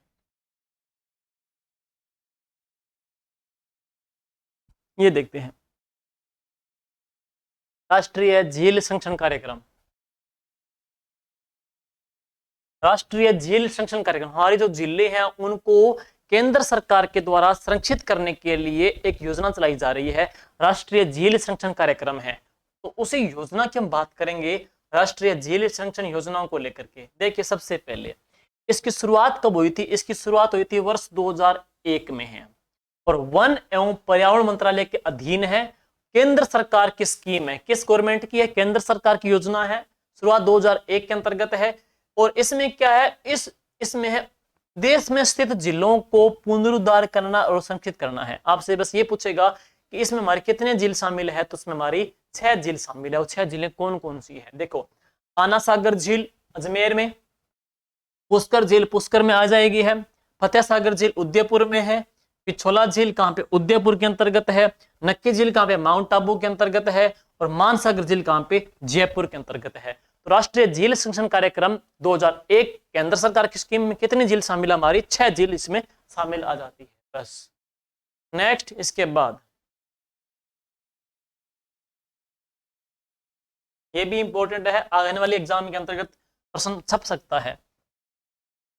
ये देखते हैं, राष्ट्रीय झील संरक्षण कार्यक्रम। राष्ट्रीय झील संरक्षण कार्यक्रम, हमारी जो झीलें हैं उनको केंद्र सरकार के द्वारा संरक्षित करने के लिए एक योजना चलाई जा रही है, राष्ट्रीय झील संरक्षण कार्यक्रम है। तो उसी योजना की हम बात करेंगे, राष्ट्रीय झील संरक्षण योजनाओं को लेकर के। देखिए, सबसे पहले इसकी शुरुआत कब हुई थी? इसकी शुरुआत हुई थी वर्ष 2001 में है, और वन एवं पर्यावरण मंत्रालय के अधीन है। केंद्र सरकार की स्कीम है, किस गवर्नमेंट की है? केंद्र सरकार की योजना है, शुरुआत 2001 के अंतर्गत है। और इसमें क्या है? इसमें है देश में स्थित जिलों को पुनरुद्धार करना और संरक्षित करना है। आपसे बस ये पूछेगा कि इसमें हमारी कितने झील शामिल है, तो इसमें हमारी 6 झील शामिल है। और 6 झीलें कौन कौन सी है? देखो, आना सागर झील अजमेर में, पुष्कर झील पुष्कर में आ जाएगी है, फतेह सागर झील उदयपुर में है, पिछोला झील कहां पे? उदयपुर के अंतर्गत है, नक्की झील कहां पे? माउंट आबू के अंतर्गत है, और मानसागर झील कहां पे? जयपुर के अंतर्गत है। तो राष्ट्रीय झील संरक्षण कार्यक्रम 2001 केंद्र सरकार की स्कीम में कितनी झील शामिल? हमारी 6 झील इसमें शामिल आ जाती है। बस नेक्स्ट, इसके बाद ये भी इंपॉर्टेंट है, आने वाले एग्जाम के अंतर्गत प्रश्न छप सकता है।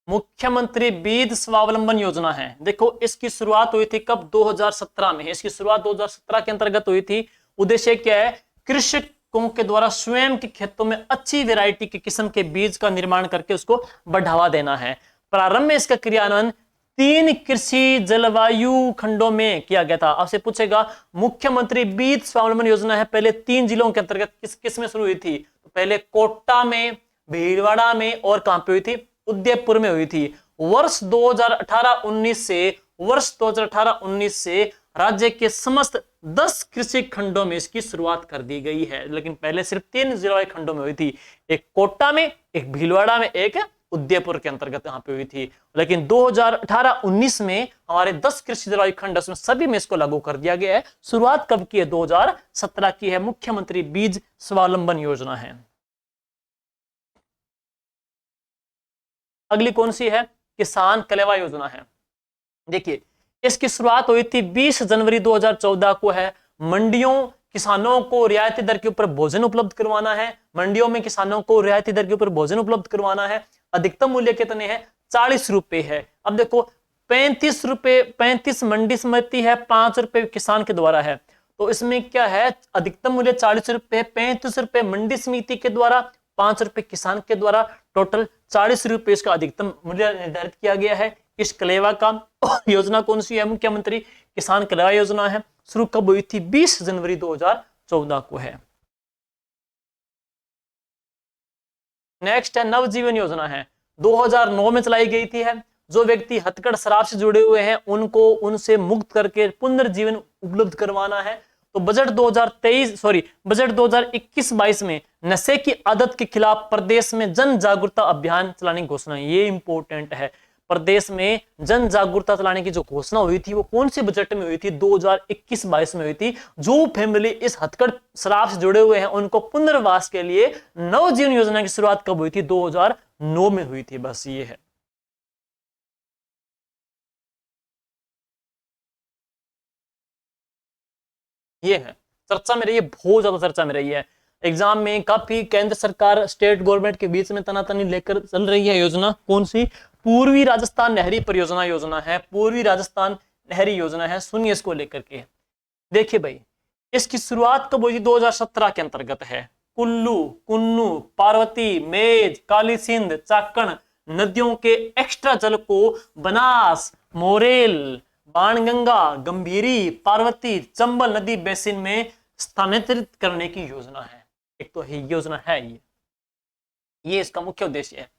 मुख्यमंत्री बीज स्वावलंबन योजना है। देखो, इसकी शुरुआत हुई थी कब? 2017 में। इसकी शुरुआत 2017 के अंतर्गत हुई थी। उद्देश्य क्या है? कृषकों के द्वारा स्वयं के खेतों में अच्छी वैरायटी के किस्म के बीज का निर्माण करके उसको बढ़ावा देना है। प्रारंभ में इसका क्रियान्वयन 3 कृषि जलवायु खंडों में किया गया था। आपसे पूछेगा, मुख्यमंत्री बीज स्वावलंबन योजना है, पहले 3 जिलों के अंतर्गत किस में शुरू हुई थी? तो पहले कोटा में, भीलवाड़ा में, और कहां पे हुई थी? उदयपुर में हुई थी। वर्ष 2018-19 से राज्य के समस्त 10 कृषि खंडों में इसकी शुरुआत कर दी गई है, लेकिन पहले सिर्फ 3 जिला खंडों में हुई थी, एक कोटा में, एक भीलवाड़ा में, एक उदयपुर के अंतर्गत यहाँ पे हुई थी। लेकिन 2018-19 में हमारे 10 कृषि जलवायु खंड, उसमें सभी में इसको लागू कर दिया गया है। शुरुआत कब की है? 2017 की है। मुख्यमंत्री बीज स्वावलंबन योजना है। अगली कौन सी है? किसान कलेवा योजना है। देखिए, इसकी शुरुआत हुई थी 20 जनवरी 2014 को है। मंडियों किसानों को रियायती दर के ऊपर भोजन उपलब्ध करवाना है। मंडियों में किसानों को रियायती दर के ऊपर भोजन उपलब्ध करवाना है। अधिकतम मूल्य कितने हैं? 40 रुपए है। अब देखो, 35 रुपए 35 मंडी समिति है, 5 रुपए किसान के द्वारा है। तो इसमें क्या है? अधिकतम मूल्य 40 रुपए, 35 रुपए मंडी समिति के द्वारा, 5 रुपए किसान के द्वारा, टोटल 40 रुपए इसका अधिकतम मूल्य निर्धारित किया गया है। इस कलेवा का योजना कौन सी है? मुख्यमंत्री किसान कलेवा योजना है। शुरू कब हुई थी? 20 जनवरी 2014 को है। नेक्स्ट है नवजीवन योजना है, 2009 में चलाई गई थी है। जो व्यक्ति हथकढ़ शराब से जुड़े हुए हैं उनको उनसे मुक्त करके पुनर्जीवन उपलब्ध करवाना है। तो बजट 2021-22 में नशे की आदत के खिलाफ प्रदेश में जन जागरूकता अभियान चलाने की घोषणा, ये इंपॉर्टेंट है। प्रदेश में जन जागरूकता चलाने की जो घोषणा हुई थी वो कौन से बजट में हुई थी? 2021-22 में हुई थी। जो फैमिली इस हथकढ़ शराब से जुड़े हुए हैं उनको पुनर्वास के लिए नवजीवन योजना की शुरुआत कब हुई थी? 2009 में हुई थी। बस ये है। ये है चर्चा में रही है, बहुत ज्यादा चर्चा में रही है। एग्जाम में काफी केंद्र सरकार स्टेट गवर्नमेंट के बीच में तनातनी लेकर चल रही है योजना। कौन सी? पूर्वी राजस्थान नहरी परियोजना योजना है। पूर्वी राजस्थान नहरी योजना है, सुनिए इसको लेकर के। देखिए भाई, इसकी शुरुआत कब हुई थी? 2017 के अंतर्गत है। कुल्लू, कुन्नू, पार्वती, मेज, काली सिंध, चाकण नदियों के एक्स्ट्रा जल को बनास, मोरेल, बाणगंगा, गंभीरी, पार्वती, चंबल नदी बेसिन में स्थानांतरित करने की योजना है। एक तो ये योजना है, ये इसका मुख्य उद्देश्य है।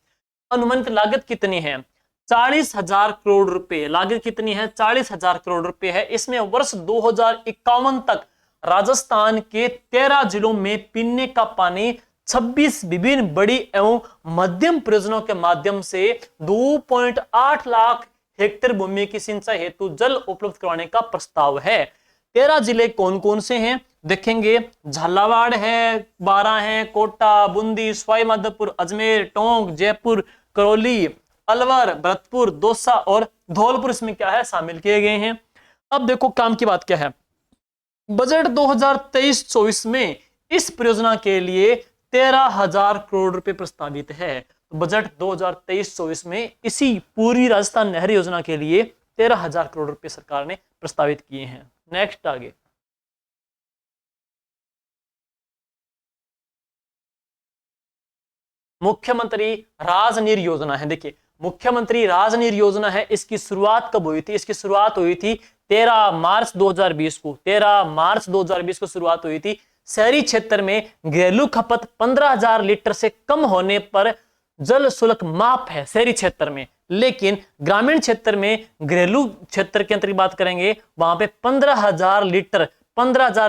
अनुमानित लागत कितनी है? 40,000 करोड़ रुपए। लागत कितनी है? 40,000 करोड़ रुपए है। इसमें वर्ष 2051 तक राजस्थान के 13 जिलों में पीने का पानी 26 विभिन्न बड़ी एवं मध्यम परियोजनाओं के माध्यम से 2.8 लाख हेक्टेयर भूमि की सिंचाई हेतु जल उपलब्ध करवाने का प्रस्ताव है। 13 जिले कौन कौन से हैं देखेंगे? झालावाड़ है, 12 है, कोटा, बूंदी, सवाई माधोपुर, अजमेर, टोंक, जयपुर, करौली, अलवर, भरतपुर, दौसा और धौलपुर इसमें क्या है? शामिल किए गए हैं। अब देखो काम की बात क्या है। बजट 2023-24 में इस परियोजना के लिए 13,000 करोड़ रुपए प्रस्तावित है। तो बजट 2023-24 में इसी पूरी राजस्थान नहर योजना के लिए 13,000 करोड़ रुपए सरकार ने प्रस्तावित किए हैं। नेक्स्ट आगे, मुख्यमंत्री राजनीर योजना है। देखिए, मुख्यमंत्री राजनीर योजना है, इसकी शुरुआत कब हुई थी? इसकी शुरुआत हुई थी 13 मार्च 2020 को। 13 मार्च 2020 को शुरुआत हुई थी। शहरी क्षेत्र में घरेलू खपत 15,000 लीटर से कम होने पर जल शुल्क माफ है शहरी क्षेत्र में, लेकिन ग्रामीण क्षेत्र में घरेलू क्षेत्र के अंतर्गत बात करेंगे, वहां पे 15,000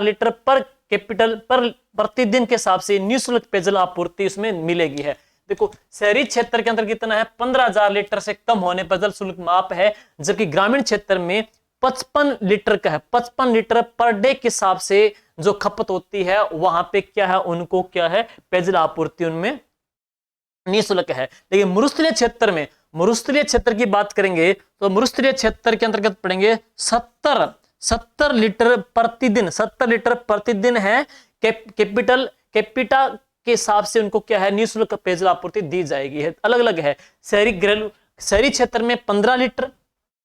लीटर पर कैपिटल पर प्रतिदिन के हिसाब से निःशुल्क पेयजल आपूर्ति उसमें मिलेगी है। देखो, शहरी क्षेत्र के अंदर कितना है? 15,000 लीटर से कम होने पर जल शुल्क माफ है, जबकि ग्रामीण क्षेत्र में 55 लीटर का है। 55 लीटर पर डे के हिसाब से जो खपत होती है, वहां पे क्या है, उनको क्या है, पेयजल आपूर्ति उनमें निःशुल्क है। लेकिन मरुस्थलीय क्षेत्र की बात करेंगे तो मरुस्थलीय क्षेत्र के अंतर्गत पड़ेंगे 70 लीटर प्रतिदिन है। कैपिटा के हिसाब से उनको क्या है, निःशुल्क पेयजल आपूर्ति दी जाएगी है। अलग अलग है। शहरी क्षेत्र में 15 लीटर,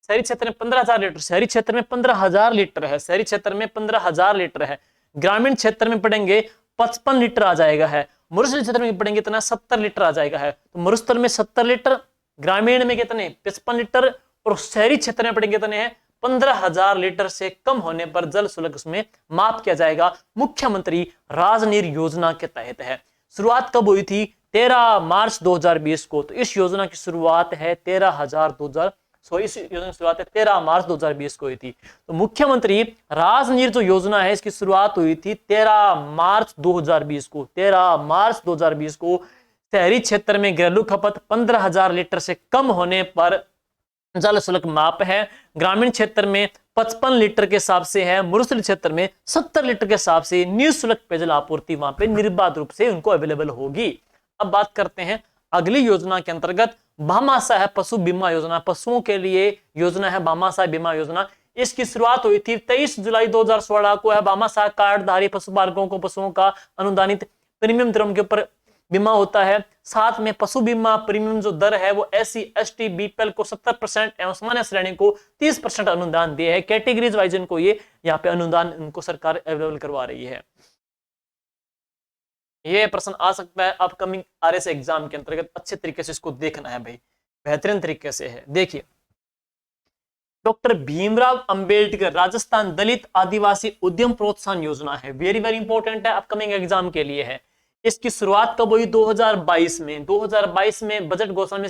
शहरी क्षेत्र में 15,000 लीटर, शहरी क्षेत्र में 15,000 लीटर है, शहरी क्षेत्र में 15,000 लीटर है। ग्रामीण क्षेत्र में पड़ेंगे 55 लीटर आ जाएगा है। मरुस्थल क्षेत्र में पड़ेंगे इतना 70 लीटर आ जाएगा है। तो मरुस्थल में 70 लीटर, ग्रामीण में कितने 55 लीटर, और शहरी क्षेत्र में पड़ेंगे कितने हैं 15,000 लीटर से कम होने पर जल शुल्क उसमें माफ किया जाएगा। मुख्यमंत्री राजनीर योजना के तहत है। शुरुआत कब हुई थी? 13 मार्च 2020 को। तो इस योजना की शुरुआत है 13 मार्च 2020 को हुई थी। तो मुख्यमंत्री राजनीर जो योजना है, इसकी शुरुआत हुई थी 13 मार्च 2020 को। 13 मार्च 2020 को शहरी क्षेत्र में घरेलू खपत 15,000 लीटर से कम होने पर जल शुल्क माफ है। ग्रामीण क्षेत्र में 55 लीटर के हिसाब से है। मरुस्थलीय क्षेत्र में 70 लीटर के हिसाब से निःशुल्क पेयजल आपूर्ति वहां पे निर्बाध रूप से उनको अवेलेबल होगी। अब बात करते हैं अगली योजना के अंतर्गत, भामाशाह पशु बीमा योजना। पशुओं के लिए योजना है भामाशाह बीमा योजना। इसकी शुरुआत हुई थी 23 जुलाई 2016 को है। भामाशाह कार्डधारी पशुपालकों को पशुओं का अनुदानित प्रीमियम दरों के ऊपर बीमा होता है। साथ में पशु बीमा प्रीमियम जो दर है वो SC ST BPL को 70% एवं सामान्य श्रेणी को 30% अनुदान दिया है। कैटेगरीज वाइज इनको ये यहाँ पे अनुदान इनको सरकार अवेलेबल करवा रही है। ये प्रश्न आ सकता है अपकमिंग RS एग्जाम के अंतर्गत। अच्छे तरीके से इसको देखना है भाई, बेहतरीन तरीके से है। देखिए, डॉक्टर भीमराव अंबेडकर राजस्थान दलित आदिवासी उद्यम प्रोत्साहन योजना है। वेरी वेरी इंपॉर्टेंट है, अपकमिंग एग्जाम के लिए है। इसकी शुरुआत कब हुई? 2022 में। 2022 में बजट घोषणा में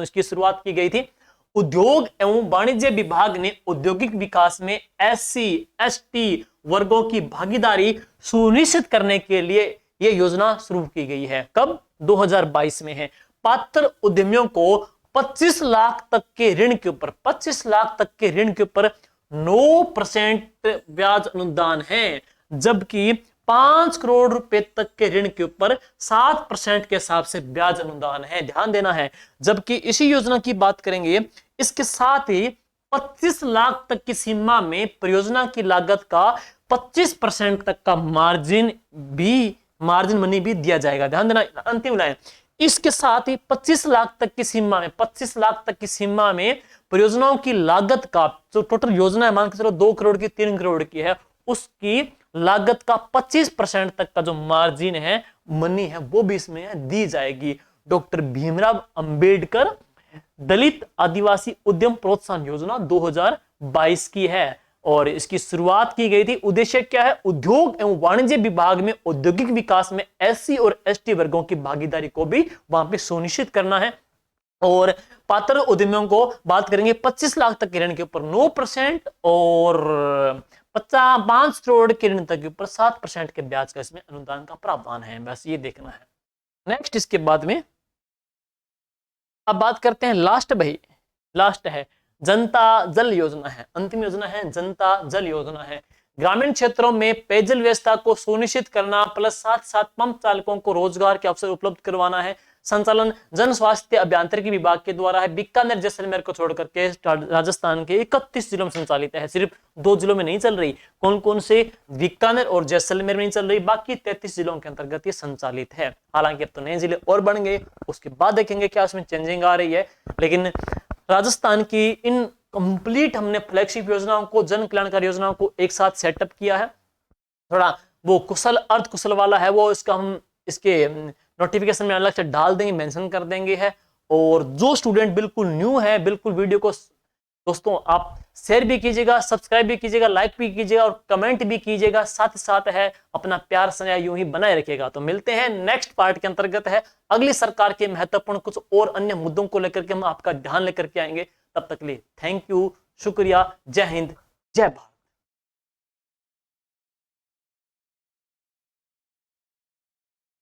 इसकी शुरुआत की गई थी। उद्योग एवं वाणिज्य विभाग ने औद्योगिक विकास में SC ST वर्गों की भागीदारी सुनिश्चित करने के लिए यह योजना शुरू की गई है। कब? 2022 में है। पात्र उद्यमियों को 25 लाख तक के ऋण के ऊपर 9% ब्याज अनुदान है, जबकि 5 करोड़ रुपए तक के ऋण के ऊपर 7% के हिसाब से ब्याज अनुदान है। ध्यान देना है। जबकि इसी योजना की बात करेंगे, इसके साथ ही 25 लाख तक की सीमा में परियोजना की लागत का 25% तक का मार्जिन मनी भी दिया जाएगा। ध्यान देना, अंतिम लाइन। इसके साथ ही 25 लाख तक की सीमा में परियोजनाओं की लागत का जो टोटल योजना है, मान के चलो 2 करोड़ की 3 करोड़ की है, उसकी लागत का 25% तक का जो मार्जिन है, मनी है, वो भी इसमें दी जाएगी। डॉक्टर भीमराव अंबेडकर दलित आदिवासी उद्यम प्रोत्साहन योजना 2022 की है और इसकी शुरुआत की गई थी। उद्देश्य क्या है? उद्योग एवं वाणिज्य विभाग में औद्योगिक विकास में SC और ST वर्गों की भागीदारी को भी वहां पे सुनिश्चित करना है। और पात्र उद्यमियों को बात करेंगे 25 लाख तक के ऋण के ऊपर 9% और 5 करोड़ के ऋण तक के ऊपर 7% के ब्याज का इसमें अनुदान का प्रावधान है। बस ये देखना है। नेक्स्ट, इसके बाद में अब बात करते हैं लास्ट है जनता जल योजना है। अंतिम योजना है जनता जल योजना है। ग्रामीण क्षेत्रों में पेयजल व्यवस्था को सुनिश्चित करना प्लस साथ साथ पंप चालकों को रोजगार के अवसर उपलब्ध करवाना है। संचालन जन स्वास्थ्य अभियांत्रिकी विभाग के द्वारा है। बीकानेर जैसलमेर को छोड़ करके राजस्थान के 31 जिलों में संचालित है। सिर्फ 2 जिलों में नहीं चल रही, कौन कौन से, बीकानेर और जैसलमेर में नहीं चल रही, बाकी 33 जिलों के अंतर्गत ये संचालित है। हालांकि अब तो नए जिले और बन गए, उसके बाद देखेंगे क्या उसमें चेंजिंग आ रही है। लेकिन राजस्थान की इन कंप्लीट हमने फ्लैगशिप योजनाओं को, जन कल्याणकारी योजनाओं को एक साथ सेटअप किया है। थोड़ा वो कुशल अर्ध कुशल वाला है, वो इसका हम इसके नोटिफिकेशन में अलग से डाल देंगे, मेंशन कर देंगे है। और जो स्टूडेंट बिल्कुल न्यू है, बिल्कुल वीडियो को दोस्तों आप शेयर भी कीजिएगा, सब्सक्राइब भी कीजिएगा, लाइक भी कीजिएगा और कमेंट भी कीजिएगा। साथ ही साथ है अपना प्यार स्नेह यूं ही बनाए रखिएगा। तो मिलते हैं नेक्स्ट पार्ट के अंतर्गत है अगली सरकार के महत्वपूर्ण कुछ और अन्य मुद्दों को लेकर के हम आपका ध्यान लेकर के आएंगे। तब तक के लिए थैंक यू, शुक्रिया, जय हिंद, जय भारत।